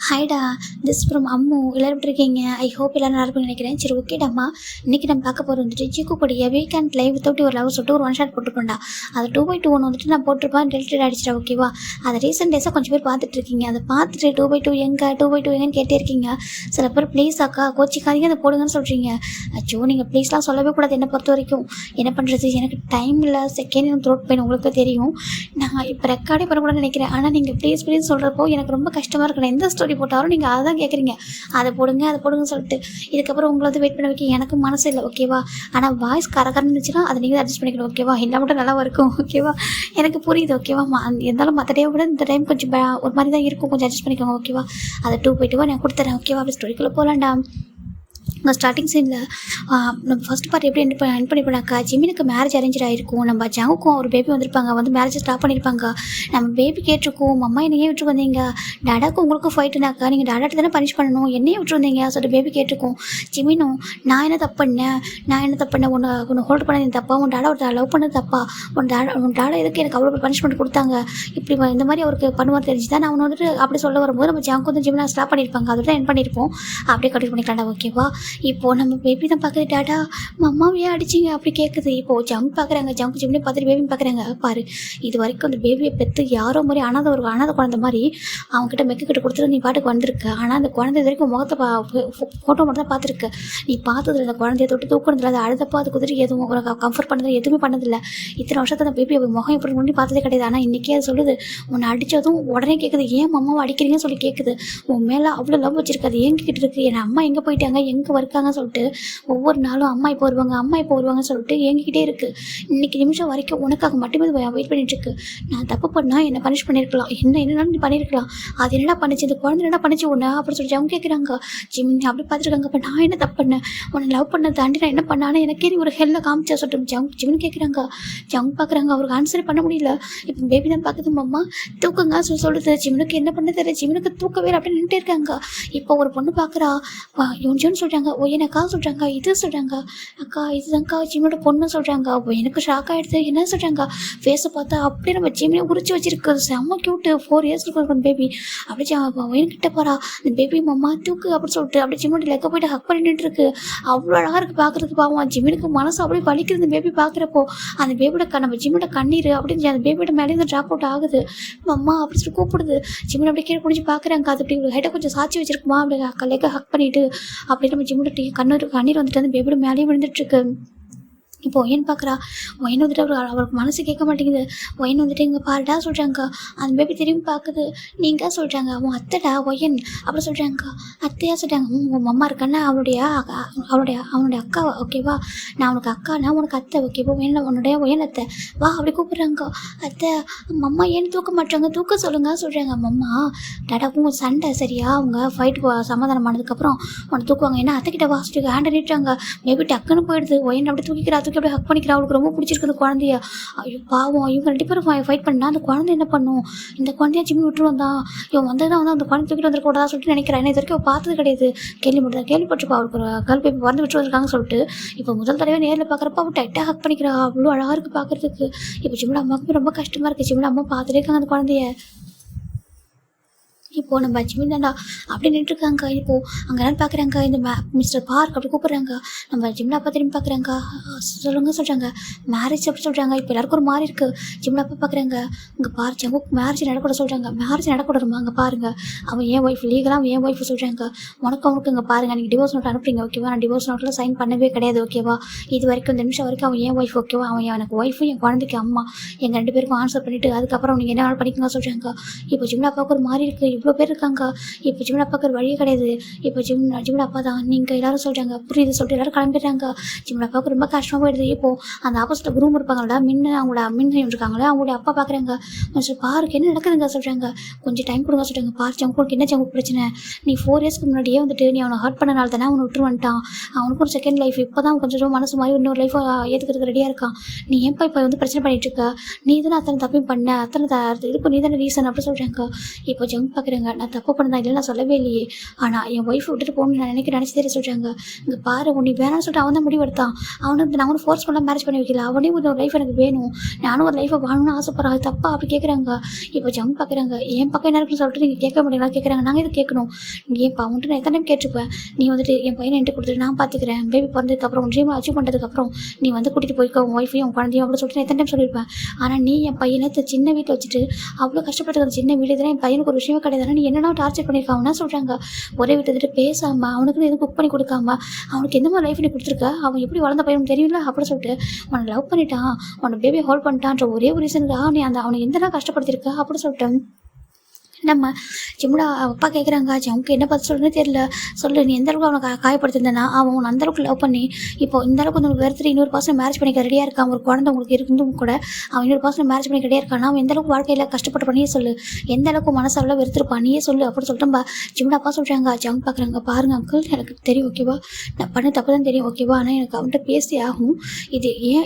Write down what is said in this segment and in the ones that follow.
ஹாய்டா, this from Ammu. எல்லோரும் எப்படி இருக்கீங்க? ஐ ஹோப் எல்லோரும் நல்லா இருப்பீங்கன்னு நினைக்கிறேன். சரி, ஓகேடாம்மா. இன்றைக்கி நம்ம பார்க்க போகிறது வந்துட்டு ஜிக்கு கூடிய வீக்கெண்ட் லைவ் வித்தவுட் ஒரு லவ் சொல்லிட்டு ஒரு ஒன் ஷாட் போட்டுருக்கோண்டா. அது 2x2 ஒன்று வந்துட்டு நான் போட்டிருப்பேன், டெலிட்டட் ஆகிடுச்சிட்டா. ஓகேவா? அதை ரீசெண்ட் டேஸாக கொஞ்சம் பேர் பார்த்துட்டு இருக்கீங்க. அதை பார்த்துட்டு 2x2 எங்கன்னு கேட்டே இருக்கீங்க. சில பேர் ப்ளீஸ் அக்கா கோச்சிக்காதீங்க, அதை போடுங்கன்னு சொல்கிறீங்க. அச்சோ, நீங்கள் ப்ளீஸ்லாம் சொல்லவே கூடாது. என்னை பொறுத்த வரைக்கும் என்ன பண்ணுறது, எனக்கு டைம் இல்லை. செகண்ட் த்ரோட் பெயின் உங்களுக்கு தெரியும். நான் இப்போ ரெக்கார்டே பண்ணக்கூடாதுன்னு நினைக்கிறேன். ஆனால் நீங்கள் ப்ளீஸ் சொல்கிறப்போ எனக்கு ரொம்ப கஷ்டமாக இருக்கு. நான் எந்த ஸ்டோரி போட்டாலும் நீங்கள் அதை தான் கேட்குறீங்க, அதை போடுங்கன்னு சொல்லிட்டு. இதுக்கப்புறம் உங்களை வந்து வெயிட் பண்ண வைக்க எனக்கு மனசு இல்லை. ஓகேவா? ஆனால் வாய்ஸ் கரகரன்னு இருந்துச்சுன்னா அதை நீங்கள் அட்ஜஸ்ட் பண்ணிக்கணும். ஓகேவா? இல்லை மட்டும் நல்லா இருக்கும். ஓகேவா? எனக்கு புரியுது. ஓகேவா? இருந்தாலும் மற்ற டே விட இந்த டைம் கொஞ்சம் ஒரு மாதிரி தான் இருக்கும். கொஞ்சம் அட்ஜஸ்ட் பண்ணிக்கோங்க. ஓகேவா? அதை 2x2 நான் கொடுத்துறேன். ஓகேவா? அப்படி ஸ்டோரிக்குள்ளே போகலாண்டா. இந்த ஸ்டார்டிங் சீனில் நம்ம ஃபஸ்ட் பார்ட் எப்படி எண்ட் பண்ணிப்போனாக்கா, ஜிமினுக்கு மேரேஜ் அரேஞ்ச் ஆகிருக்கும். நம்ம ஜங்குக்கும் ஒரு பேபி வந்திருப்பாங்க, வந்து மேரேஜ் ஸ்டாப் பண்ணியிருப்பாங்க. நம்ம பேபி கேட்டிருக்கோம், அம்மா என்னையே விட்டு வந்தீங்க, டாடாக்கும் உங்களுக்கும் ஃபைட்டுனாக்கா நீங்கள் டாடாட்ட தானே பனிஷ் பண்ணணும், என்னையே விட்டு வந்தீங்க சொல்லிட்டு பேபி கேட்டிருக்கோம். ஜிமினும் நான் என்ன தப்பு பண்ணேன் உன்னை ஹோல்ட் பண்ணது தப்பா, உன் டாடா ஒரு லவ் பண்ணது தப்பா, உன் டாடா எதுக்கு எனக்கு அவ்வளோ பனிஷ்மெண்ட் கொடுத்தாங்க, இப்படி இந்த மாதிரி அவருக்கு பண்ணுவார் தெரிஞ்சு தான் நான் அவனை வந்துட்டு அப்படி சொல்ல வரும்போது நம்ம ஜங்கு வந்து ஜிமினா ஸ்டாப் பண்ணியிருப்பாங்க. அதோட என் பண்ணியிருப்போம். அப்படியே கண்டினியூ பண்ணிக்கலாம்டா. ஓகேவா? இப்போது நம்ம பேபி தான் பார்க்குது, டாடா மம்மாவையே அடிச்சிங்க அப்படி கேட்குது. இப்போது ஜங்க் பார்க்குறாங்க, ஜங்கு ஜிம்னே பார்த்துட்டு பேபின்னு பார்க்குறாங்க. பாரு, இது வரைக்கும் அந்த பேபியை பெற்று யாரோ மாதிரி அனாதை குழந்தை மாதிரி அவங்ககிட்ட மெக்கிட்ட கொடுத்துட்டு நீ பாட்டுக்கு வந்திருக்க. ஆனால் அந்த குழந்தை இது வரைக்கும் முகத்தை ஃபோட்டோ மட்டும் தான் பார்த்துருக்கு. நீ பார்த்ததில்ல அந்த குழந்தைய தொட்டு தூக்குறதுல, அதை அழுதப்போ அது குதிரை எதுவும் ஒரு கம்ஃபர்ட் பண்ணதில்லை, எதுவுமே பண்ணதில்லை. இத்தனை வருஷத்தை அந்த பேபி முகம் எப்படி முன்னாடி பார்த்ததே கிடையாது. ஆனால் இன்றைக்கே அது சொல்லுது, உன்னை அடித்ததும் உடனே கேட்குது, ஏன் மம்மாவை அடிக்கிறீங்கன்னு சொல்லி கேட்குது. உன் மேலே அவ்வளோ லவ் வச்சிருக்காது, ஏங்கிக்கிட்டு இருக்குது. என் அம்மா எங்கே போயிட்டாங்க, எங்கே இருக்காங்கன்னு சொல்லிட்டு ஒவ்வொரு நாளும் அம்மா இப்போ வருவாங்கன்னு சொல்லிட்டு ஏங்கிக்கிட்டே இருக்குது. இன்றைக்கி நிமிஷம் வரைக்கும் உனக்காக மட்டுமே வெயிட் பண்ணிட்டுருக்கு. நான் தப்பு பண்ணால் என்னை பனிஷ் பண்ணியிருக்கலாம், என்னென்னு நீ பண்ணியிருக்கலாம், அது என்னடா பண்ணிச்சு, இந்த குழந்தை என்ன பண்ணிச்சு உன்னை அப்படி சொல்லிட்டு அவங்க கேட்குறாங்க. ஜிமின் அப்படி பார்த்துருக்காங்க. இப்போ நான் என்ன தப்பு பண்ணேன், உன்னை லவ் பண்ண தாண்டி நான் என்ன பண்ணானே எனக்கே நீ ஒரு ஹெல்ல காமிச்சா சொல்லிட்டு ஜிமின் கேட்குறாங்க. ஜங் பார்க்குறாங்க, அவருக்கு ஆன்சர் பண்ண முடியல. இப்போ பேபி தான் பார்க்குது, அம்மா தூக்குங்க சொல்லுது. ஜிமினுக்கு என்ன பண்ண தெரியல, ஜிமினுக்கு தூக்கவே அப்படின்னு நின்றுட்டே இருக்காங்க. இப்போ ஒரு பொண்ணு பார்க்குறா, யோன்னு சொல்கிறாங்க, ஓ எனக்கா சொல்கிறாங்க, இது சொல்கிறாங்க, அக்கா இதுதான்க்கா ஜிமியோட பொண்ணு சொல்கிறாங்க. அப்போ எனக்கு ஷாக் ஆகிடுது. என்ன சொல்கிறாங்க, ஃபேஸை பார்த்தா அப்படியே நம்ம ஜிமியை உரிச்சு வச்சிருக்கு, செம்ம க்யூட்டு, 4 இயர்ஸ் இருக்கும் பேபி. அப்படியே என்கிட்ட போகிறா, அந்த பேபி மம்மா தூக்கு அப்படின்னு சொல்லிட்டு அப்படியே ஜிமியோட லெக்க போய்ட்டு ஹக் பண்ணிட்டு இருக்கு. அவ்வளோ அழகாக இருக்குது பார்க்குறதுக்கு. பாவம் ஜிமினுக்கு மனசு அப்படியே வலிக்குது இந்த பேபி பார்க்குறப்போ. அந்த பேபியோட நம்ம ஜிமியோட கண்ணீர் அப்படின்னு அந்த பேபியோட மேலேருந்து ட்ராப் அவுட் ஆகுது. மம்மா அப்படி சொல்லி கூப்பிடுது. ஜிமின் அப்படியே கீழே குடிச்சு பார்க்குறாங்க. அது அப்படி ஹைட்டை கொஞ்சம் சாட்சி வச்சிருக்குமா, அப்படி லெக்க ஹக் பண்ணிட்டு அப்படியே நம்ம ஜிமியோட கண்ணீர் வந்துட்டு அந்த பேபியோட மேலேயே விழுந்துட்டுருக்கு. இப்போ ஒயன் பார்க்குறா. ஒயன் வந்துட்டு அவருக்கு மனசு கேட்க மாட்டேங்குது. ஒயன் வந்துட்டு இங்கே பாருடா சொல்கிறாங்க. அந்த பேபி திரும்பி பார்க்குது. நீங்கள் சொல்கிறாங்க, உன் அத்தைடா ஒயன் அப்படி சொல்கிறாங்க. அத்தையா சொல்கிறாங்க, உன் அம்மா இருக்கான்னா அவனுடைய அக்கா. ஓகேவா? நான் அவனுக்கு அக்கானா உனக்கு அத்தை. ஓகேவா? உன்னுடைய ஒயன் அத்தை வா அப்படி கூப்பிட்றாங்க. அத்தை மம்மா ஏன்னு தூக்க மாட்டாங்க, தூக்க சொல்கிறாங்க. மம்மா டாடாக்கும் சண்டை சரியா, அவங்க ஃபைட்டு சமாதானம் ஆனதுக்கப்புறம் உன்னை தூக்குவாங்க. ஏன்னா அத்தைக்கிட்ட வாசிட்டு ஹேண்டை நீட்டுறாங்க. மேபி டக்குன்னு போயிடுது. ஒயன் அப்படி தூக்கிக்கிறா, அப்படியே ஹக் பண்ணிக்கிறா. அவளுக்கு ரொம்ப பிடிச்சிருக்குது குழந்தைய. ஐயோ பாவம், இவங்க 2 பேரும் ஃபைட் பண்ணா அந்த குழந்தை என்ன பண்ணும், இந்த குழந்தைய ஜிம்மி விட்டுரு வந்தான், இவன் வந்ததான் வந்து அந்த குழந்தை தூக்கிட்டு வந்துருக்கூடாதா சொல்லிட்டு நினைக்கிறேன். ஏன்னா இது வரைக்கும் பார்த்தது கிடையாது, கேள்விப்பட்டிருப்பா அவளுக்கு ஒரு கேர்ள் பேபி வந்து விட்டு வந்திருக்காங்கன்னு சொல்லிட்டு. இப்போ முதல் தடவை நேரில் பார்க்குறப்ப அவள் டைட்டாக ஹக் பண்ணிக்கிறா. அவ்வளோ அழகாக இருக்குது பார்க்குறதுக்கு. இப்போ ஜிம்மோட அம்மாவுக்கு ரொம்ப கஷ்டமாக இருக்குது. ஜிம்மோட அம்மா பார்த்துட்டே இருக்காங்க அந்த குழந்தைய. இப்போது நம்ம ஜிமின் தாண்டா அப்படி நின்றுருக்காங்க. இப்போது அங்கே என்ன பார்க்குறாங்க, இந்த மிஸ்டர் பார்க் அப்படி கூப்பிட்றாங்க. நம்ம ஜிம்னா அப்பா திரும்பி பார்க்குறாங்க. சொல்கிறாங்க மேரேஜ் அப்படி சொல்கிறாங்க. இப்போ எல்லாருக்கும் ஒரு மாதிரி இருக்குது. ஜிம்னா அப்பா பார்க்குறாங்க. இங்கே பாரு ஜங்கு மேரேஜ் நடக்கூட சொல்கிறாங்க. மேரேஜ் நடக்கூடாதுமா, அங்கே பாருங்கள் அவன் ஏன் ஒய்ஃப், லீகலாக அவன் ஏன் ஒய்ஃப் சொல்கிறாங்க. அவனுக்கு இங்கே பாருங்கள், நீங்கள் டிவோர்ஸ் நோட் அனுப்புறீங்க. ஓகேவா? நான் டிவோர்ஸ் நோட்டில் சைன் பண்ணவே கிடையாது. ஓகேவா? இது வரைக்கும் இந்த நிமிஷம் வரைக்கும் அவன் ஏன் ஒய்ஃப். ஓகேவா? அவன் எனக்கு ஒய்ஃபும் என் குழந்தைக்கு அம்மா. எங்கள் 2 பேருக்கும் ஆன்சர் பண்ணிவிட்டு அதுக்கப்புறம் நீங்கள் என்ன வேணாலும் பண்ணிக்கோங்க சொல்கிறாங்க. இப்போ ஜிம்னா அப்பாவுக்கு ஒரு மாதிரி இருக்குது. இவ்வளோ பேர் இருக்காங்க. இப்போ ஜிம்னா அப்பாவுக்கு வழியே கிடையாது. இப்போ ஜிம்னா அப்பா தான் நீங்கள் எல்லாரும் சொல்கிறாங்க, புரியுது சொல்லிட்டு எல்லாரும் கிளம்பிடுறாங்க. ஜிம்னா அப்பாவுக்கு ரொம்ப கஷ்டமாக போயிடுது. இப்போது அந்த ஆப்போசிட்டில் குரூம் இருப்பாங்களா, அவங்களோட இருக்காங்களா, அவங்களுடைய அப்பா பார்க்குறாங்க. பாருக்கு என்ன நடக்குதுங்க சொல்கிறாங்க. கொஞ்சம் டைம் கொடுங்க சொல்கிறாங்க. ஜங்குக்கு என்ன ஜங்கு பிரச்சனை, நீ 4 இயர்ஸ்க்கு முன்னாடியே வந்துட்டு நீ அவனை ஹர்ட் பண்ணனால தானே அவனை விட்டு வந்துட்டான். அவனுக்கு ஒரு செகண்ட் லைஃப், இப்போ தான் கொஞ்சம் மனசு மாதிரி இன்னொரு லைஃபை ஏற்றுக்கிறதுக்கு ரெடியாக இருக்கான். நீ ஏன்ப்பா இப்போ வந்து பிரச்சனை பண்ணிட்டு இருக்க, நீ தானே அத்தனை தப்பையும் பண்ண, அத்தனை இதுக்கு நீ தானே ரீசன் அப்படி சொல்கிறாங்க. இப்போ ஜங்கு பார்க்குறாங்க. பார்க்குறேங்க. நான் தப்பு பண்ணதா இல்லை, நான் சொல்லவே இல்லையே. ஆனால் என் ஒய்ஃப் விட்டுட்டு போகணும்னு நான் நினைச்சு தெரிய சொல்கிறாங்க. இங்கே பாரு, உன்னை வேணாம்னு சொல்லிட்டு அவன் தான் முடிவெடுத்தான். அவனுக்கு நான் ஃபோர்ஸ் பண்ணலாம் மேரேஜ் பண்ணி வைக்கல. அவனே ஒரு லைஃப் எனக்கு வேணும், நானும் ஒரு லைஃப்பை வாழணும்னு ஆசைப்படுறேன். அது தப்பா அப்படி கேட்குறாங்க. இப்போ ஜம் பார்க்குறாங்க. என் பக்கம் என்ன இருக்குன்னு சொல்லிட்டு நீங்கள் கேட்க முடியல கேட்குறாங்க. நாங்கள் இது கேட்கணும். நீ என் அவன்ட்டு நான் எத்தனை டைம் கேட்டுருப்பேன். நீ வந்துட்டு என் பையனை என்கிட்ட கொடுத்துட்டு நான் பார்த்துக்கிறேன், பேபி பிறந்ததுக்கப்புறம் உன் ட்ரீம் அச்சீவ் பண்ணுறதுக்கப்புறம் நீ வந்து கூட்டிகிட்டு போய்க்கோ உன் ஒய்ஃபையும் உன் குழந்தையும் அப்படின்னு சொல்லிட்டு நான் எத்தனை டைம் சொல்லியிருப்பேன். ஆனால் நீ என் பையனை சின்ன வீட்டில் வச்சுட்டு அவ்வளோ கஷ்டப்பட்டு அந்த சின்ன வீடு இதெல்லாம் என் பையனுக்கு ஒரு விஷயமே கிடையாது. நீ என்னென்ன டார்ச்சர் பண்ணியிருக்காங்கன்னா சொல்கிறாங்க. ஒரே விட்டுட்டு பேசாமல் அவனுக்கு எதுவும் குக் பண்ணி கொடுக்காம அவனுக்கு எந்த மாதிரி லைஃப் நீ கொடுத்துருக்க, அவன் எப்படி வளர்ந்த பையன் தெரியல அப்படின்னு சொல்லிட்டு உன்னை லவ் பண்ணிட்டான், உன்னை பேபியை ஹோல்ட் பண்ணிட்டான்ற ஒரே ஒரு ரீசனுக்காக நீ அந்த அவனை எந்த கஷ்டப்படுத்திருக்க அப்படின்னு சொல்லிட்டு நம்ம ஜிம்முடா அப்பா கேட்குறாங்க. அவனுக்கு என்ன பார்த்து சொல்லுன்னு தெரியல, சொல்லு நீ எந்தளவுக்கு அவனை காயப்படுத்திருந்தேன்னா அவன் அந்தளவுக்கு லவ் பண்ணி இப்போ இந்தளவுக்கு உங்களுக்கு வெறுத்து இன்னொரு பர்சன் மேரேஜ் பண்ணிக்க ரெடியாக இருக்கான். ஒரு குழந்தை உங்களுக்கு இருந்தும் கூட அவன் இன்னொரு பர்சன் மேரேஜ் பண்ணி ரெடியாக இருக்கான்னா அவன் எந்தளவுக்கு வாழ்க்கையில் கஷ்டப்பட்டு பண்ணியே சொல்லு, எந்தளவுக்கு மனசால வெறுத்துருப்பான் நீயே சொல்லு அப்படின்னு சொல்லிட்டு நம்ம ஜிம்முடா அப்பா சொல்கிறாங்க. ஜம் பார்க்குறாங்க. பாருங்க அங்கிள், எனக்கு தெரியும் ஓகேவா, நான் பண்ண தப்பு தான் தெரியும் ஓகேவா, ஆனால் எனக்கு அவன்கிட்ட பேசி ஆகும். இது ஏன்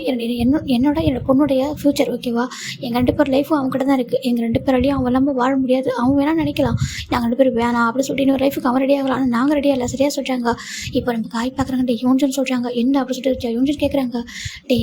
என்னோட பொண்ணுடைய ஃப்யூச்சர் ஓகேவா, எங்கள் 2 பேர் லைஃப்பும் அவங்ககிட்ட தான் இருக்குது. எங்கள் 2 பேராலையும் அவன் இல்லாமல் வாழ முடியாது. அவன் வேணால் நினைக்கலாம் நாங்கள் 2 பேரும் வேணாம் அப்படின்னு சொல்லிட்டு இன்னொரு லைஃபுக்கு அவன் ரெடி ஆகலாம். ஆனால் நாங்கள் ரெடியாக இல்லை சரியாக சொல்கிறாங்க. இப்போ நம்ம காய் பார்க்குறாங்க. டே யோன்ஜன் சொல்கிறாங்க. என்ன அப்படின்னு சொல்லிட்டு யோன்ஜன் கேட்குறாங்க. டே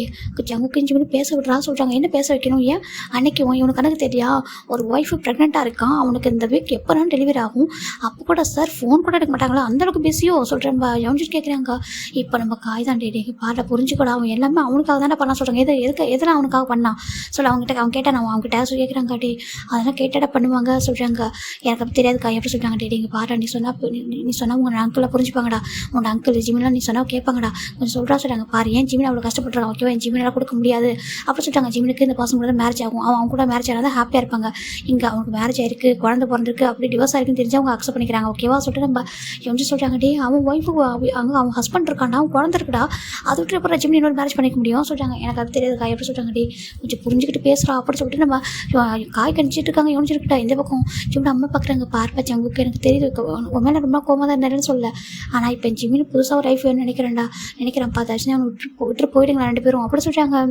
ஜங்குக்கு பண்ணி பேச விட்றா சொல்கிறாங்க. என்ன பேச வைக்கணும், ஏன் அன்னைக்கு இவனுக்கு கணக்கு தெரியா, ஒரு ஒய்ஃபு ப்ரெக்னெண்ட்டாக இருக்கான், அவனுக்கு இந்த வீக் எப்போனாலும் டெலிவரி ஆகும், அப்போ கூட சார் ஃபோன் கூட எடுக்க மாட்டாங்களா, அந்தளவுக்கு பிஸியோ சொல்கிறேன் யோன்ஜன் கேட்குறாங்க. இப்போ நம்ம காய் தான் டே பாட புரிஞ்சுக்கூட அவன் எல்லாமே அவனுக்காக தானே பண்ண சொல்கிறாங்க. எதெல்லாம் அவனுக்காக பண்ணான் சொல்ல அவங்ககிட்ட அவன் கேட்டான். நான் அவங்ககிட்ட சொல்லி கேட்குறாங்க. டே அதெல்லாம் கேட்டாடா பண்ணுவாங்க சொல்கிறாங்க. எனக்கு அப்போ தெரியாதுக்கா எப்படி சொல்கிறாங்க. டே இங்கே பாரு, நீ சொன்னால் உங்கள் அங்கிளை புரிஞ்சுப்பாங்கடா, உங்கள் அங்கிள் ஜிமிலாம் நீ சொன்னால் கேட்பாங்கடா கொஞ்சம் சொல்கிறாங்க. பாரு ஏன் ஜிமின் அவ்வளோ கஷ்டப்பட்டுருக்கான் ஓகேவா, என் ஜிமினெல்லாம் கொடுக்க முடியாது அப்படி சொல்லிட்டாங்க. ஜிமினுக்கு இந்த பசங்க கூட மேரேஜ் ஆகும், அவன் கூட மேரேஜ் ஆனால் தான் ஹாப்பியாக இருப்பாங்க. இங்கே அவனுக்கு மேரேஜ் ஆயிருக்கு, குழந்தை பிறந்திருக்கு, அப்படி டிவோர்ஸ் ஆயிருக்குன்னு தெரிஞ்சு அவங்க அக்செப்ட் பண்ணிக்கிறாங்க ஓகேவா சொல்லிட்டு நம்ம எப்படி சொல்கிறாங்க. டே அவன் ஒய்ஃபு அங்கே அவன் ஹஸ்பண்ட் இருக்காண்டா, அவன் குழந்தை இருக்குடா, அது விட்டு அப்புறம் ஜிமின் இன்னொரு மேரேஜ் பண்ணிக்க முடியும் சொல்கிறாங்க. எனக்கு அது தெரியாதுக்கா எப்படி சொல்கிறாங்க. டே கொஞ்சம் புரிஞ்சுக்கிட்டு பேசுகிறா அப்படின்னு சொல்லிட்டு நம்ம காய் கணிச்சிட்டு இருக்காங்க. யோசிச்சுக்கிட்டா இந்த பக்கம் ஜிம்மின் அம்மா பார்க்குறாங்க. பார்ப்பா ஜங்குக்கு எனக்கு தெரியுது உன் மேலே ரொம்ப கோமா தான் இருந்தாருன்னு சொல்ல, ஆனால் இப்போ ஜிம்மின் புதுசாக ஒரு லைஃப் வேணும்னு நினைக்கிறேன் பார்த்தாச்சுன்னா அவனை விட்டு போயிடுங்களா 2 பேரும் அப்படி சொல்கிறாங்க.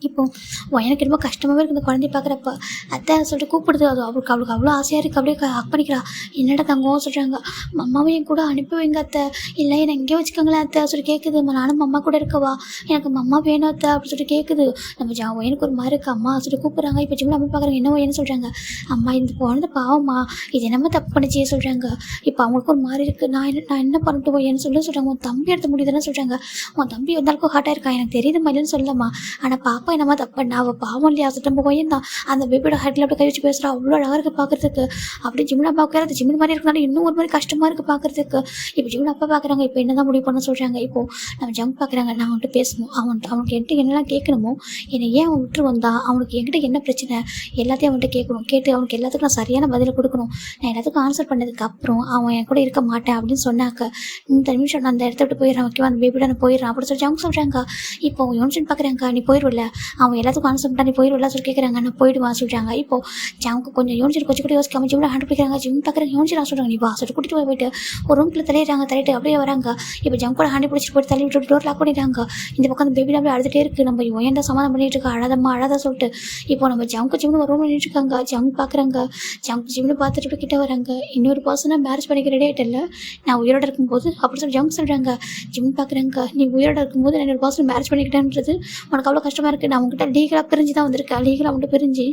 இப்போது எனக்கு ரொம்ப கஷ்டமாகவே இருக்குது இந்த குழந்தைய பார்க்குறப்ப. அத்தை சொல்லிட்டு கூப்பிடுது. அவளுக்கு அவ்வளோ ஆசையாக இருக்குது, அப்படியே ஹக் பண்ணிக்கிறா. என்னடா தங்கம் சொல்கிறாங்க. அம்மாவும் என் கூட அனுப்பி வைங்க அத்தை, இல்லை என்னை இங்கே வச்சுக்கோங்களேன் அத்தை சொல்லி கேட்குது. நானும் அம்மா கூட இருக்கவா, எனக்கு அம்மா வேணும் அத்தை அப்படின்னு சொல்லிட்டு கேட்குது. நம்ம எனக்கு ஒரு மாதிரி இருக்குது அம்மா சொல்லிட்டு கூப்பிட்றாங்க. இப்போ ஜிம்மில் அம்மா பார்க்குறாங்க. என்ன சொல்கிறாங்க. அம்மா இந்த குழந்தை பாவம்மா, இது என்னம்மா தப்பு பண்ணிச்சே சொல்கிறாங்க. இப்போ அவங்களுக்கு ஒரு மாதிரி இருக்குது. நான் என்ன பண்ணிட்டு போயேன்னு சொல்கிறாங்க. உன் தம்பி எடுத்த முடியுதுன்னு சொல்கிறாங்க. உன் தம்பி எந்தாலும் ஹார்ட்டாக இருக்கா, எனக்கு தெரியுது மாதிரின்னு சொல்லலாமா, ஆனால் பாப்பா என்னம்மா தப்பண்ணா, அவள் பாவம் இல்லையா சொல்லிட்டு பையன் தான் அந்த பேபியோட ஹேட்டில் அப்படி கை வச்சு பேசுகிறா. அவ்வளோ அழகாக இருக்குது பார்க்குறதுக்கு. அப்படி ஜிம்மில் பார்க்குறது ஜிம்மின் மாதிரி இருக்கனால இன்னும் ஒரு மாதிரி கஷ்டமாக இருக்குது பார்க்குறதுக்கு. இப்போ ஜிம்மில் அப்பா பார்க்குறாங்க. இப்போ என்ன தான் முடிவு பண்ண சொல்கிறாங்க. இப்போது நம்ம ஜம்ப் பார்க்குறாங்க. நான் அவன்கிட்ட பேசணும், அவனுக்கு என்கிட்ட என்னெல்லாம் கேட்கணுமோ, என்னை ஏன் அவன் விட்டு வந்தான், அவனுக்கு என்கிட்ட என்ன பிரச்சனை எல்லாத்தையும் அவன்கிட்ட கேட்கணும், கேட்டு அவனுக்கு எல்லாத்துக்கும் நான் சரியான பதிலை கொடுக்கணும். நான் எல்லாத்துக்கும் ஆன்சர் பண்ணதுக்கப்புறம் அவன் என் கூட இருக்க மாட்டேன் அப்படின்னு சொன்னாக்க இந்த நிமிஷம் நான் அந்த இடத்த விட்டு போயிடுறான் ஓகேவா, அந்த பேபியோட நான் போயிடுறான் அப்படின்னு சொல்லி அவங்க சொல்கிறாங்க. இப்போ யோன்ஷன் பார்க்குறாங்க. நீ போயிடுவில்ல, அவன் எல்லாத்துக்கும் ஆன்சர் பண்ணி போயிடுவில்ல சொல்லி கேட்குறாங்க. நான் போயிடுவான் சொல்கிறாங்க. இப்போ ஜாமுக்கு கொஞ்சம் யோன்ஷன் கொஞ்சம் கூட யோசிக்காம ஜிம்மில் ஹேண்ட் பிடிக்கிறாங்க. ஜிம் பார்க்குறாங்க. யோன்ஷன் சொல்கிறாங்க. நீ வா சொல்லிட்டு கூட்டிட்டு போயிட்டு ஒரு ரூம்ல தள்ளிட்டு அப்படியே வராங்க. இப்போ ஜம் கூட ஹேண்ட் பிடிச்சிட்டு போயிட்டு தள்ளி விட்டு டோர் லாக் பண்ணிடுறாங்க. இந்த பக்கம் அந்த பேபி அப்படியே அழுதுகிட்டே இருக்குது. நம்ம ஏன்டா சமாதானம் பண்ணிட்டு இருக்கா, அழாத சொல்லிட்டு இப்போ நம்ம ஜம்க்கு ஜிம்னு ஒரு ரூம் நின்றுட்டு இருக்காங்க. ஜம் பார்க்குறாங்க. ஜிம்னு பார்த்துட்டு கிட்ட வராங்க. இன்னொரு பர்சனாக மேரேஜ் பண்ணிக்க ரெடி ஆகிட்டல, நான் உயிரோட இருக்கும்போது அப்படி சொல்லி ஜம் சொல்கிறாங்க. ஜிம் பார்க்குறாங்க. நீ உயிரோட இருக்கும்போது நான் இன்னொரு பர்சன் மேரேஜ் பண்ணிக்கிட்டேன்றது உனக்கு அவ்வளோ கஷ்டமாக இருக்குது. நான் உங்ககிட்ட லீகலாக பிரிஞ்சு தான் வந்திருக்கேன். லீகலாக வந்துட்டு பிரிஞ்சு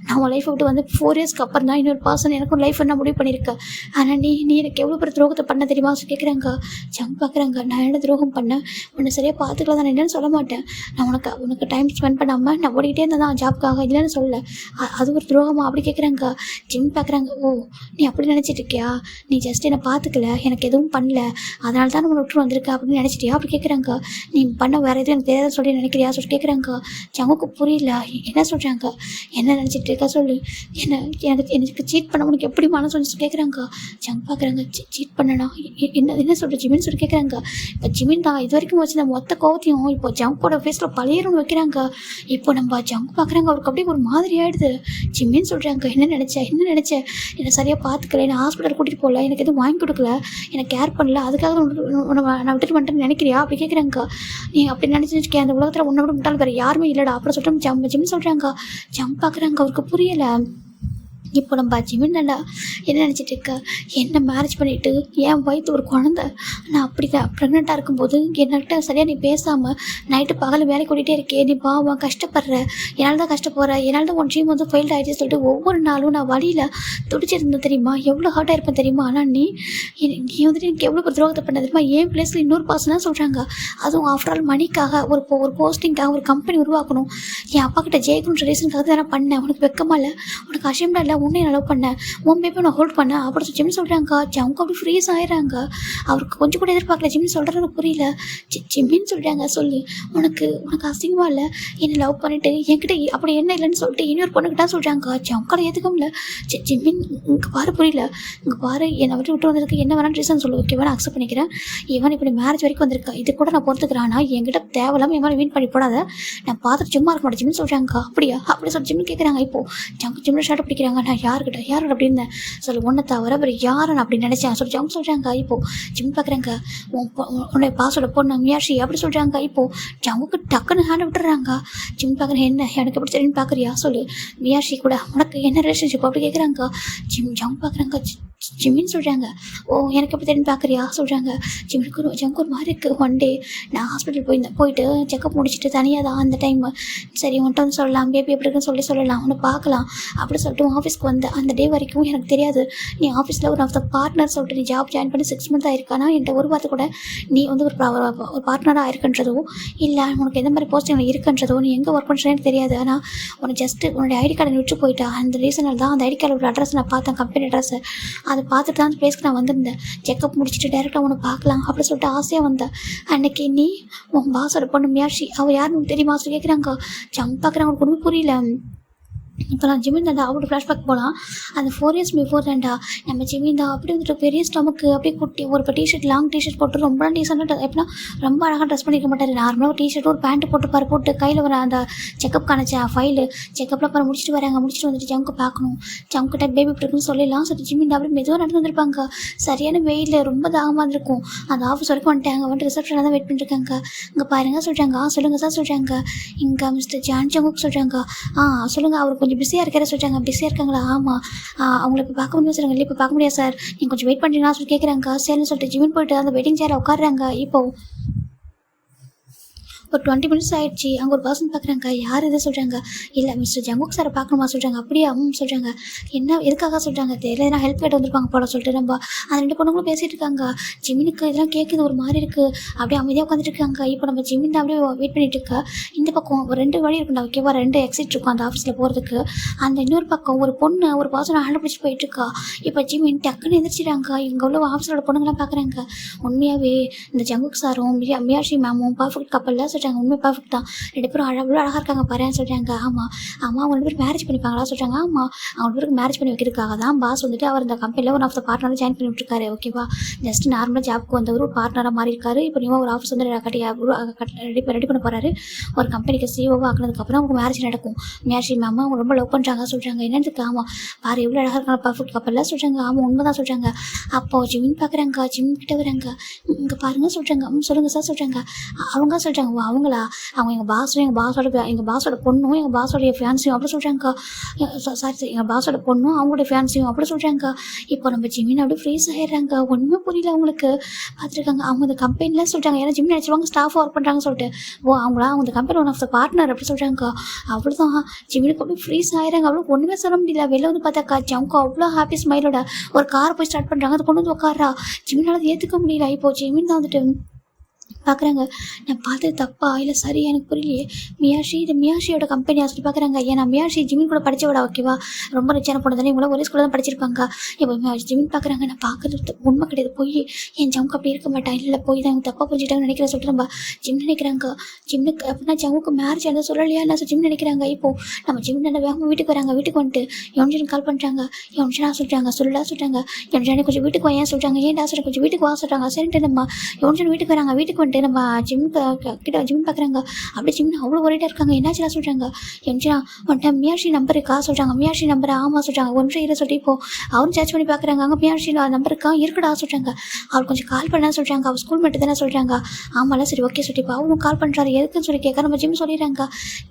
நான் உன் லைஃப்பை விட்டு வந்து 4 இயர்ஸ்க்கு அப்புறம் தான் இன்னொரு பர்சன் எனக்கும் லைஃப் நான் முடிவு பண்ணியிருக்கேன். ஆனால் நீ எனக்கு எவ்வளோ பேர் துரோகத்தை பண்ண தெரியுமா சொல்லி கேட்குறாங்க. ஜம் பார்க்குறாங்க. நான் என்ன துரோகம் பண்ணேன், உன்னை சரியாக பார்த்துக்கலாம் தான் என்னன்னு சொல்ல மாட்டேன். நான் உனக்கு டைம் ஸ்பெண்ட் பண்ணாமல் நான் ஓடிக்கிட்டே இருந்தேன் தான் ஜாப்க்காக, இல்லைன்னு சொல்லலை. அது ஒரு துரோகமா அப்படி கேட்குறாங்க. ஜிம் பார்க்குறாங்க. ஓ நீ அப்படி நினச்சிட்டு இருக்கியா, நீ ஜஸ்ட் என்னை பார்த்துக்கல, எனக்கு எதுவும் பண்ணல, அதனால தான் நம்ம விட்டு வந்திருக்க அப்படின்னு நினச்சிட்டியா அப்படி கேட்குறாங்க. நீ பண்ண வேறு எதுவும் எனக்கு தெரியாத சொல்லி நினைக்கிறியா சொல்லி கேட்குறாங்க. ஜங்குக்கு புரியல என்ன சொல்கிறாங்க. என்ன நினச்சிட்டு இருக்கா சொல்லு, எனக்கு சீட் பண்ண உனக்கு எப்படி மனசு வந்து கேட்குறாங்க. ஜங் பார்க்குறாங்க. சீட் பண்ணனா என்ன சொல்கிற ஜிமின்னு சொல்லி கேட்குறாங்க. இப்போ ஜிமின் தான் இது வரைக்கும் வச்சு நம்ம மொத்த கோவத்தையும் இப்போ ஜங்கோட ஃபேஸில் பழையணும்னு வைக்கிறாங்க. இப்போ நம்ம ஜங்க் பார்க்குறாங்க. அவருக்கு அப்படியே ஒரு மாதிரி ஆகிடுது. ஜிமின்னு சொல்கிறாங்க. என்ன நினச்சேன் என்னை சரியாக பார்த்துக்கல, என்னை ஹாஸ்பிட்டல் கூட்டிகிட்டு போகல, எனக்கு எதுவும் வாங்கி கொடுக்கல, எனக்கு கேர் பண்ணல, அதுக்காக நான் விட்டுட்டு வந்துட்டேன்னு நினைக்கிறியா அப்படி கேட்குறாங்க. நீ அப்படி நினச்சிருக்கேன், அந்த உலகத்தில் உன்னை விட முட்டாள் வேறு யாருமே இல்லைடா அப்புறம் சொல்லிட்டு ஜிமின்னு சொல்கிறாங்க. ஜங்க் பார்க்குறாங்க. அவருக்கு புரியலை. இப்போ நம்ம ஜிமின்டா என்ன நினச்சிட்டு இருக்கா, என்ன மேரேஜ் பண்ணிவிட்டு என் வயிற்று ஒரு குழந்த, நான் அப்படி தான் ப்ரெக்னெண்ட்டாக இருக்கும்போது என்கிட்ட சரியாக நீ பேசாமல் நைட்டு பகல் வேலை கூட்டிகிட்டே இருக்கே, நீ பாவம் கஷ்டப்படுற, என்னால் தான் கஷ்டப்படுற, என்னால் தான் உன் ட்ரீம் வந்து ஃபெயில்ட் ஆகிடுச்சு சொல்லிட்டு ஒவ்வொரு நாளும் நான் வழியில் துடிச்சிருந்தேன் தெரியுமா, எவ்வளோ ஹார்ட்டாக இருப்பேன் தெரியுமா. ஆனால் நீ வந்துட்டு எனக்கு எவ்வளோ துரோகத்தை பண்ண தெரியுமா. என் பிளேஸில் இன்னொரு பர்சனாக சொல்கிறாங்க, அதுவும் ஆஃப்டர் ஆல் மணிக்காக ஒரு போஸ்டிங்காக ஒரு கம்பெனி உருவாக்கணும், என் அப்பா கிட்ட ஜெயிக்கணுன்ற ரீசனுக்காக தான் நான் பண்ணேன், உனக்கு வெக்கமா இல்லை, உனக்கு அஷேம்டா இல்லை, உன்னை லவ் பண்ணேன், உன் பேப்பை நான் ஹோல்ட் பண்ணேன் அப்படி ஜிமின் சொல்கிறாங்க. அவங்க அப்படி ஃப்ரீஸ் ஆயிடுறாங்க. அவருக்கு கொஞ்சம் கூட எதிர்பார்க்கல. ஜிமின் சொல்கிறது புரியல. ஜிமின்னு சொல்கிறாங்க, சொல்லு உனக்கு அசிங்கமாக இல்லை, என்னை லவ் பண்ணிவிட்டு என்கிட்ட அப்படி என்ன இல்லைன்னு சொல்லிட்டு இன்னொரு பொண்ணுக்கிட்ட சொல்கிறாங்க. அவங்க எதுக்கும் இல்லை. ஜிமின் இங்கே பாரு புரியல, இங்கே பாரு என்னை விட்டு வந்ததுக்கு என்ன வேணாலும் ரீசன் சொல்லு, ஓகேவா, நான் அக்செப்ட் பண்ணிக்கிறேன். ஈவன் இப்படி மேரேஜ் வரைக்கும் வந்திருக்கா, இது கூட நான் பொறுத்துக்கிறேன். ஆனால் என்கிட்ட தேவையில்லாமல் என் மாதிரி வீண் பண்ணி போடாத, நான் பார்த்துட்டு சும்மா இருக்க மாட்டேன் ஜிமின் சொல்கிறாங்க. அப்படியா அப்படி சொல்லி ஜிமின் கேட்குறாங்க. இப்போது ஜிமின் ஷார்ட் பிடிக்கிறாங்க. நான் யாருக்கிட்ட அப்படின்னு சொல்லி ஒன்றை தவிர வேறு யாருன்னு அப்படி நினச்சேன் சொல்லி அவங்க சொல்கிறாங்க. இப்போது ஜிம் பார்க்குறாங்க. உன்னுடைய பாஸோட பொண்ணு மியாஷி அப்படி சொல்கிறாங்க. இப்போது ஜவுக்கு டக்குன்னு ஹேண்ட் விட்டுறாங்க. ஜிம் பார்க்குறேன், என்ன எனக்கு எப்படி தெரியுன்னு பார்க்குறியா சொல்லு, மியாஷி கூட உனக்கு என்ன ரிலேஷன்ஷிப் அப்படி கேட்குறாங்க. ஜவுன் பார்க்குறாங்க. ஜிமின்னு சொல்கிறாங்க. ஓ எனக்கு எப்படி தெரியும் பார்க்குறியா சொல்கிறாங்க. ஜம்க்கு ஒரு மாதிரி இருக்குது. ஒன் டே நான் ஹாஸ்பிட்டல் போயிட்டு செக்கப் முடிச்சுட்டு தனியாக தான் அந்த டைம், சரி உன்ட்ட வந்து சொல்லலாம், பேபி எப்படி இருக்குன்னு சொல்லலாம், உன்னை பார்க்கலாம் அப்படி சொல்லிட்டு ஆஃபீஸ்க்கு வந்த அந்த டே வரைக்கும் எனக்கு தெரியாது நீ ஆஃபீஸில் ஒரு ஆஃப் த பார்ட்னர் சொல்லிட்டு நீ ஜாப் ஜாயின் பண்ணி 6 months ஆயிருக்கானா, என்கிட்ட ஒரு வாரத்தை கூட நீ வந்து ஒரு பார்ட்னராக இருக்குன்றதோ இல்லை உனக்கு எந்த மாதிரி போஸ்டிங்கில் இருக்குன்றதோ நீ எங்கே ஒர்க் பண்ணுறேன்னு எனக்கு தெரியாது. ஆனால் உனக்கு ஜஸ்ட்டு உன்னுடைய ஐடி கார்டை விட்டு போயிட்டா, அந்த ரீசனில் தான் அந்த ஐடி கார்டு ஒரு அட்ரஸ் நான் பார்த்தேன், கம்பெனி அட்ரஸ், அதை பார்த்துட்டு தான் அந்த பிளேஸ்க்கு நான் வந்திருந்தேன். செக்கப் முடிச்சுட்டு டேரெக்டாக உன்னை பார்க்கலாம் அப்படி சொல்லிட்டு ஆசையாக வந்தேன். அன்னைக்கு நீ உன் பாஸோட பொண்ணு மியாஷி, அவள் யாருன்னு தெரியுமா சொல்லி கேட்குறாங்க. ஜம் பார்க்குறாங்க, அவனுக்கு ஒன்றுமே புரியல. இப்போ நான் ஜிமின் தாண்டா அவரோட ஃப்ளாஷ்பேக் போகலாம். அந்த 4 years பிஃபோர் தாண்டா நம்ம ஜிமின் தான் அப்படி வந்துட்டு பெரிய ஸ்டமக்கு அப்படியே குட்டி ஒரு இப்போ டிஷர்ட் லாங் டிஷர்ட் போட்டு ரொம்ப டீசெண்டாக எப்படின்னா ரொம்ப அழகாக ட்ரெஸ் பண்ணிக்க மாட்டார். நார்மலாக ஒரு டிஷர்ட் ஒரு பேண்ட்டு போட்டு கையில் வர அந்த செக்கப் காணிச்ச ஃபைலு செக்கப்லாம் பண்ண முடிச்சுட்டு வராங்க. முடிச்சுட்டு வந்துட்டு ஜம்க்கு பார்க்கணும், ஜம்கிட்ட பேபி இப்படி இருக்குன்னு சொல்லலாம். சரி ஜிமின் அப்படியே மெதுவாக நடந்து வந்திருப்பாங்க. சரியான வெயிலில் ரொம்ப தாகமாக இருந்திருக்கும். அந்த ஆஃபீஸ் வரைக்கும் வந்துட்டாங்க. வந்துட்டு ரிசப்ஷனில் தான் வெயிட் பண்ணிருக்காங்க. இங்கே பாருங்க சொல்கிறாங்க. சொல்லுங்கள் சார் சொல்கிறாங்க. இங்கே மிஸ்டர் ஜான் ஜங்குக் சொல்கிறாங்க. சொல்லுங்கள், அவர் கொஞ்சம் பிஸியாக இருக்கிற சொல்கிறாங்க. பிஸியாக இருக்காங்களா? ஆமாம், அவங்கள இப்போ பார்க்க முடியும் சொல்லுங்கள். இல்லை இப்போ பார்க்க முடியாது சார், நீங்கள் கொஞ்சம் வெயிட் பண்ணுறீங்களா சொல்லி கேட்குறாங்க. சரின்னு சொல்லிட்டு ஜிமின் போயிட்டு அந்த வெயிட்டிங் சேரில் உட்காடுறாங்க. இப்போது ஒரு 20 minutes ஆகிடுச்சு. அங்கே ஒரு பர்சன் பார்க்குறாங்க. யார் எதை சொல்கிறாங்க. இல்லை மிஸ்டர் ஜங்குக் சாரை பார்க்கணுமா சொல்கிறாங்க. அப்படியே சொல்கிறாங்க. என்ன எதுக்காக சொல்கிறாங்க தெரியல, நான் ஹெல்ப் கேட்டு வந்திருப்பாங்க போல சொல்லிட்டு நம்ம அந்த 2 பொண்ணுங்களும் பேசிகிட்டு இருக்காங்க. ஜிமினுக்கு இதெல்லாம் கேட்குது ஒரு மாதிரி இருக்குது. அப்படியே அமைதியாக உட்காந்துட்டு இருக்காங்க. இப்போ நம்ம ஜிமின் அப்படியே வெயிட் பண்ணிட்டு இருக்கா. இந்த பக்கம் ஒரு 2 வழி இருக்குண்டா, ஓகேவா, 2 எக்ஸிட் இருக்கும் அந்த ஆஃபீஸில் போகிறதுக்கு. அந்த இன்னொரு பக்கம் ஒரு பொண்ணு ஒரு பர்சனை ஹேண்ட் பிடிச்சி போயிட்டு இருக்கா. இப்போ ஜிமின் டக்குன்னு எதிர்ச்சிடுறாங்க. இங்கே உள்ள ஆஃபீஸோட பொண்ணுங்களாம் பார்க்குறாங்க. உண்மையாகவே இந்த ஜங்குக் சாரும் மியாஷி மேமும் பர்ஃபெக்ட் கப்பலில் சொல்கிறாங்க. உண்மை பர்ஃபெக்ட் தான், 2 பேரும் அவ்வளோ அழகாக இருக்காங்க பாருன்னு சொல்கிறாங்க. ஆமாம் அவங்க 2 பேரும் மேரேஜ் பண்ணிப்பாங்களா சொல்கிறாங்க. ஆமாம், அவங்க 2 பேருக்கு மேரேஜ் பண்ணி வைக்கிறதுக்காக தான் பாஸ் வந்துட்டு அவர் இந்த கம்பெனியில் ஒரு ஆஃப் த பார்ட்னராக ஜாயின் பண்ணி விட்டுருக்காரு. ஓகேவா, ஜஸ்ட் நார்மலாக ஜாப்க்கு வந்தவர் ஒரு பார்ட்னராக மாறி இருக்காரு. இப்போ நீங்கள் ஒரு ஆஃபீஸ் வந்து ரெடி பண்ண போகிறாரு. ஒரு கம்பெனிக்கு சிஓவாக ஆக்கினதுக்கப்புறம் அவங்க மேரேஜ் நடக்கும். மியாஷி மேம் அவங்க ரொம்ப லவ் பண்ணுறாங்க சொல்கிறாங்க. என்னதுக்கு? ஆமாம் பாரு எவ்வளோ அழகாக இருக்காங்க பர்ஃபெக்ட் கப்பலில் சொல்கிறாங்க. ஆமாம் உண்மை தான் சொல்கிறாங்க. அப்போது ஜிமின் பார்க்குறாங்க. ஜிமின் கிட்ட வராங்க. இங்கே பாருங்க சொல்கிறாங்க. சொல்லுங்கள் சார் சொல்கிறாங்க. அவங்க சொல்கிறாங்க. அவங்களா? அவங்க எங்கள் பாஸோட பொண்ணும் எங்கள் பாஸோடைய ஃபேன்ஸையும் அப்படி சொல்கிறாங்க. சாரி எங்கள் பாஸோட பொண்ணும் அவங்களுடைய ஃபேன்ஸையும் அப்படி சொல்கிறாங்க. இப்போ நம்ம ஜிமின் அப்படியே ஃப்ரீஸ் ஆகிடுறாங்க. ஒன்றுமே புரியல அவங்களுக்கு. பார்த்துருக்காங்க. அவங்க இந்த கம்பெனியில் சொல்கிறாங்க. ஏன்னா ஜிமின் நினச்சிருவாங்க ஸ்டாஃப் ஒர்க் பண்ணுறாங்கன்னு சொல்லிட்டு. அவங்களா அவங்க company one of the partner அப்படி சொல்கிறாங்க. அவ்வளோதான், ஜிமினுக்கு அப்படியே ஃப்ரீஸ் ஆகிறாங்க. அவ்வளோ ஒன்றுமே சொல்ல முடியல. வெளில வந்து பார்த்தாக்கா ஜம்க்கு அவ்வளோ ஹாப்பி ஸ்மைலோட ஒரு காரை போய் ஸ்டார்ட் பண்ணுறாங்க. அது கொண்டு வந்து உட்காரா. ஜிமினால் ஏற்றுக்க முடியல. இப்போ ஜிமின் தான் வந்துட்டு பார்க்குறாங்க. நான் பார்த்தது தப்பா இல்லை சரி எனக்கு புரியலையே. மியாஷியோட கம்பெனியாக சொல்லி பார்க்குறாங்க. ஏன்னா மியாஷி ஜிமின் கூட படித்தவிட, ஓகேவா, ரொம்ப ரிச்சான பொண்ணு தானே, இவங்களும் ஒரே ஸ்கூலில் தான் படிச்சிருப்பாங்க. இப்போ ஜிமின் பார்க்குறாங்க. நான் பார்க்குறது உண்மை கிடையாது, போய் என் ஜம்க்கு அப்படி இருக்க மாட்டேன். இல்லை போய் தான் அவங்க தப்பாக புரிஞ்சுட்டாங்கன்னு நினைக்கிறேன் சொல்லிட்டு நம்ம ஜிம் நினைக்கிறாங்க. ஜிம்னுக்கு அப்படின்னா ஜம்முக்கு மேரேஜ் எதாவது சொல்லலையா என்ன ஜிம் நினைக்கிறாங்க. இப்போது நம்ம ஜிம் என்ன வேகமாக வீட்டுக்கு வராங்க. வீட்டுக்கு வந்துட்டு யோன்ஜன் கால் பண்ணுறாங்க. யோன்ஜனா சொல்கிறாங்க. சொல்லலாம் சொல்கிறாங்க. யோன்ஜானே கொஞ்சம் வீட்டுக்கு ஏன் சொல்கிறாங்க. ஏன்டா சொல்கிறாங்க கொஞ்சம் வீட்டுக்கு வா சொல்கிறாங்க. சரின்ட்டு நம்ம யோன்ஜன் வீட்டுக்கு வராங்க. வீட்டுக்கு வந்துட்டு பண்ணிட்டு நம்ம ஜிம் கிட்ட ஜிம் பார்க்குறாங்க. அப்படியே ஜிம் அவ்வளோ ஒரேட்டாக இருக்காங்க. என்னாச்சுன்னா சொல்கிறாங்க, எம்ஜினா வந்துட்டு மீனாட்சி நம்பர் இருக்கா சொல்கிறாங்க. மீனாட்சி நம்பர் ஆமாம் சொல்கிறாங்க. ஒரு நிமிஷம் இரு சொல்லிட்டு இப்போ அவரும் சர்ச் பண்ணி பார்க்குறாங்க. அங்கே மீனாட்சி நம்பர் இருக்கா இருக்குடா சொல்கிறாங்க. அவள் கொஞ்சம் கால் பண்ணா சொல்கிறாங்க. அவள் ஸ்கூல் மட்டும் தானே சொல்கிறாங்க. ஆமாம்ல சரி ஓகே சொல்லிட்டு இப்போ அவரும் கால் பண்ணுறாரு. எதுக்குன்னு சொல்லி கேட்க நம்ம ஜிம் சொல்லிடுறாங்க.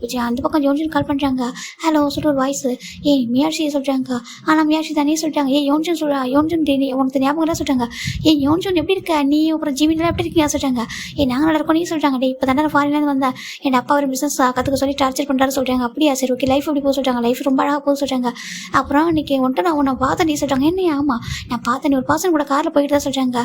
இப்போ அந்த பக்கம் யோன்ஜன் கால் பண்ணுறாங்க. ஹலோ சொல்லிட்டு ஒரு வாய்ஸ், ஏய் மீனாட்சி சொல்கிறாங்க. ஆனால் மீனாட்சி தானே சொல்கிறாங்க. ஏய் யோன்ஜன் யோன்ஜன் உனக்கு ஞாபகம் தான் சொல்கிறாங்க. ஏய் யோன்ஜன் எப்படி இருக்க நீ, அப்புறம் ஜிமின்லாம் எப்படி இருக்கீங்க சொல்கிறாங்க. ஏய் நாங்கள் நல்லா இருக்கோம் நீ சொல்கிறாங்க. டே இப்போ தானே ஃபாரின்லேருந்து வந்தேன், என் அப்பா ஒரு பிஸ்னஸ் கற்றுக்க சொல்லி டார்ச்சர் பண்ணுறாரு சொல்கிறாங்க. அப்படியா சரி ஓகே லைஃப் எப்படி போக சொல்கிறாங்க. லைஃப் ரொம்ப அழகாக போக சொல்கிறாங்க. அப்புறம் இன்றைக்கி வந்துட்டு நான் உன்னை பார்த்தேன் நீ சொல்கிறாங்க. என்ன ஆமாம் நான் பார்த்தேன், நீ ஒரு பர்சன் கூட காரில் போயிட்டு தான் சொல்கிறாங்க.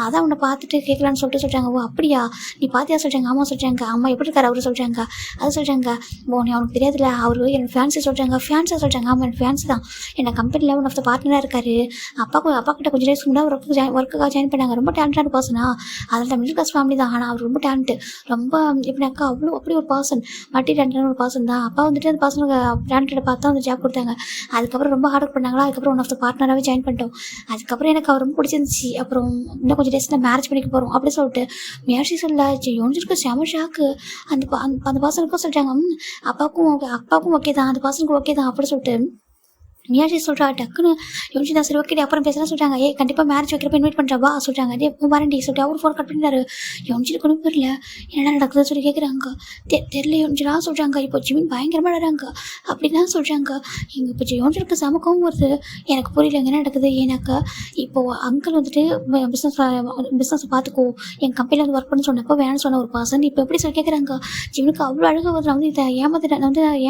அதான் உன்னை பார்த்துட்டு கேட்கலான்னு சொல்லிட்டு சொல்கிறாங்க. ஓ அப்படியா நீ பார்த்தியா சொல்கிறாங்க. ஆமாம் சொல்கிறாங்க. ஆமாம் எப்படி இருக்காரு அவரு சொல்கிறாங்க. அது சொல்கிறாங்க. ஓ நீ அவனுக்கு தெரியாதுல அவர் என் ஃபேன்ஸு சொல்கிறாங்க. ஃபேன்ஸை சொல்கிறாங்க. ஆமாம் என் ஃபேன்ஸ் தான், என்ன கம்பெனியில் ஒன் ஆஃப் த பார்ட்னராக இருக்காரு. அப்பா கிட்ட கொஞ்சம் டேஸ்க்கு முன்னாடி ஒர்க்குக்காக ஜாயின் பண்ணாங்க. ரொம்ப டேலண்டான பர்சனா, அதில் தான் மிடில் கிளாஸ் ஃபேமிலி தான். ஆனால் அவர் ரொம்ப டேலண்ட்டு, ரொம்ப எப்படினாக்கா அவ்வளோ அப்படி ஒரு பர்சன், மல்டி டேலண்டான ஒரு பர்சன் தான். அப்பா வந்துட்டு அந்த பர்சனுக்கு டேலண்டடை பார்த்தா வந்து ஜாப் கொடுத்தாங்க. அதுக்கப்புறம் ரொம்ப ஹார்ட் ஒர்க் பண்ணாங்களா. அதுக்கப்புறம் ஒன் ஆஃப் த பார்ட்னராகவே ஜாயின் பண்ணிட்டோம். அதுக்கப்புறம் எனக்கு அவர் ரொம்ப பிடிச்சிருந்துச்சு. அப்புறம் இன்னும் கொஞ்சம் டேஸில் மேரேஜ் பண்ணிக்க போகிறோம் அப்படி சொல்லிட்டு மேரேஜ் சொல்ல யோனிச்சிருக்கு செம ஷாக்கு. அந்த பர்சனுக்கும் சொல்கிறாங்க. அப்பாவுக்கும் ஓகே தான், அந்த பர்சனுக்கு ஓகே தான் அப்படி சொல்லிட்டு மீனாட்சி சொல்கிறா. டக்குன்னு யோசிச்சு சரி ஓகே அப்புறம் பேசலாம் சொல்கிறாங்க. ஏ கண்டிப்பாக மேரேஜ் வைக்கிறப்ப இன்வைட் பண்ணுறவா சொல்கிறாங்க. அதே வரண்டி சொல்லிட்டு அவர் ஃபோன் கட் பண்ணிட்டாரு. யோசிச்சு கொண்டு போயிடல என்ன நடக்குதுன்னு சொல்லி கேட்குறாங்க. தெரியல யோசிச்சுலாம் சொல்கிறாங்க. இப்போ ஜிமின் பயங்கரமாக நடறாங்க அப்படின்னா சொல்கிறாங்க. இங்கே இப்போ யோசிச்சுருக்கு சமக்கவும் வருது. எனக்கு புரியல என்ன நடக்குது. ஏன்னாக்கா இப்போது அங்கிள் வந்துட்டு பிஸ்னஸ் பார்த்துக்கோ என் கம்பெனியில் வந்து ஒர்க் பண்ணி சொன்னப்போ வேணும்னு சொன்ன ஒரு பர்சன் இப்போ எப்படி சொல்லி கேட்குறாங்க. ஜிமினுக்கு அவ்வளோ அழகாக வருது. நான் வந்து இதை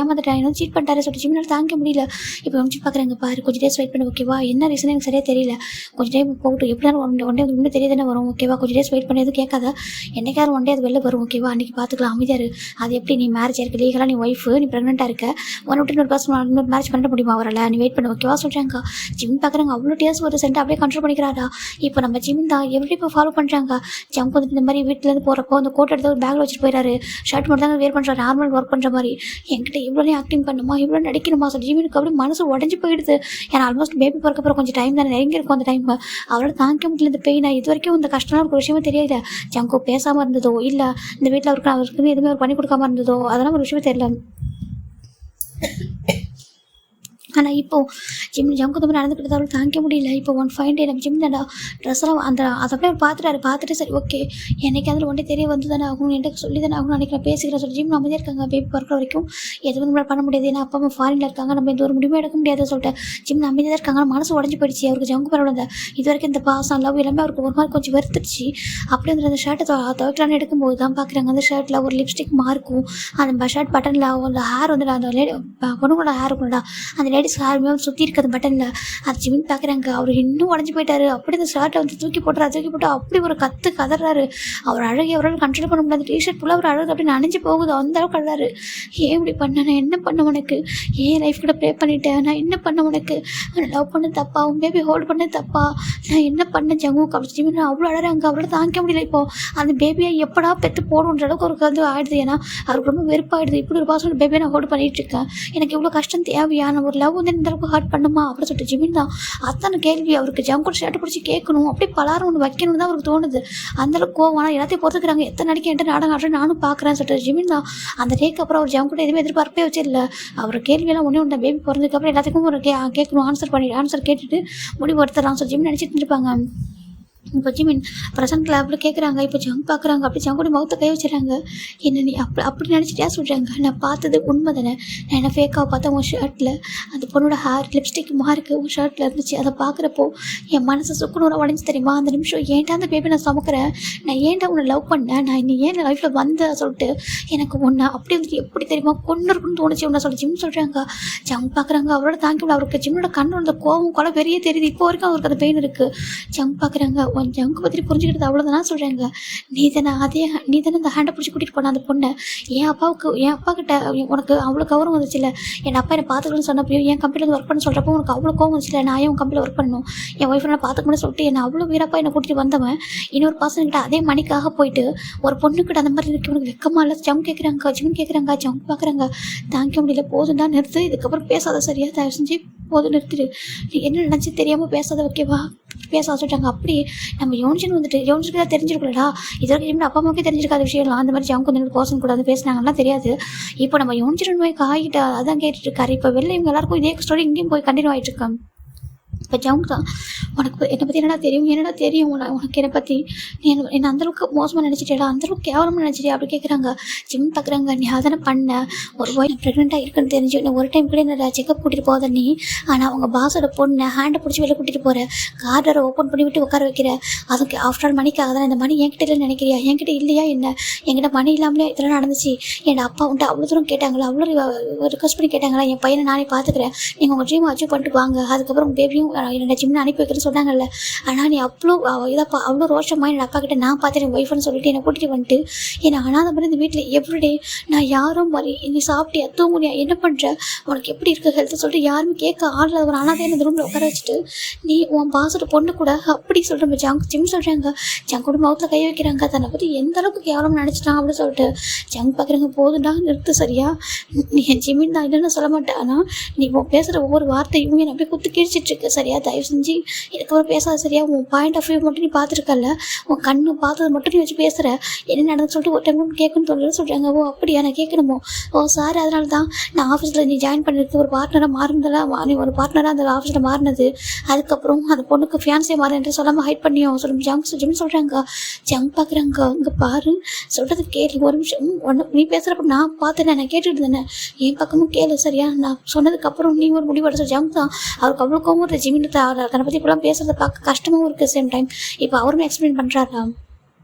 ஏமாத்திட்டேன் சீட் பண்ணிட்டாரு சொல்லிட்டு ஜிமினால் தாங்க முடியல. இப்போ வந்து பார்க்குறாங்க பாரு கொஞ்சம் டேஸ் வெயிட் பண்ண ஓகேவா. என்ன ரீசன் எனக்கு சரியாக தெரியல. கொஞ்சம் டைம் போகட்டும் எப்படி தான் ஒன் டே இன்னும் தெரியாதானே வரும் ஓகேவா. கொஞ்சம் டேஸ் வெயிட் பண்ணி எதுவும் கேட்காத. என்னைக்காவது ஒன் டே அது வெளில வரும் ஓகேவா. அன்றைக்கி பார்த்துக்கலாம் அமைதியாரு. அது எப்படி நீ மேரேஜ் இருக்க லீகலாக நீ ஒய்ஃபு நீ ப்ரெக்னெண்ட்டாக இருக்க ஒன் விட்டு இன்னொரு பர்சன் இன்னொரு மேரேஜ் பண்ண முடியுமா அவரால். நீ வெயிட் பண்ண ஓகேவா சொல்கிறாங்க. ஜிம் பார்க்குறாங்க அவ்வளோ டேஸ் ஒரு சென்ட் அப்படியே கண்ட்ரோல் பண்ணிக்கிறாரா. இப்போ நம்ம ஜிம் தான் எப்படி இப்போ ஃபாலோ பண்ணுறாங்க. ஜம்ப் வந்துட்டு இந்த மாதிரி வீட்டிலேருந்து போகிறப்போ அந்த கோட் எடுத்து ஒரு பேக்கில் வச்சுட்டு போயிடாரு. ஷர்ட் மட்டும் தான் வேர் பண்ணுறாரு நார்மல் ஒர்க் பண்ணுற மாதிரி. என்கிட்ட இவ்வளோ ஆக்டிங் பண்ணுமா இவ்வளோ நடிக்கணுமா சொல்லி ஜிமினுக்கு அப்படியே மனசு உடஞ்சி போயிடுது. ஏன்னா ஆல்மோஸ்ட் பேபி பிறக்கப்புறம் கொஞ்சம் டைம் தானே நெருங்கி இருக்கும். அந்த டைம் அவளோட தாங்க முடியல இந்த பெயினை. இது வரைக்கும் இந்த கஷ்டமான ஒரு விஷயமே தெரியல. ஜங்கோ பேசாமல் இருந்ததோ இல்லை இந்த வீட்டில் அவருக்கு எதுவுமே அவர் பண்ணி கொடுக்காம இருந்ததோ அதெல்லாம் ஒரு விஷயமே தெரியல. ஆனால் இப்போது ஜம்கு தம்பி நடந்துக்கிட்டு அவள் தாங்க முடியல. இப்போ ஒன் ஃபைன் டே நம்ம ஜிம் தாண்டா ட்ரெஸ்ஸெல்லாம் அதை அப்படியே அவர் பார்த்துட்டு சரி ஓகே என்னைக்கு அதில் ஒன்றே தெரிய வந்து தானே ஆகணும் எனக்கு சொல்லி தானே ஆகணும் அன்றைக்கி நான் பேசிக்கிறேன் சொல்லி ஜிம் அமைதியாக இருக்காங்க. பேபி பிறக்கிற வரைக்கும் எதுவும் நம்மளால் பண்ண முடியாது. ஏன்னா அப்பா அம்மா ஃபாரினில் இருக்காங்க நம்ம எந்த ஒரு முடிவுமே எடுக்க முடியாது சொல்லிட்டு ஜிம் அமைதியாக தான் இருக்காங்க. மனசு உடஞ்சி போயிடுச்சு அவருக்கு. ஜங்கு பரவாயில்ல இது வரைக்கும் இந்த பாசம் லவ் எல்லாமே அவருக்கு ஒரு மாதிரி கொஞ்சம் வெறுத்துடுச்சு. அப்படியே வந்து அந்த ஷர்ட்டை துவைக்கலான்னு எடுக்கும்போது தான் பார்க்குறாங்க அந்த ஷர்ட்டில் ஒரு லிப்ஸ்டிக் மார்க்கும் அந்த ஷர்ட் பட்டனில் அந்த ஹேர் வந்து அந்த பொண்ணுங்களோட ஹேர் இருக்கும்டா அந்த லேடிஸ் ஹேருமே வந்து சுற்றி இருக்குது பட்டனில். அது ஜிமின் பார்க்குறாங்க. அவர் இன்னும் உடஞ்சி போயிட்டாரு. அப்படி அந்த ஷர்ட்டை வந்து தூக்கி போட்டு அப்படி ஒரு கதறாரு. அவர் அழகி அவரால் கண்ட்ரோல் பண்ண முடியாது. டிஷர்ட் ஃபுல்லாக அவர் அழகு அப்படி நனைஞ்சு போகுது. அந்த அளவுக்கு அழகாரு. ஏன் இப்படி பண்ண நான் என்ன பண்ண உனக்கு. ஏன் லைஃப் கூட ப்ளே பண்ணிட்டேன் நான் என்ன பண்ண உனக்கு. லவ் பண்ண தப்பா உன் பேபி ஹோல்ட் பண்ண தப்பா நான் என்ன பண்ணேன் ஜங்கு அப்படி ஜிமின் அவ்வளோ அழகாங்க. அவரோட தாங்க முடியல. இப்போது அந்த பேபியை எப்படா பெற்று போடுன்ற அளவுக்கு அவருக்கு வந்து ஆயிடுது. ஏன்னா அவருக்கு ரொம்ப வெறுப்பாயிடுது. இப்படி ஒரு பாசம் பேபியை நான் ஹோல்ட் பண்ணிட்டு இருக்கேன். எனக்கு இவ்வளோ கஷ்டம் தேவையா. நான் ஒரு லவ் வந்து இந்த அளவுக்கு ஹர்ட் பண்ணுமா அப்படின்னு சொல்லிட்டு ஜிமின் தான் அத்தனை கேள்வி அவருக்கு ஜங்கோட ஷர்ட்டை பிடிச்சி கேட்கணும் அப்படி பலாரம் ஒன்று வைக்கணும்னு தான் அவருக்கு தோணுது. அந்தளவுக்கு கோவம். ஆனால் எல்லாத்தையும் பொறுத்துக்கிறாங்க. எத்தனை நடிக்க என்கிட்ட நாடகம் ஆடுறேன் நானும் பார்க்குறேன்னு சொல்லிட்டு ஜிமின் தான் அந்த டேக்கு அப்புறம் அவர் ஜங்கோட எதுவுமே எதிர்பார்ப்பே வச்சிடல. அவர் கேள்வியெல்லாம் ஒன்றே ஒன்று பேபி பிறந்ததுக்கப்புறம் எல்லாத்துக்கும் ஒரு கேட்கணும் ஆன்சர் கேட்டுட்டு முடிவு எடுத்துடலாம் சொல்லி ஜிமின் நினச்சிட்டு இருப்பாங்க. இப்போ ஜிமின் ப்ரெசன்ட் லேபில் கேட்குறாங்க. இப்போ ஜங்க் பார்க்குறாங்க. அப்படி ஜங்கோட முகத்தை கை வச்சுறாங்க. என்ன நீ அப்படி நினச்சிட்டியா சொல்கிறாங்க. நான் பார்த்தது உண்மை தானே. நான் என்ன ஃபேக்காக பார்த்தேன் உன் ஷர்ட்டில் அந்த பொண்ணோட ஹேர் லிப்ஸ்டிக் மார்க்கு உன் ஷர்ட்டில் இருந்துச்சு. அதை பார்க்குறப்போ என் மனசு சுக்குனூராக உடஞ்சி தெரியுமா. அந்த நிமிஷம் ஏன்டா அந்த பேபி நான் சுமக்கிறேன். நான் ஏன்டா உன்னை லவ் பண்ணேன். நான் இன்னும் ஏன் லைஃப்பில் வந்த சொல்லிட்டு எனக்கு ஒன்று அப்படி வந்து எப்படி தெரியுமா கொண்டு இருக்குன்னு தோணுச்சு ஒன்று சொல்லி ஜிம் சொல்கிறாங்க. ஜங்க் பார்க்குறாங்க. அவரோட தாங்கி அவருக்கு ஜிம்மோட கண்ணு அந்த கோவம் கொலை பெரிய தெரியுது. இப்போ வரைக்கும் அவருக்கு அந்த பெயின் இருக்குது. ஜங்க் பார்க்குறாங்க. ஜங்கு பற்றி புரிஞ்சுக்கிட்டது அவ்வளோதான் சொல்கிறாங்க. நீ தானே அந்த ஹேண்டை பிடிச்சி கூட்டிகிட்டு போன அந்த பொண்ணை என் அப்பா கிட்ட உனக்கு அவ்வளோ கவரம் வந்துச்சுல. என் அப்பா என்னை பார்த்துக்கணும்னு சொன்னப்போ என் கம்பெனியில் ஒர்க் பண்ண சொல்கிறப்போ உனக்கு அவ்வளோ கோவம் வந்துச்சுல. நான் ஏன் உன் கம்பெனியில் ஒர்க் பண்ணணும் என் ஒய்ஃப் நான் பார்த்துக்கணும்னு சொல்லிட்டு என்னை அவ்வளோ வீரப்பா என்னை கூட்டிகிட்டு வந்தவன் இன்னொரு பர்சன்கிட்ட அதே மணிக்காக போயிட்டு ஒரு பொண்ணுக்கிட்ட அந்த மாதிரி இருக்கு உனக்கு வெக்கமா இல்லை. ஜம் கேட்குறாங்க ஜிம் கேட்குறாங்க ஜம் பார்க்குறாங்க. தாங்க முடியல போதும் தான் நிறுத்து. இதுக்கப்புறம் பேசாத சரியா தயவு செஞ்சு போதும் நிறுத்திடு. நீ என்ன நினச்சி தெரியாமல் பேசாத ஓகேவா. பேச சொல்லிட்டாங்க. அப்படி நம்ம யோனிச்சுன்னு வந்துட்டு யோனிச்சுக்கு தான் தெரிஞ்சிருக்கலடா, இது வரைக்கும் அப்பா அம்மாவுக்கே தெரிஞ்சிருக்காத விஷயம்லாம். அந்த மாதிரி ஜங்கு வந்து கோசம் கூடாது பேசினாங்கலாம் தெரியாது. இப்போ நம்ம யோனிச்சுன்னு போய் காய்கிட்ட அதான் கேட்டுட்டு இருக்காரு. இப்போ வெளில இவங்க எல்லாருக்கும் இதே ஸ்டோரி இங்கேயும் போய் கண்டினியூ ஆகிட்டு இருக்காங்க. இப்போ ஜவுங்க தான், உனக்கு என்னை பற்றி என்னடா தெரியும் உனக்கு என்னை பற்றி என்னை அந்தளவுக்கு மோசமாக நினச்சிட்டேடா, அந்தளவுக்கு கேவலமாக நினச்சிட்டே அப்படி கேட்குறாங்க. ஜிம் பார்க்குறாங்க. நீ அதனை பண்ண ஒரு பாய் ப்ரெக்னெண்ட்டாக இருக்குன்னு தெரிஞ்சு இன்னும் ஒரு டைம் கூட என்னடா செக்கப் கூட்டிகிட்டு போத நீ. ஆனால் அவங்க பாஸோட பொண்ணை ஹேண்டை பிடிச்சி வெளில கூட்டிகிட்டு போகிற, கார்டரை ஓப்பன் பண்ணி விட்டு உட்கார வைக்கிற. அதுக்கு ஆஃப்டர் ஆல் மணிக்காக தானே இந்த மணி என்கிட்ட இல்லைன்னு நினைக்கிறியா? என்கிட்ட இல்லையா என்ன? என்கிட்ட மணி இல்லாமலே இதெல்லாம் நடந்துச்சு. என் அப்பா வந்துட்டு அவ்வளோ தூரம் கேட்டாங்களா, அவ்வளோ ரிக்வஸ்ட் பண்ணி கேட்டாங்களா, என் பையனை நானே பார்த்துக்கிறேன், நீங்கள் உங்கள் ட்ரீமை அச்சீவ் பண்ணிட்டு வாங்க, அதுக்கப்புறம் பேபியும் என்னோட ஜிம்னு அனுப்பி வைக்கிறேன்னு சொன்னாங்கல்ல. ஆனால் நீ அவ்வளோ ரோஷமாக என்னோட அப்பா கிட்ட நான் பார்த்து என் ஒய்ஃப்னு சொல்லிட்டு என்னை கூட்டிகிட்டு வந்துட்டு என்னை அனாதை மாதிரி இந்த வீட்டில் எவ்ரிடே நான் யாரும் மாதிரி நீ சாப்பிட்டியா தூங்குனியா என்ன பண்ணுற உனக்கு எப்படி இருக்க ஹெல்த்தை சொல்லிட்டு யாருமே கேட்க ஆடல ஒரு அனாதை இந்த ரூமில் உட்கார வச்சுட்டு நீ உன் பாஸோட பொண்ணு கூட அப்படி சொல்கிற ஜிம் சொல்கிறாங்க. ஜங்கோட மவுத்தில் கை வைக்கிறாங்க. தன்னை பற்றி எந்த அளவுக்கு கேவலம் நினச்சிட்டான் அப்படின்னு சொல்லிட்டு ஜங் பார்க்குறாங்க. போதுண்டா நிறுத்து சரியா, நீ என் ஜிம்மின் தான் இல்லைன்னு சொல்ல மாட்டேன். ஆனால் நீ பேசுகிற ஒவ்வொரு வார்த்தையும் என்னை அப்படியே குத்து கிழிச்சிட்ருக்கு சரியா. தயவு செஞ்சு இதுக்கப்புறம் பேசாத சரியா. உன் பாயிண்ட் ஆஃப் வியூ மட்டும் நீ பார்த்துருக்கல, உன் கண்ணு பார்த்தது மட்டும் நீ வச்சு பேசுகிற. என்ன நடந்து சொல்லிட்டு ஒரு டைம் கேட்கணும்னு தோணுன்னு சொல்கிறாங்க. ஓ அப்படியா, நான் கேட்கணுமோ? ஓ சார், அதனால தான் நான் ஆஃபீஸில் நீ ஜாயின் பண்ணிருக்கு ஒரு பார்ட்னராக மாறினதெல்லாம் நீ ஒரு பார்ட்னராக அந்த ஆஃபீஸில் மாறினது, அதுக்கப்புறம் அந்த பொண்ணுக்கு ஃபியான்ஸே மாறினு சொல்லாமல் ஹைட் பண்ணியோ ஜிம் சொல்கிறாங்க. ஜங் பார்க்குறாங்க. இங்கே பாரு சொல்கிறது கேளு ஒரு நிமிஷம். நீ பேசுகிறப்ப நான் பார்த்தேன், நான் கேட்டுட்டு இருந்தேன். என் பக்கமும் கேளு சரியா. நான் சொன்னதுக்கப்புறம் நீ ஒரு முடிவு எடுத்த. ஜங் தான் அவருக்கு அவ்வளோ கோவம் ஜிமின் தன்னை பற்றி இப்போலாம் பேசுகிறத பார்க்க கஷ்டமாகவும் இருக்குது சேம் டைம். இப்போ அவருமே எக்ஸ்பிளைன் பண்ணுறாரா.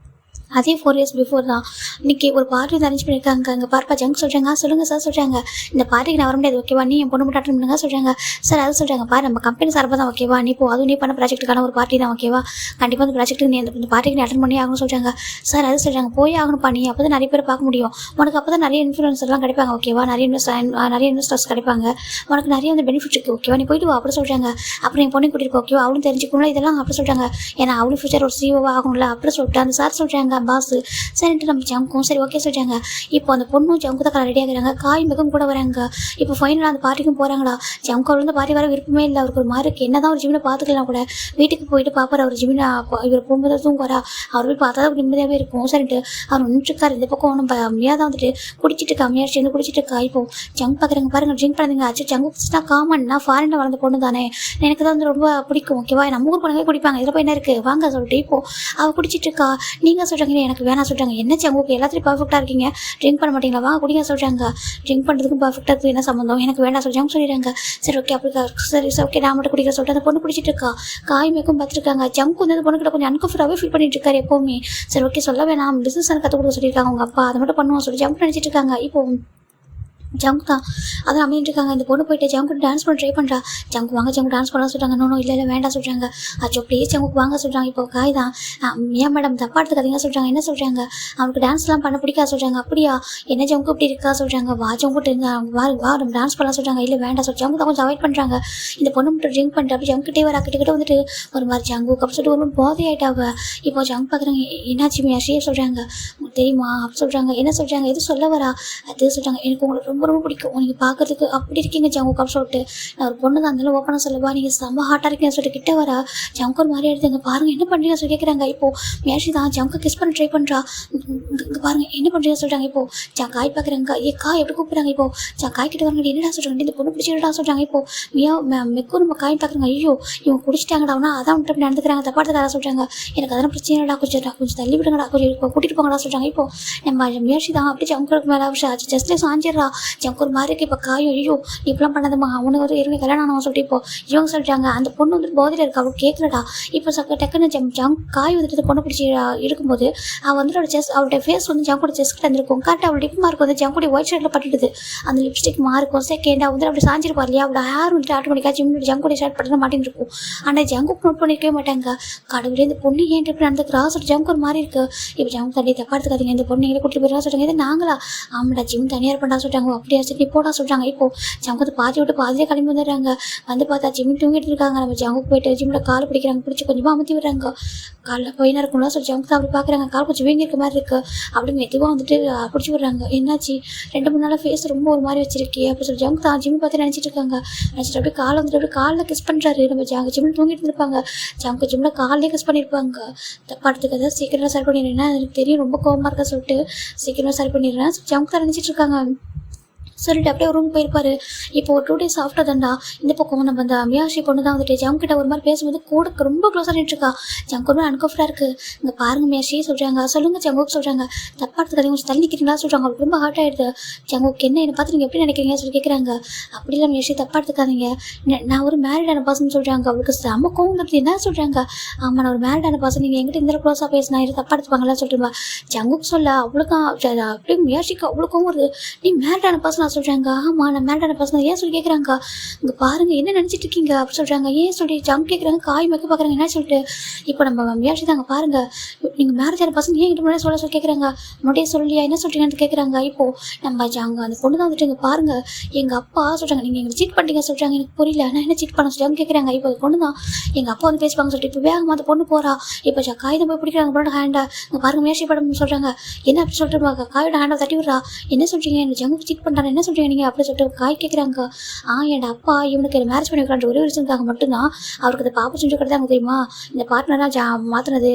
அதே 4 years பிஃபோர் தான் இன்றைக்கி ஒரு பார்ட்டி வந்து அரேஞ்ச் பண்ணியிருக்காங்க. அங்கே பார்ப்பா ஜங்க் சொல்கிறாங்க. சொல்லுங்கள் சார் சொல்கிறாங்க. இந்த பார்ட்டிக்கு நான் வர முடியாது ஓகேவா, நீ என் பொண்ணு மட்டும் அட்டன் பண்ணுங்க சொல்கிறாங்க. சார் அது சொல்கிறாங்க. பாரு நம்ம கம்பெனி சார்பாக தான் ஓகேவா, நீ இப்போ அதுவும் நீ பண்ண ப்ராஜெக்ட்டுக்கான ஒரு பார்ட்டி தான் ஓகேவா, கண்டிப்பாக அந்த ப்ராஜெக்ட்டுக்கு நீ இந்த பார்ட்டிக்கு நீ அட்டன் பண்ணி ஆகணும்னு சொல்கிறாங்க. சார் அது சொல்கிறாங்க. போய் ஆகணும்ப்பா, நீ அப்போ தான் நிறைய பேர் பார்க்க முடியும், உனக்கு அப்போ தான் நிறைய இன்ஃப்ளூயன்ஸர்லாம் கிடைப்பாங்க ஓகேவா, நிறைய இன்வெஸ்டர்ஸ் கிடைப்பாங்க, உனக்கு நிறைய வந்து பெனிஃபிட் இருக்குது ஓகேவா, நீ போயிட்டு வா அப்படி சொல்கிறாங்க. அப்புறம் என் பொண்ணு கூட்டிட்டு ஓகேவா, அவளும் தெரிஞ்சுக்கணும் இதெல்லாம் அப்படி சொல்கிறாங்க. ஏன்னா அவளும் ஃபியூச்சர் ஒரு சிஓவாக ஆகணும்ல அப்படி சொல்லிட்டு அந்த சார் சொல்கிறாங்க. பாஸ் சரின்ட்டு நம்ம ஜங்கும் சரி ஓகே சொல்லிட்டாங்க. இப்போ அந்த பொண்ணும் ஜங்கு தான் ரெடி ஆகிறாங்க. காய் மிகவும் கூட வராங்க. இப்போ ஃபைனலாக அந்த பார்ட்டிக்கும் போகிறாங்களா. ஜங்கு அவர் வந்து பார்ட்டி வர விருப்பமே இல்லை. அவருக்கு ஒரு மாதிரி இருக்குது. என்ன தான் ஒரு ஜிமினை பார்த்துக்கலாம் கூட வீட்டுக்கு போயிட்டு பார்ப்பார். அவர் ஜிமினை இவர் போகும்போது தூங்குவாரா, அவர் போய் பார்த்தா தான் நிம்மதியாகவே இருக்கும் சரின்ட்டு அவர் நின்றுருக்காரு. இந்த பக்கம் ஒன்றும் அமையாக தான் வந்துட்டு குடிச்சிட்டு கம்மியாக சேர்ந்து குடிச்சிட்டு இருக்கா. இப்போ ஜங்க் பார்க்குறாங்க. பாருங்கள் ட்ரிங்க் பண்ணாதீங்க. ஆச்சு ஜங்கு குடிச்சுனா காமன், நான் ஃபாரினில் வளர்ந்த பொண்ணு தானே, எனக்கு தான் வந்து ரொம்ப பிடிக்கும் ஓகேவா, நம்ம ஊர் பொண்ணுங்க குடிப்பாங்க, இதில் போய் என்ன இருக்குது வாங்க சொல்லிட்டு இப்போ அவள் குடிச்சிட்டு இருக்கா. நீங்கள் சொல்கிறாங்க எனக்கு வேணாம் சொல்கிறாங்க. என்ன உங்களுக்கு எல்லாத்துலையும் பர்ஃபெக்டாக இருக்கீங்க, ட்ரிங்க் பண்ண மாட்டீங்களா, வாங்க குடிங்க சொல்கிறாங்க. ட்ரிங்க் பண்ணுறதுக்கும் பர்ஃபெக்டாக இருக்குது என்ன சம்மந்தம், எனக்கு வேண்டாம் சொல்லிடுறாங்க. சரி ஓகே அப்படி சரி ஓகே நான் மட்டும் குடிக்க சொல்லிட்டு அந்த பொண்ணு குடிச்சிட்டு இருக்கா. காய் மேக்கும் பார்த்துருக்காங்க. ஜங்க் வந்து அந்த பொண்ணுக்கிட்ட கொஞ்சம் அன்கம்ஃபர்டாகவே ஃபீல் பண்ணிட்டு இருக்காரு எப்போவுமே. சரி ஓகே சொல்ல வேணாம், பிஸ்னஸ் கற்றுக் கொடுக்க சொல்லியிருக்காங்க உங்கள் அப்பா, அதை மட்டும் பண்ணுவோம் சொல்லி ஜம்ப் நினச்சிட்டு இருக்காங்க. இப்போ ஜங்க் தான் அதான் அமைஞ்சிட்டு இருக்காங்க. இந்த பொண்ணு போயிட்டு ஜங்கு டான்ஸ் பண்ண ட்ரை பண்ணுறா. ஜங்கு வாங்க ஜங்கு டான்ஸ் பண்ண சொல்கிறாங்க. நோ இல்லை வேண்டாம் சொல்கிறாங்க. அச்சோ ப்ளீஸ் ஜங்குக்கு வாங்க சொல்கிறாங்க. இப்போ காய் தான் ஏன் மேடம் தப்பா எடுத்துக்காதீங்க சொல்கிறாங்க. என்ன சொல்கிறாங்க, அவனுக்கு டான்ஸ்லாம் பண்ண பிடிக்கா சொல்கிறாங்க. அப்படியா என்ன ஜங்கு இப்படி இருக்கா சொல்கிறாங்க. வா ஜங்குட்டு வா நம்ம டான்ஸ் பண்ணலாம் சொல்கிறாங்க. இல்லை வேண்டாம் சொல்லி ஜங்கு தான் கொஞ்சம் அவாய்ட் பண்ணுறாங்க. இந்த பொண்ணு மட்டும் ட்ரிங்க் பண்ணுறா. அப்படி ஜங்கிட்டே வர கிட்டக்கிட்ட வந்துட்டு ஒரு மாதிரி ஜங்கு அப்படி சொல்லிட்டு ஒரு போதை ஆகிட்டாவ. இப்போ ஜங்க் பார்க்குறாங்க. என்னாச்சு மீனாட்சியே சொல்கிறாங்க. தெரியுமா அப்படி சொல்கிறாங்க. என்ன சொல்கிறாங்க, எது சொல்ல வரா அது சொல்கிறாங்க. எனக்கு உங்களுக்கு ரொம்ப ரொம்ப பிடிக்கும், நீங்கள் பார்க்குறதுக்கு அப்படி இருக்கீங்க ஜங்கு அப்படி சொல்லிட்டு நான் ஒரு பொண்ணு தான் இருந்தாலும் ஓப்பனாக சொல்லவா, நீங்கள் செம்ம ஹாட்டாக இருக்கீங்கன்னு சொல்லிட்டு கிட்ட வரா. ஜங்கர் மாதிரி எடுத்துங்க பாருங்கள் என்ன பண்ணுறீங்க சொல்லி கேட்குறாங்க. இப்போது மேஷி தான் ஜங்க கிஸ் பண்ண ட்ரை பண்ணுறா. இங்கே பாருங்கள் என்ன பண்ணுறீங்க சொல்கிறாங்க. இப்போது காய் பார்க்குறாங்க. காய் எப்படி கூப்பிட்றாங்க. இப்போது காய் கிட்ட வரங்க. என்னடா சொல்கிறாங்க, இந்த பொண்ணு பிடிச்சிடா சொல்கிறாங்க. இப்போது மெக்கும் நம்ம காய் பார்க்குறாங்க. ஐயோ இவங்க குடிச்சிட்டாங்கடானா அதான் வந்துட்டு நடந்துக்கிறாங்க தப்பா எடுத்துக்காரா சொல்கிறாங்க. எனக்கு அதெல்லாம் பிரச்சனைடா, கொஞ்சம் தள்ளி விடுங்கடா, கொஞ்சம் கூட்டிகிட்டு போங்கடா சொல்கிறாங்க. இப்போது நம்ம மேஷி தான் அப்படி ஜங்கருக்கு மேலே ஜஸ்ட்லேயே சாஞ்சிடுறா. ஜங்கர் மாதிரி இருக்கு. இப்போ காயும் ஐயோ இப்பெல்லாம் பண்ணாதம்மா, அவனுக்கு ஒரு ஏற்கனவே கல்யாணம் ஆனவன் சொல்லிட்டு இப்போ இவங்க சொல்லிட்டாங்க. அந்த பொண்ணு வந்துட்டு போதையில் இருக்கா. அவள் கேட்குறடா. இப்போ டக்குன்னு ஜங்க் காய் வந்துட்டு பொண்ணு பிடிச்சி இருக்கும்போது அவள் வந்துட்டு அவளுடைய ஃபேஸ் வந்து ஜங்கோட செஸ்ட் இருந்திருக்கும். கரெக்டாக அவள் லிப் மார்க் வந்து ஜங்கோடைய ஒயிட் ஷர்ட்டில் பட்டுடுது. அந்த லிப்ஸ்டிக் மார்க்கும் செகண்ட் வந்துட்டு அப்படி சாஞ்சிருப்பார் இல்லையா. அவளோட ஹேர் வந்துட்டு ஆட்டோமேட்டிக்காக ஜிம்முடைய ஜங்கோடைய ஷர்ட் பட்டு மாட்டின்னு இருக்கும். ஆனால் ஜங்குக்கு நோட் பண்ணிருக்கவே மாட்டாங்க. கடவுளே இந்த பொண்ணு ஏன் இப்படி நடந்துக்கிறா சொல்லிட்டு ஜங்கர் மாதிரி இருக்கு. இப்போ ஜங்கு தண்ணி தப்பா எடுத்துக்காதீங்க, இந்த பொண்ணு எங்களை கூட்டிட்டு போயிடா சொல்கிறாங்க. இது நாங்களா ஆமாடா ஜிம் தனியார் பண்ணா சொல்லிட்டாங்க. அப்படியா சரி போடா சொல்கிறாங்க. இப்போது ஜங்குக்கு பாதி விட்டு பாதியிலே கிளம்பி வந்துடுறாங்க. வந்து பார்த்தா ஜிம்மி தூங்கிட்டு இருக்காங்க. நம்ம ஜங்குக்கு போயிட்டு ஜிம்மில் கால் பிடிக்கிறாங்க. பிடிச்சி கொஞ்சமாக அமுத்தி விடுறாங்க. காலில் போயினா இருக்கும்ல சொல்லி ஜங்கு தான் அப்படி பார்க்குறாங்க. கால் கொஞ்சம் வீங்கி இருக்க மாதிரி இருக்குது. அப்படி மெதுவாக வந்துட்டு பிடிச்சி விடுறாங்க. என்னாச்சு 2-3 நாளாக ஃபேஸ் ரொம்ப ஒரு மாதிரி வச்சிருக்கே அப்படி சொல்லி ஜங்கு தான் ஜிம்மி பார்த்து நினச்சிட்டு இருக்காங்க. நினச்சிட்டு அப்படியே காலை வந்துட்டு அப்படியே காலில் கிஸ் பண்ணுறாரு. நம்ம ஜிம்மில் தூங்கிட்டு இருப்பாங்க. ஜங்கு ஜிம்மில் காலையே கிஸ் பண்ணியிருப்பாங்க. தப்பாடுறதுக்கு ஏதாவது சீக்கிரமாக சரி பண்ணிடுறேன்னா எனக்கு தெரியும் ரொம்ப கோவமாக இருக்கா சொல்லிட்டு சீக்கிரமாக சரி பண்ணிடுறேன் ஜங்கு தான் நினச்சிட்டு இருக்காங்க. சொல்லிட்டு அப்படியே ரூம் போயிருப்பாரு. இப்போ ஒரு 2 days ஆஃப்டர் தான்டா இந்த பக்கம் நம்ம அந்த மியாஷி பொண்ணு தான் வந்துட்டு ஜங்குக்கிட்ட ஒரு மாதிரி பேசும்போது கூட ரொம்ப க்ளோஸாக நின்றுருக்கா. ஜங்கு ஒரு மாதிரி அன்கம்ஃபர்டாக இருக்குது. இங்கே பாருங்க மியாஷி சொல்கிறாங்க. சொல்லுங்க ஜங்குக்கு சொல்கிறாங்க. தப்பா எடுத்துக்காதீங்க கொஞ்சம் தள்ளி நிற்கிறீங்களா சொல்கிறாங்க. அவருக்கு ரொம்ப ஹார்ட் ஆகிடுது. ஜங்குக்கு என்னை பார்த்து நீங்கள் எப்படி நினைக்கிறீங்க சொல்லி கேட்குறாங்க. அப்படி இல்லை மியாஷி தப்பா எடுத்துக்காதீங்க. நான் ஒரு மேரிடான பர்சன் சொல்கிறாங்க. அவருக்கு செம்ம கோவம் வந்துட்டு என்ன சொல்கிறாங்க. ஆமாம் நான் ஒரு மேரிடான பர்சன் நீங்கள் எங்கிட்ட இந்த க்ளோஸாக பேசினா இது தப்பா எடுத்துப்பாங்களா சொல்லிட்டு ஜங்குக்கு சொல்ல அவ்வளோக்கும் அப்படியே மியாஷிக்கு அவ்வளோக்கும் வருது. நீ மேரிடான பர்சன் சொல்கிறாங்க. ஆமாம் நான் மேரிடான பர்சன் ஏன் சொல்லி கேட்குறாங்க. இங்கே பாருங்கள் என்ன நினச்சிட்டு இருக்கீங்க அப்படி சொல்கிறாங்க. ஏன் சொல்லி ஜங்கு கேட்குறாங்க. காய் வைக்க பார்க்குறாங்க என்ன சொல்லிட்டு. இப்போ நம்ம மியாஷி தாங்க பாருங்கள் நீங்கள் மேரேஜான பர்சன் ஏன் கிட்ட முன்னாடி சொல்லி கேட்குறாங்க. முன்னாடியே சொல்லியா என்ன சொல்கிறீங்கன்னு கேட்குறாங்க. இப்போது நம்ம ஜங்கு அந்த பொண்ணு தான் வந்துட்டு இங்கே பாருங்கள் எங்கள் அப்பா சொல்கிறாங்க நீங்கள் எங்களை சீட் பண்ணிட்டீங்க சொல்கிறாங்க. எனக்கு புரியல நான் என்ன சீட் பண்ண சொல்லி கேட்குறாங்க. இப்போ அந்த பொண்ணு தான் எங்கள் அப்பா வந்து பேசுவாங்க சொல்லிட்டு இப்போ வேகமாக அந்த பொண்ணு போகிறா. இப்போ காகிதம் போய் பிடிக்கிறாங்க பொண்ணோட ஹேண்டை. இங்கே பாருங்கள் மியாஷி படம் சொல்கிறாங்க. என்ன அப்படி சொல்லிட்டு காயோட ஹேண்டை தட்டி விட்றா. என்ன சொல்கிறீங்க எனக்கு ஜங்கு சீட் பண்ணுறாங்க என்ன சொல்கிறீங்க நீங்கள் அப்படி சொல்லிட்டு காய் கேட்குறாங்க. என் அப்பா இவனுக்கு மேரேஜ் பண்ணி வைக்கிறான்ற ஒரே ரீசனுக்காக மட்டும்தான் அவருக்கு அந்த பாப்பா செஞ்சு கிடையாது தெரியுமா. இந்த பார்ட்னராக மாற்றினது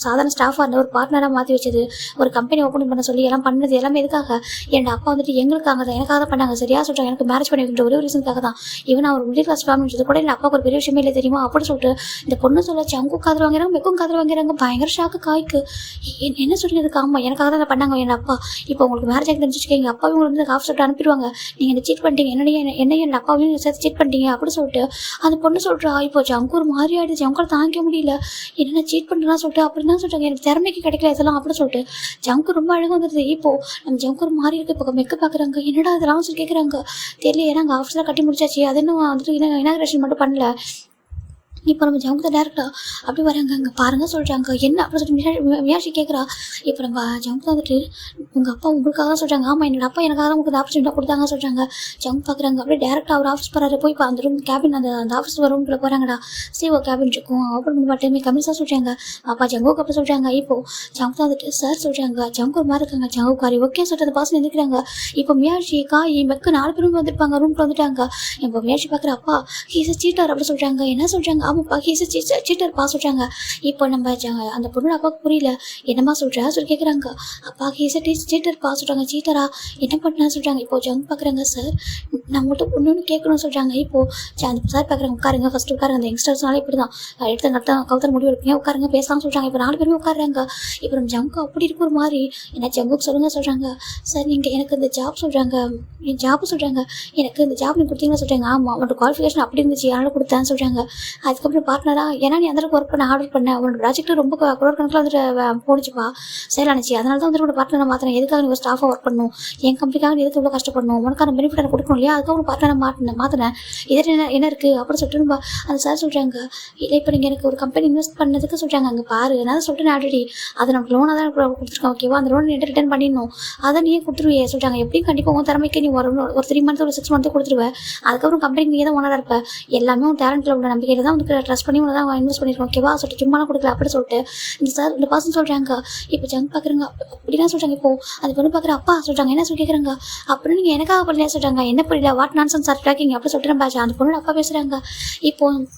சாதாரண ஸ்டாஃபாக இருந்த ஒரு பார்ட்னராக மாற்றி வச்சது ஒரு கம்பெனி ஓப்பன் பண்ண சொல்லி எல்லாம் பண்ணது எல்லாமே எதுக்காக என் அப்பா வந்துட்டு எங்களுக்காக தான் எனக்காக தான் பண்ணாங்க சரியா சொல்கிறாங்க. எனக்கு மேரேஜ் பண்ணி வைக்கிற ஒரே ரீசனுக்காக தான். இவன் அவர் மிடில் கிளாஸ் ஃபேமிலி கூட என் அப்பாவுக்கு ஒரு பெரிய விஷயமே இல்லை தெரியுமா அப்படி சொல்லிட்டு இந்த பொண்ணு சொல்ல ஜங்கு காதல் வாங்கிறாங்க மெக்கும் காதல் வாங்கிறாங்க. பயங்கர ஷாக்கு காய்க்கு என்ன சொல்லியதுக்கு. ஆமாம் எனக்காக தான் பண்ணாங்க என் அப்பா. இப்போ உங்களுக்கு மேரேஜ் ஆகி தெரிஞ்சுக்க எங்கள் அப்பாவும் உங்களுக்கு வந்து ஆஃப் சொல்லிட்டு அனுப்பிடுவாங்க. நீங்கள் என்ன சீட் பண்ணிட்டீங்க என்னையும் என் அப்பாவையும் சேர்த்து சீட் பண்ணிட்டீங்க அப்படி சொல்லிட்டு அந்த பொண்ணு சொல்கிறா. இப்போ ஜங்கு ஒரு மாதிரி ஆகிடுச்சு. அவங்களால தாங்கிக்க முடியல. என்னென்ன சீட் பண்ணுறா சொல்லிட்டு அப்படின்னு தான் சொல்கிறாங்க. எனக்கு திறமைக்கு கிடைக்கல இதெல்லாம் அப்படி சொல்லிட்டு ஜங்கு ரொம்ப அழகாக வந்துடுது. இப்போது நம்ம ஜங்கு ஒரு மாதிரி இருக்குது. இப்போ மெக்க பார்க்குறாங்க. என்னடா இதெல்லாம் சொல்லி கேட்குறாங்க. தெரியல ஏன்னா அங்கே ஆஃபீஸில் கட்டி முடிச்சாச்சு அது இன்னும் வந்துட்டு இனாகிரேஷன் மட்டும் பண்ணல. இப்போ நம்ம ஜங்கு தான் டேரக்டாக அப்படி வராங்க. அங்கே பாருங்கள் சொல்கிறாங்க. என்ன அப்படி சொல்லிட்டு மியாஷி கேட்குறா. இப்போ நம்ம ஜங்கு வந்துட்டு உங்கள் அப்பா உங்களுக்காக தான் சொல்கிறாங்க. ஆமாம் என்னோட அப்பா எனக்காக தான் உங்களுக்கு ஆப்பர்ச்சுனிட்டி கொடுத்தாங்க சொல்கிறாங்க. ஜங்கு பார்க்குறாங்க. அப்படியே டேரெக்டாக அவர் ஆஃபீஸ் போகிறாரு. போய் இப்போ அந்த ரூம் கேபின் அந்த ஆஃபீஸ் ரூம்குள்ளே போகிறாங்கடா. சிஓ கேபின் இருக்கும் ஓப்பன் பண்ணி பார்த்து கமிஷனாக சொல்கிறாங்க. அப்பா ஜங்குக்கு அப்போ சொல்கிறாங்க. இப்போது ஜங்கு தான் வந்துட்டு சார் சொல்கிறாங்க. ஜங்கு ஒரு மாதிரி இருக்காங்க. ஜங்கு காரி ஓகே சொல்லிட்டு அந்த பாசம் நினைக்கிறாங்க. இப்போ மியாஷி காய் மெக்கு 4 பேரும் வந்திருப்பாங்க ரூம்குள்ள வந்துட்டாங்க. இப்போ மியாஷி பார்க்குற அப்பா ஹீஸ் சீட்டர் அப்படி சொல்கிறாங்க. என்ன சொல்கிறாங்க. ஆமாப்பா ஹீஸ் சீட்டர் பா சொல்கிறாங்க. இப்போ நம்ம அந்த பொண்ணோட அப்பாவுக்கு புரியல. என்னம்மா சொல்கிறா சொல்லி கேட்குறாங்க. அப்பா ஹீஸ் சீட்டர் பா சொல்கிறாங்க. சீட்டரா என்ன பண்ணா சொல்கிறாங்க. இப்போ ஜங்கு பார்க்குறாங்க. சார் நான் மட்டும் ஒன்று கேட்கணும்னு சொல்கிறாங்க. இப்போது அந்த சார் பார்க்குறாங்க. உட்காருங்க ஃபஸ்ட்டு உட்காருங்க. அந்த யங்ஸ்டர்ஸ்னால இப்படி தான் எடுத்து கவுத்தர் முடிவு எடுப்பீங்க உட்காருங்க பேசலாம்னு சொல்கிறாங்க. இப்போ 4 பேருமே உட்காருறாங்க. இப்போ நம்ம ஜங்கு அப்படி இருக்கும் ஒரு மாதிரி என்ன ஜங்குக்கு சொல்லுங்க சொல்கிறாங்க. சார் நீங்கள் எனக்கு இந்த ஜாப் சொல்கிறாங்க என் ஜாப் சொல்கிறாங்க. எனக்கு இந்த ஜாப் நீங்கள் கொடுத்தீங்கன்னு சொல்கிறாங்க. ஆமாம் உன்னோட குவாலிஃபிகேஷன் அப்படி இருந்துச்சு அதனால் கொடுத்தேன்னு சொல்கிறாங்க. அதுக்கப்புறம் பார்ட்னரா ஏன்னா நீ அந்த ஒர்க் பண்ண ஆர்டர் பண்ண உன்னோட ப்ராஜெக்ட் ரொம்ப குரோர் கணக்கில் வந்துட்டு போனிச்சுப்பா சேல் ஆனிச்சு. அதனால தான் வந்துட்டு பார்ட்னரை மாற்றினேன். எதுக்காக நீ ஒரு ஸ்டாஃபாக ஒர்க் பண்ணணும் என் கம்பெனிக்காக நீ எதுக்கு இவ்வளோ கஷ்டப்படணும் உனக்கான பெனிஃபிட் எனக்கு கொடுக்கணும் இல்லையா அதுக்காக ஒரு பார்ட்னரை மாற்றினேன். இதில் என்ன இருக்குது அப்படின்னு சொல்லிட்டு அந்த சார் சொல்கிறாங்க. இல்லை இப்போ நீங்கள் எனக்கு ஒரு கம்பெனி இன்வெஸ்ட் பண்ணதுக்கு சொல்கிறாங்க. அங்கே பாரு நான் சொல்லிட்டு ஆல்ரெடி அதை நமக்கு லோனாக தான் கொடுத்துருக்கேன் ஓகேவா அந்த லோன் நீ ரிட்டர்ன் பண்ணிடணும் அதை நீயே கொடுத்துருவே சொல்கிறாங்க. எப்படியும் கண்டிப்பாக உங்கள் திறமைக்கு நீ ஒரு 3 month ஒரு 6 month கொடுத்துருவேன். அதுக்கப்புறம் கம்பெனிக்கு நீ தான் ஓனராக இருப்ப எல்லாமே உன் டேலண்ட்டில் உள்ள நம்பிக்கையில் தான் வந்து ட்ரஸ்ட் பண்ணி உன்னை தான் இன்வெஸ்ட் பண்ணியிருக்கோம் ஓகேவா சொல்லிட்டு சும்மா கொடுக்கல அப்படி சொல்லிட்டு இந்த சார் இந்த பர்சன் சொல்கிறாங்க. இப்போ ஜங்கு பார்க்குறாங்க. அப்படிதான் சொல்கிறாங்க. இப்போது அது பொண்ணு பார்க்குற அப்பா சொல்கிறாங்க. என்ன சொல்லி கேட்குறாங்க. அப்படின்னு நீங்கள் எனக்காக பண்ணலையா சொல்கிறாங்க. என்ன புரியல வாட் நான்சென்ஸ் ஆர் டாக்கிங் அப்படி சொல்லிட்டு நம்ம அந்த பொண்ணோட அப்பா பேசுகிறாங்க. இப்போது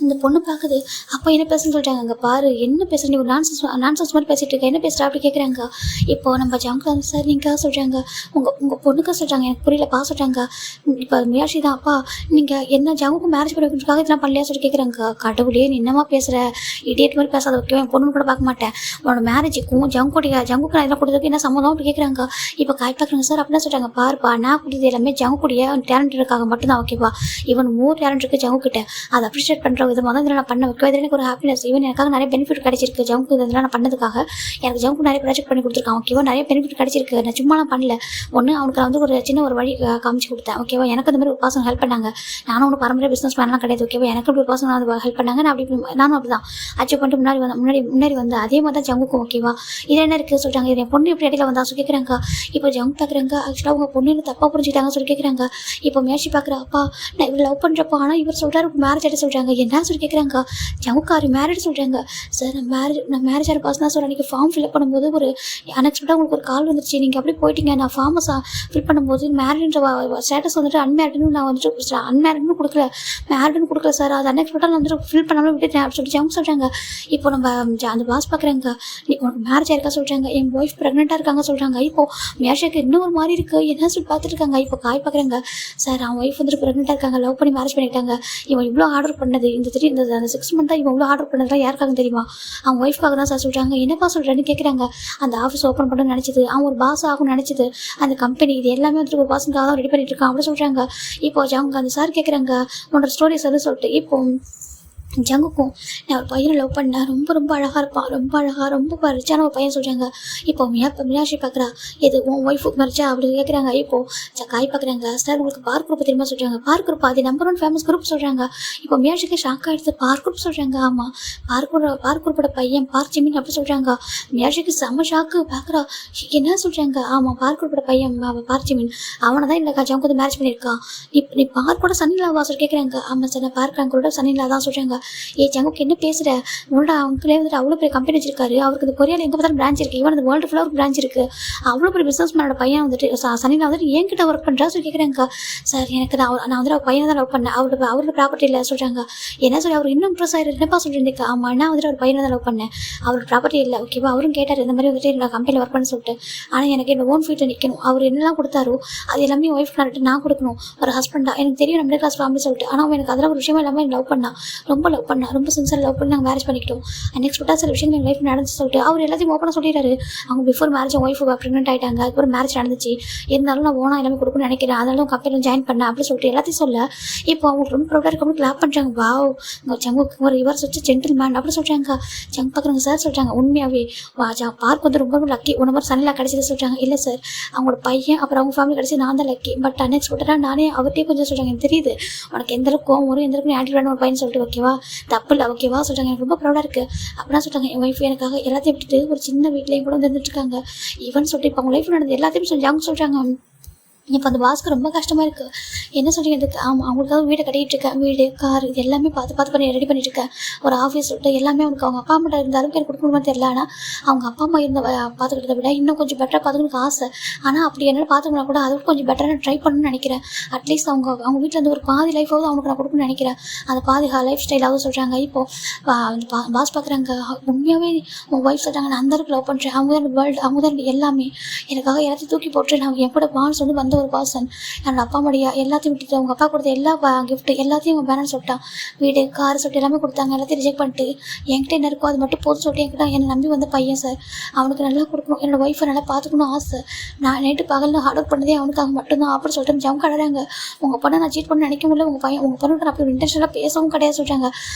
இந்த பொண்ணு பார்க்குது. அப்போ என்ன பேசுன்னு சொல்லிட்டாங்க. அங்கே பாரு என்ன பேசுகிற நீ ஒரு நான்சென்ஸ் மாதிரி பேசிகிட்டு இருக்க என்ன பேசுகிறா அப்படி கேட்குறாங்க. இப்போ நம்ம ஜங்கு சார் நீங்கள் சொல்கிறாங்க உங்கள் பொண்ணுக்காக சொல்கிறாங்க. எனக்கு புரியலப்பா சொல்கிறாங்க. இப்போ மியாஷி தான் அப்பா நீங்கள் என்ன ஜங்குக்கு மேரேஜ் பண்ணி வைக்கிறதுக்காக இதெல்லாம் பண்ணலையா சொல்லி கேட்குறாங்க. கடவுளே நீ என்னமா பேசுகிற இடியட் மாதிரி பேசாத ஓகேவா என் பொண்ணு கூட பார்க்க மாட்டேன் உன்னோட மேரேஜுக்கும் ஜங்குக்கு நான் இதெல்லாம் கொடுத்ததுக்கு என்ன சம்மந்தம் அப்படி கேட்குறாங்க. இப்போ காய் பார்க்குறாங்க. சார் அப்படின்னா சொல்கிறாங்க. பாருப்பா நான் கொடுத்தது எல்லாமே ஜங்குடைய டேலண்ட் இருக்காங்க மட்டும்தான் ஓகேவா இவன் 3 டேலண்ட் இருக்குது ஜங்கு கிட்ட அதை அப்ரிஷியேட் பண்ணுற விதமாக தான் இதெல்லாம் நான் பண்ண வைக்க எனக்கு ஒரு ஹாப்பினஸ். ஈவன் எனக்காக நிறைய பெனிஃபிட் கிடைச்சிருக்கு ஜவுக்கு இதெல்லாம் நான் பண்ணதுக்காக. எனக்கு ஜவுக்கு நிறைய ப்ராஜெக்ட் பண்ணி கொடுத்துருக்கான். ஓகேவா, நிறைய பெனிஃபிட் கிடைச்சிருக்கு. நான் சும்மாலாம் பண்ணல. ஒன்று அவனுக்கு வந்து ஒரு சின்ன ஒரு வழி காமிச்சு கொடுத்தேன். ஓகேவா, எனக்கு இந்த மாதிரி ஒரு பர்சன் ஹெல்ப் பண்ணாங்க. நானும் ஒன்று பரம்பரை பிஸ்னஸ் பண்ணலாம் கிடையாது. ஓகேவா, எனக்கு அப்படி ஒரு பர்சன் வந்து ஹெல்ப் பண்ணாங்க. நான் நானும் அப்படி தான் அச்சீவ் பண்ணிட்டு முன்னாடி வந்து அதே மாதிரி தான் ஜங்குக்கும். ஓகேவா, இது என்ன இருக்குது சொல்கிறாங்க, இது என் பொண்ணு எப்படி இடையில வந்தா சொல்லி கேட்குறாங்க. இப்போ ஜங்கு பார்க்குறாங்க. ஆக்சுவலாக அவங்க பொண்ணு தப்பாக புரிஞ்சுக்கிட்டாங்க சொல்லி கேட்குறாங்க. இப்போ மேட்சி பார்க்குற அப்பா நான் இவர் லவ் பண்ணுறப்போ ஆனால் இவர் சொல்கிறாரு மேரேஜ் ஆகிட்டு சொல்கிறாங்க. என்ன சொல்லி கேட்குறாங்க. ஜங்குக்காரு மேரேஜ் சொல்கிறாங்க. சார் நான் மேரேஜ் ஆகிற பர்சனாக சொல்கிறேன். நீங்கள் ஃபார்ம் ஃபில்அப் பண்ணும்போது ஒரு அன்எக்ஸ்பெக்டாக உங்களுக்கு ஒரு கால் வந்துருச்சு. நீங்கள் அப்படியே போயிட்டீங்க. நான் ஃபார்மை ஃபில் பண்ணும்போது மேரிட்ன்ற ஸ்டேட்டஸ் வந்துட்டு அன்மேரிட்னு நான் வந்துட்டு அன்மேரிட்னு கொடுக்கல, மேரிட்னு கொடுக்கல சார். அது அன்எக்ஸ்பெக்டாக நான் வந்துட்டு ஃபில் பண்ணாமல் விட்டுட்டேன் அப்படின்னு சொல்லி ஜங்கு சொல்கிறாங்க. இப்போ நம்ம அந்த பாஸ் பார்க்குறாங்க. உனக்கு மேரேஜ் ஆயிருக்கா சொல்கிறாங்க. என் ஒய்ஃப் ப்ரெக்னெண்ட்டாக இருக்காங்க சொல்கிறாங்க. இப்போ மேஷாக்கு இன்னும் ஒரு மாதிரி இருக்குது என்ன சொல்லி பார்த்துட்டு இருக்காங்க. இப்போ காய் பார்க்குறாங்க. சார் அவன் ஒய்ஃப் வந்துட்டு ப்ரெக்னெண்ட்டாக இருக்காங்க, லவ் பண்ணி மேரேஜ் பண்ணிட்டாங்க. இவன் இவ்வளோ ஆர்டர் பண்ணது இந்த 6 மந்த்தாக இவன் இவ்வளோ ஆர்டர் பண்ணதுலாம் யாருக்காக தெரியுமா? அவன் ஒய்ஃப்காக தான் சார் சொல்கிறாங்க. என்னப்பா சொல்கிறேன்னு கேட்குறாங்க. அந்த ஆஃபீஸ் ஓப்பன் பண்ணணும்னு நினச்சிது, அவன் ஒரு பாஸ் ஆகும்னு நினச்சிது, அந்த கம்பெனி இது எல்லாமே வந்துட்டு ஒரு பாஸுக்காக தான் ரெடி பண்ணிட்டு இருக்கான் அப்படின்னு சொல்கிறாங்க. இப்போ அவங்க அந்த சார் கேட்குறாங்க உன்னோட ஸ்டோரி சொல்லு சொல்லிட்டு. இப்போ ஜங்குக்கும் நான் ஒரு பையனை லவ் பண்ணேன், ரொம்ப ரொம்ப அழகாக இருப்பான், ரொம்ப அழகாக ரொம்ப ரிச்சான ஒரு பையன் சொல்கிறாங்க. இப்போ மீனாட்சி பார்க்குறா. இது உன் ஒய்ஃபுக்கு மறைச்சா அப்படின்னு கேட்குறாங்க. இப்போது காய் பார்க்குறாங்க. சார் உங்களுக்கு பார்க் குரூப் தெரியுமா சொல்கிறாங்க. பார்க் குரூப் அது நம்பர் 1 ஃபேமஸ் குரூப் சொல்கிறாங்க. இப்போ மீனாட்சிக்கு ஷாக் ஆகிடுது. பார்க் குரூப் சொல்கிறாங்க. ஆமாம், பார்க் குரூப்போட பையன் பார்க் ஜிமின் அப்படி சொல்கிறாங்க. மீனாட்சிக்கு செம்ம ஷாக்கு. பார்க்குறா என்ன சொல்கிறாங்க. ஆமாம், பார்க் குரூப்போட பையன் பார்க் ஜிமின் அவனை தான் இல்லைக்கா ஜங்கு வந்து மேரேஜ் பண்ணியிருக்கான். நீ பார்க்கோட சன்னிலாவா சொல்லி கேட்குறாங்க. ஆமாம் சார், நான் பார்க் அங்கிளோட சன்னிலா தான் சொல்கிறாங்க. ஜங்குக்கு என்ன பேசுகிற, உன்னோட அவங்களே வந்துட்டு அவ்வளோ பெரிய கம்பெனி வச்சிருக்காரு, அவருக்கு இந்த கொரியாவில் எங்கே பார்த்தாலும் பிரான்ச் இருக்குது, ஈவன் அந்த வேர்ல்டு ஃபுல்லாக ஒரு பிரான்ச் இருக்குது, அவ்வளோ பெரிய பிஸ்னஸ் மேனோட பையன் வந்துட்டு சனியில் வந்துட்டு என்கிட்ட ஒர்க் பண்ணுறா சொல்லி கேட்குறாங்க. சார் எனக்கு நான் வந்துட்டு அவர் பையனை தான் லவ் பண்ணேன், அவரோட ப்ராப்பர்ட்டி இல்லை சொல்கிறாங்க. என்ன சொல்லி அவர் இன்னும் இம்ப்ரெஸ் ஆகிரு. என்னப்பா சொல்லியிருந்தேன். ஆமாம், நான் வந்துட்டு அவர் பையனை தான் லவ் பண்ணேன், அவரோட ப்ராப்பர்ட்டி இல்லை. ஓகேவா, அவரும் கேட்டார் இந்த மாதிரி வந்துட்டு என்னோட கம்பெனியில் ஒர்க் பண்ண சொல்லிட்டு. ஆனால் எனக்கு என்னோட ஓன் ஃபீல்டில் நிற்கணும், அவர் என்னெல்லாம் கொடுத்தாரோ அது எல்லாமே ஒய்ஃப் கரெக்டாக நான் கொடுக்கணும், ஒரு ஹஸ்பண்டாக எனக்கு தெரியும் மிடில் கிளாஸ் ஃபேமிலி சொல்லிட்டு. ஆனால் எனக்கு அதெல்லாம் ஒரு விஷயமா எல்லாமே லவ் பண்ணா, ரொம்ப சின்சியர் லவ் பண்ணி நாங்கள் மேரேஜ் பண்ணிக்கிட்டோம். அன்எக்ஸ்பெக்டாக சில விஷயங்கள் எங்கள் லைஃப் நடந்துச்சு சொல்லிட்டு அவர் எல்லாத்தையும் ஓப்பனாக சொல்லிடுறாரு. அவங்க பிஃபோர் மேரேஜ் ஒய்ஃபு ப்ரெக்னென்ட் ஆகிட்டாங்க, அதுக்கப்புறம் மேரேஜ் நடந்துச்சு, இருந்தாலும் நான் ஓனாக எல்லாமே கொடுக்கணும்னு நினைக்கிறேன், அதனால கம்பெனியில் ஜாயின் பண்ணேன் அப்படி சொல்லிட்டு எல்லாத்தையும் சொல்ல. இப்போ அவங்களுக்கு ரொம்ப ப்ரௌடாக இருக்கவங்க கிளாப் பண்ணுறாங்க. வாவ், ஜங்குக்கு ஒரு ரிவர்ஸ் வச்சு ஜென்டில்மேன் அப்படி சொல்கிறாங்க. ஜங்க் பார்க்குறாங்க. சார் சொல்கிறாங்க உண்மையாகவே பார்க் வந்து ரொம்ப லக்கி, உன்ன மாதிரி சனிலாம் கிடச்சிது சொல்கிறாங்க. இல்லை சார், அவங்களோட பையன் அப்புறம் அவங்க ஃபேமிலி கிடச்சி நான் தான் லக்கி, பட் அன்எக்ஸ்பெக்டடாக நானே அவர்கிட்டே கொஞ்சம் சொல்கிறாங்க. எனக்கு தெரியுது உனக்கு எந்த அளவுக்கு கோவம் வரும், எந்த அளவுக்கு ஆட்டிடியூடான ஒரு பையன் சொல்லிட்டு. ஓகேவா, தப்பு இல்லை. ஓகேவா சொல்கிறாங்க. எனக்கு ரொம்ப ப்ரௌடாக இருக்குது அப்படின்னா சொல்கிறாங்க. என் ஒய்ஃப் எனக்காக எல்லாத்தையும் விட்டுட்டு ஒரு சின்ன வீட்லேயும் கூட வந்துட்டு இருக்காங்க ஈவன் சொல்லிட்டு. இப்போ அவங்க லைஃப் நடந்தது எல்லாத்தையும் சொல்லி அவங்க சொல்கிறாங்க. இப்போ அந்த பாஸ்க்கு ரொம்ப கஷ்டமாக இருக்குது. என்ன சொல்கிறீங்க இதுக்கு. ஆமாம், அவங்களுக்காக வீடை கட்டிகிட்டு இருக்கேன், வீடு கார் இது எல்லாமே பார்த்து பண்ணி ரெடி பண்ணிட்டு இருக்கேன், ஒரு ஆஃபீஸ் சொல்லிட்டு எல்லாமே அவனுக்கு அவங்க அப்பா அம்மா இருந்த அளவுக்கு எனக்கு கொடுக்கணுமா தெரியல. ஆனால் அவங்க அப்பா அம்மா இருந்த பார்த்துக்கிட்டதை விட இன்னும் கொஞ்சம் பெட்டராக பார்த்துக்கணுக்கு ஆசை. ஆனால் அப்படி என்னால் பார்த்துக்கணும் கூட அதை கொஞ்சம் பெட்டராக ட்ரை பண்ணணும்னு நினைக்கிறேன். அட்லீஸ்ட் அவங்க வீட்டில் இருந்து ஒரு பாதி லைஃபாவது அவனுக்கு நான் கொடுக்கணும்னு நினைக்கிறேன், அந்த பாதி லைஃப் ஸ்டைலாகவும் சொல்கிறாங்க. இப்போது அந்த பாஸ் பார்க்குறாங்க. உண்மையாகவே உங்கள் ஒய்ஃப் சொல்கிறாங்க நான் அந்த அளவுக்கு லவ் பண்ணுறேன், அவங்க தான் வேர்ல்டு, அவங்க தான் எல்லாமே, எனக்காக எல்லாத்தையும் தூக்கி போட்டு நான் என் கூட பான்ஸ் வந்து வந்த ஒரு பர்சன். என்னோட அப்பா அம்மாடியா எல்லாத்தையும் விட்டுட்டு அவங்க அப்பா கொடுத்த எல்லா கிஃப்ட்டு எல்லாத்தையும் அவங்க பேரண்ட்ஸ் சொல்லிட்டான், வீடு கார் சொல்லிட்டு எல்லாமே கொடுத்தாங்க, எல்லாத்தையும் ரிஜெக்ட் பண்ணிட்டு என்கிட்ட என்ன இருக்கோ அது மட்டும் போதும் சொல்லிட்டு என்கிட்ட என்னை நம்பி வந்த பையன் சார். அவனுக்கு நல்லா கொடுக்கணும், என்னோடய ஒய்ஃபை நல்லா பார்த்துக்கணும் ஆசை. நான் நைட்டு பகலில் ஹார்ட் ஒர்க் பண்ணதே அவனுக்காக மட்டும்தான் அப்படின்னு சொல்லிட்டு ஜம்ப் கடுறாங்க. உங்கள் பொண்ணை நான் சீட் பண்ண நினைக்க முடியல, உங்கள் பொண்ணு அப்படி ஒரு இன்டென்ஷனாக பேசவும் கிடையாது சொல்கிறாங்க.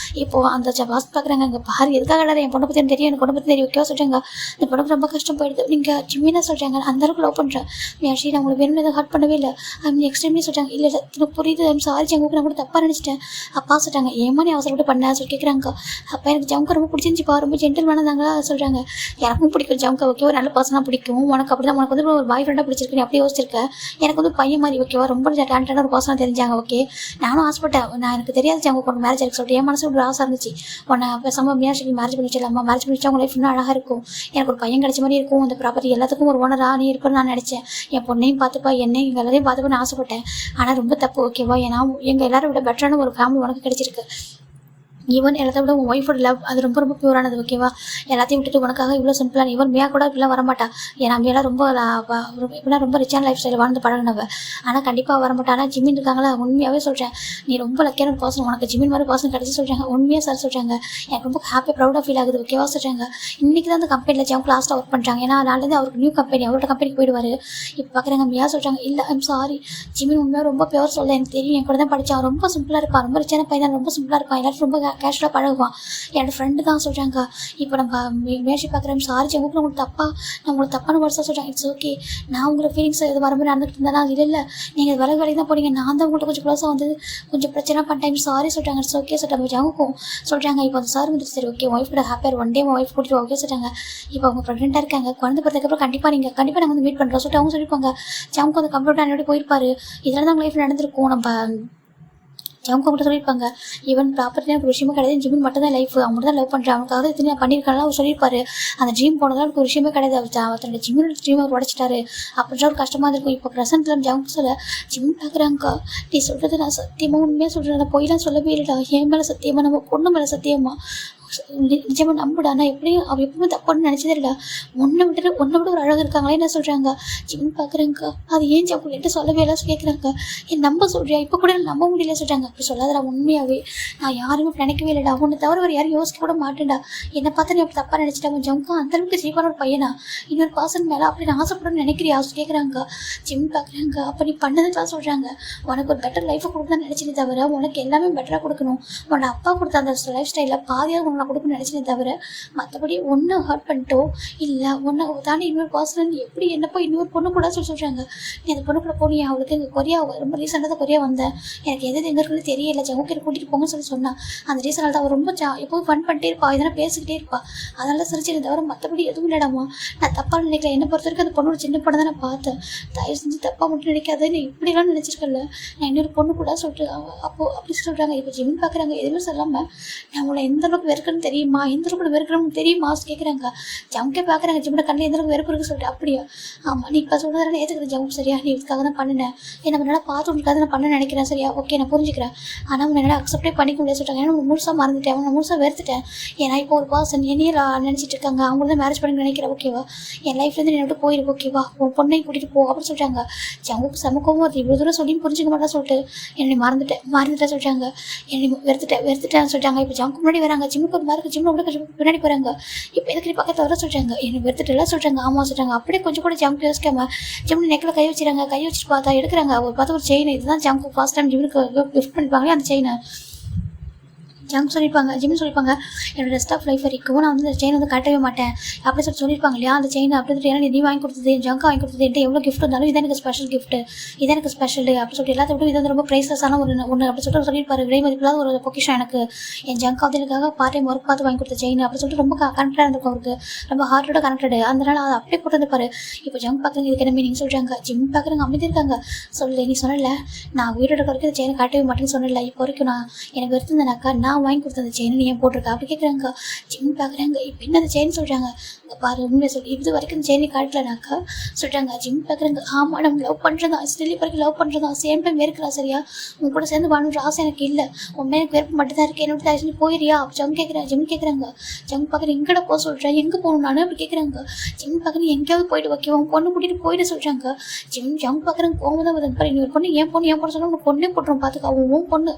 இப்போது அந்த பாஸ் பார்க்குறாங்க. அங்கே பாரு எதுக்காக கிடையாது, என் பொண்ணை பற்றி தெரியும், எனக்கு பொண்ணை பற்றி தெரியும் ஓகேவா சொல்கிறாங்க. இந்த பொண்ணுக்கு ரொம்ப கஷ்டம் போயிடுது, நீங்கள் ஜிம்மினா சொல்கிறாங்க. அந்தளவுக்கு லவ் பண்ணுறேன் ஆக்சுவலி, நான் உங்களுக்கு வேணும்னு எதுவும் ஹர்ட் பண்ணவே இல்லை, ஐம் எக்ஸ்ட்ரீம்லி சொல்கிறாங்க. இல்லை எனக்கு புரியுது, ஐம் சாரி ஜங்குக்கு, நான் கூட தப்பாக நினச்சிட்டேன். அப்பா சொல்கிறாங்க ஏமா நீ அவசரப்பட்டு பண்ண சொல்லி கேட்குறாங்க. அப்போ எனக்கு ஜங்கு ரொம்ப பிடிச்சிருந்துச்சிப்பா, ரொம்ப ஜென்டில்மேனாதாங்களா சொல்கிறாங்க. எனக்கும் பிடிக்கும் ஜங்கு, ஓகேவா, நல்ல பர்சனாக பிடிக்கும், உனக்கு அப்படி தான், உனக்கு வந்து ஒரு பாய் ஃப்ரெண்டாக பிடிச்சிருக்கு, நீ அப்படியே யோசிச்சிருக்கேன், எனக்கு வந்து பையன் மாதிரி ஓகேவா, ரொம்ப டேலண்டான ஒரு பர்சனாக தெரிஞ்சாங்க. ஓகே, நானும் ஆசைப்பட்டேன், நான் எனக்கு தெரியாது ஜங்கு உனக்கு மேரேஜ் ஆகிருக்கு சொல்லிட்டு. என் மனசு ஒரு ஆசை இருந்துச்சு, உன்னை பேசாமல் மீனாட்சிக்கு மேரேஜ் பண்ணி வச்சிடலாமா, மேரேஜ் பண்ணி வச்சா உங்கள் லைஃப் இன்னும் அழகாக இருக்கும், எனக்கு ஒரு பையன் கிடைச்ச மாதிரி இருக்கும், அந்த ப்ராப்பர்ட்டி எல்லாத்துக்கும் ஒரு ஓனராக நீ இருப்பேன்னு நான் நினச்சேன், என் பொண்ணையும் பார்த்துப்பா என்னையும் எங்கள் எல்லாரையும் பார்த்துப்பா நான் ஆசைப்பட்டேன். ஆனால் ரொம்ப தப்பு ஓகேவா, ஏன்னா எங்கள் எல்லாரும் விட பெட்டரான ஒரு ஃபேமிலி உனக்கு கிடைச்சிருக்கு. ஈவன் எல்லாத்த விட உன் ஒய்ஃபோட லவ் அது ரொம்ப ரொம்ப பியூரானது ஓகேவா. எல்லாத்தையும் விட்டுட்டு உனக்காக இவ்வளோ சிம்பிளான, ஈவன் மியா கூட இப்படிலாம் வரமாட்டா, ஏன்னா மியாலாம் இப்படிலாம் ரொம்ப ரிச்சான லைஃப் ஸ்டைல் வாழ்ந்து பழகினவ. ஆனால் கண்டிப்பாக வரமாட்டா. ஆனால் ஜிமின் இருக்காங்களா, உண்மையாகவே சொல்கிறேன், நீ ரொம்ப லக்கியான ஒரு பர்சன், உனக்கு ஜிமின் மாதிரி பர்சன் கிடச்சி சொல்கிறாங்க. உண்மையாக சார் சொல்கிறாங்க, எனக்கு ரொம்ப ஹாப்பியாக ப்ரௌடாக ஃபீல் ஆகுது ஓகேவா சொல்கிறாங்க. இன்றைக்கி தான் அந்த கம்பெனியில் ஜம்ப் லாஸ்ட்டாக ஒர்க் பண்ணுறாங்க, ஏன்னா நாளிலேருந்து அவருக்கு நியூ கம்பெனி, அவரோட கம்பெனிக்கு போயிடுவார். இப்போ பார்க்குறாங்க மியா சொல்கிறாங்க, இல்லை ஐம் சாரி ஜிமின் உண்மையாக ரொம்ப பியூர் சொல்ல எனக்கு தெரியும், என் கூட தான் படித்தான், ரொம்ப சிம்பிளாக இருப்பான், ரொம்ப ரிச்சான பையன், ரொம்ப சிம்பிளாக இருப்பான், எல்லாரும் ரொம்ப கேஷுவலாக பழகுவான். என்னோடய ஃப்ரெண்டு தான் சொல்கிறாங்க. இப்போ நம்ம மேஷி பார்க்குறேன், சாரி ஜங்குக்கு நான் உங்களுக்கு தப்பான வேர்ட்ஸாக சொல்கிறேன். இட்ஸ் ஓகே, நான் உங்களை ஃபீலிங்ஸ் இது வர மாதிரி நடந்துகிட்டு இருந்தா இல்லை நீங்கள் வேலைக்கு தான் போனீங்க, நான் தான் உங்கள்கிட்ட கொஞ்சம் க்ளோஸாக வந்து கொஞ்சம் பிரச்சனை பண்ணிட்டேன், சாரி சொல்கிறாங்க. இட்ஸ் ஓகே சொல்லிட்டாங்க. ஜங்குக்கும் சொல்கிறாங்க. இப்போ அந்த சார் வந்துட்டு சரி ஓகே ஒய்ஃப் கூட ஹாப்பியாக ஒன் டே ஒய்ஃப் கூட்டிட்டு ஓகே சொல்லிட்டாங்க. இப்போ அவங்க ப்ரெக்னெண்ட்டாக இருக்காங்க, குழந்தை பிறந்ததுக்கப்புறம் கண்டிப்பாக நாங்கள் வந்து மீட் பண்ணுறோம் சொல்லிட்டு அவங்க சொல்லியிருப்பாங்க. ஜங்குக்கு அந்த கம்ப்யூட்டர் என்னோட போயிருப்பாரு. இதெல்லாம் தான் லைஃப் நடந்திருக்கும். நம்ம ஜம்க்கு கிட்ட சொல்லியிருப்பாங்க. ஈவன் ப்ராப்பர்ட்டி எனக்கு விஷயமே கிடையாது, ஜிமின் மட்டும் தான் லைஃப், அவங்க மட்டும் தான் லவ் பண்ணுறேன், அவனுக்காக இத்தனை நான் பண்ணியிருக்காங்க அவர் சொல்லியிருப்பாரு. அந்த ட்ரீம் போனதால் எனக்கு ஒரு விஷயமே கிடையாது, அவத்தோட ஜிமினோட ட்ரீம் அவர் உடச்சிட்டாரு அப்படின்ற ஒரு கஷ்டமாக இருக்கும். இப்போ ப்ரெசென்ட்டில் ஜம்க்கு சொல்ல ஜிமின் பார்க்குறாங்கக்கா, நீ சொல்கிறது நான் சத்தியமாக உண்மையாக சொல்கிறேன், நான் போயெல்லாம் சொல்லவே இல்லைடா, என் மேலே சத்தியமாக நம்ம பொண்ணு மேலே சத்தியமாக நிஜமாக நம்புடா, நான் எப்படியும் அவள் எப்பவுமே தப்புன்னு நினச்சதே இல்லை, ஒன்றை விட ஒரு அழகு இருக்காங்களே என்ன சொல்கிறாங்க. ஜிமின் பார்க்குறேங்க்கா, அது ஏன் ஜம்க்கு என்கிட்ட சொல்லவே எல்லாம் கேட்குறாங்க, என் நம்ப சொல்கிறியா, இப்போ கூட நம்ப முடியல சொல்கிறாங்க. அப்படி சொல்லாதடா, உண்மையாகவே நான் யாருமே நினைக்கவே இல்லைடா, உன்னை தவிர வேறு யாரும் யோசிக்க கூட மாட்டேன்டா, என்னை பார்த்து நீ அப்படி தப்பாக நினச்சிட்டாங்க. ஜம்க்கு அந்தளவுக்கு சீப்பான ஒரு பையனா, இன்னொரு பர்சன் மேலே அப்படி நான் ஆசைப்படணும்னு நினைக்கிறியா கேட்குறாங்க. ஜிமின் பார்க்குறாங்க. அப்போ நீ பண்ணதுக்கெல்லாம் சொல்கிறாங்க, உனக்கு ஒரு பெட்டர் லைஃபை கொடுக்கணும்னு நினச்சினே தவிர உனக்கு எல்லாமே பெட்டராக கொடுக்கணும், உன்னோட அப்பா கொடுத்த அந்த லைஃப் ஸ்டைலில் பாதியாக உன்னை கொடுக்கணும்னு நினச்சினே தவிர மற்றபடி ஒன்று ஹர்ட் பண்ணிட்டோ இல்லை ஒன்றை தானே இன்னொரு பர்சன் எப்படி என்னப்போ இன்னொரு பொண்ணு கூட சொல்கிறாங்க. நீ அந்த பொண்ணு கூட போனியா, அவளுக்கு இங்கே கொரியா ரொம்ப ரீசெண்டாக தான் கொரியா வந்தேன், எனக்கு எது எங்கே இருக்குன்னு தெரியல, ஜவுக்கு கூட்டிகிட்டு போங்கன்னு சொன்னான். அந்த ரீசனால் தான் அவள் ரொம்ப எப்போவும் ஃபன் பண்ணிட்டே இருப்பா, இதெல்லாம் பேசிக்கிட்டே இருப்பா, அதனால சிரிச்சதை தவிர மற்றபடி எதுவும் இல்லைடாமா, நான் தப்பாக நினைக்கல, என்னை பொறுத்த வரைக்கும் அந்த பொண்ணோட சின்ன பொண்ணை தான் நான் பார்த்தேன், தயவு செஞ்சு தப்பாக மட்டும் நினைக்காத, நீ இப்படிலாம் நினச்சிருக்கல, நான் இன்னொரு பொண்ணு கூட சொல்லிட்டு அப்போது அப்படி சொல்கிறாங்க. இப்போ ஜிமின் பார்க்குறாங்க, எதுவுமே சொல்லாமல் நான் உங்களை எந்த அளவுக்கு வெறுக்கணும்னு தெரியுமா, எந்த அளவுக்கு வெறுக்கணும்னு தெரியுமா கேட்குறாங்க. ஜம்கே பார்க்குறாங்க, ஜிம்மோட கண்ணில் எந்த அளவுக்கு வெறுப்பு இருக்குன்னு சொல்லிட்டு. அப்படியா, ஆமாம் நீ இப்போ சொல்கிறதால ஏற்றுக்கிறேன் ஜம்ப், சரியா, நீ இதுக்காக தான் பண்ணினேன், என்ன நல்லா பார்த்து உங்களுக்காக நான் பண்ண நினைக்கிறேன், சரியா ஓகே நான் புரிஞ்சுக்கிறேன், ஆனால் உன்னை என்னால் அக்செப்டே பண்ணிக்க முடியாது சொல்லிட்டாங்க. ஏன்னா முழுசாக மறந்துட்டேன், அவனை முழுசாக வெறுத்துட்டேன், ஏன்னா இப்போ ஒரு பர்சன் என்னையே நினச்சிட்டு இருக்காங்க, அவங்க தான் மேரேஜ் பண்ணி நினைக்கிறேன், ஓகேவா, என் லைஃப்லேருந்து என்னை விட்டு போயிரு, ஓகேவா, உன் பொண்ணையும் கூட்டிகிட்டு போ அப்படின்னு சொல்லிட்டாங்க. ஜம்முக்கு சமக்கவும் அது இவ்வளோ தூரம் சொல்லியும் புரிஞ்சுக்க மாட்டா சொல்லிட்டு என்னை மறந்துட்டேன் சொல்லிட்டாங்க, என்னை வெறுத்துட்டேன்னு சொல்லிட்டாங்க. இப்போ ஜம்முக்கு முன்னாடி வராங்க, ஜிம்முக்கு ஒரு மாதிரி ஜிம்மில் கூட கொஞ்சம் பின்னாடி போகிறாங்க. இப்போ எதுக்கு நீ பக்கத்தில் வர சொல்கிறாங்க, என்னை வெறுத்துட்டுலாம் சொல்கிறாங்க. ஆமாம் சொல்கிறாங்க. அப்படியே கொஞ்சம் கூட ஜம்க்கு யோசிக்காம ஜிம்மு நெக்கில் கை வச்சுட்டு பார்த்தா எடுக்கிறாங்க. அவர் பார்த்து ஒரு செயின், இதுதான் ஜம்க்கு ஃபர்ஸ்ட் டைம் ஜிம்முக்கு கிஃப்ட் பண்ணிப்பாங்களே அந்த செயினை. ஜங்க் சொல்லியிருப்பாங்க, ஜிம்னு சொல்லியிருப்பாங்க, என்னோட ரெஸ்ட் ஆஃப் லைஃப் வரைக்கும் நான் வந்து அந்த செயின் வந்து கட்டவே மாட்டேன் அப்படி சொல்லியிருப்பாங்க இல்லையா. அந்த செயின் அப்படி சொல்லிட்டு ஏன்னா நீ வாங்கி கொடுத்தது, ஜங்காக வாங்கி கொடுத்தது, என்கிட்ட எவ்வளோ கிஃப்ட் இருந்தாலும் இதான் எனக்கு ஸ்பெஷல் கிஃப்ட்டு, இதான் எனக்கு ஸ்பெஷல் அப்படி சொல்லிட்டு எல்லாத்தையும் விட்டு இது வந்து ரொம்ப ப்ரைஸ்லெஸ்ஸான ஒன்று அப்படி சொல்லிட்டு சொல்லியிருப்பாரு. விலை மதிப்பில்லாத ஒரு பொக்கிஷம் எனக்கு, என் ஜங்க் வந்து எனக்காக பார்ட் டைம் ஒர்க் பார்த்து வாங்கி கொடுத்த செயின் அப்படி சொல்லிட்டு ரொம்ப கனெக்டாக இருந்திருக்கும் அவருக்கு, ரொம்ப ஹார்ட்டோட கனெக்டடு, அதனால அதை அப்படியே போட்டு வந்துருப்பாரு. இப்போ ஜங்க் பார்க்குறீங்க இதுக்கு என்ன மீனிங் சொல்கிறாங்க. ஜிம் பார்க்குறவங்க அமைதி இருக்காங்க. சொல்லலை, நீ சொன்னல நான் உயிரோட வரைக்கும் இந்த செயினை காட்டவே மாட்டேன்னு சொன்னல, இப்போ வரைக்கும் நான் எனக்கு எடுத்திருந்தேனாக்கா நான் வாங்கி கொடுத்த அந்த செயின் நீ ஏன் போட்டிருக்கா அப்படி கேட்குறாங்க. ஜிம் பார்க்குறாங்க. இப்போ என்ன அந்த செயின் சொல்கிறாங்க, பாரு உண்மையை சொல்லி இது வரைக்கும் இந்த செயினை காட்டலனாக்கா சொல்கிறாங்க. ஜிம் பார்க்குறாங்க. ஆமாம் நம்ம லவ் பண்ணுறதா ஸ்டில்லி வரைக்கும் லவ் பண்ணுறதா சேம் டைம் வெறுக்கிறா, சரியா உன் கூட சேர்ந்து வாழணுன்ற ஆசை எனக்கு இல்லை, உண்மையை எனக்கு வெறுப்பு மட்டும் தான் இருக்குது, என்னோட தயவு செஞ்சு போயிறியா அப்போ ஜிம் கேட்குறாங்க. ஜிம் பார்க்குறேன் எங்கட போக சொல்கிறேன், எங்கே போகணும் நானும் அப்படி கேட்குறாங்க. ஜிம் பார்க்குறேன் எங்கேயாவது போயிட்டு ஓகே உன் பொண்ணு கூட்டிகிட்டு போயிட்டு சொல்கிறாங்க. ஜிம் பார்க்குறேன் கோவம் தான் வருது, இன்னொரு பொண்ணு என் பொண்ணு சொன்னால் உனக்கு பொண்ணே போட்டுரும் பார்த்துக்கா, உன் பொண்ணு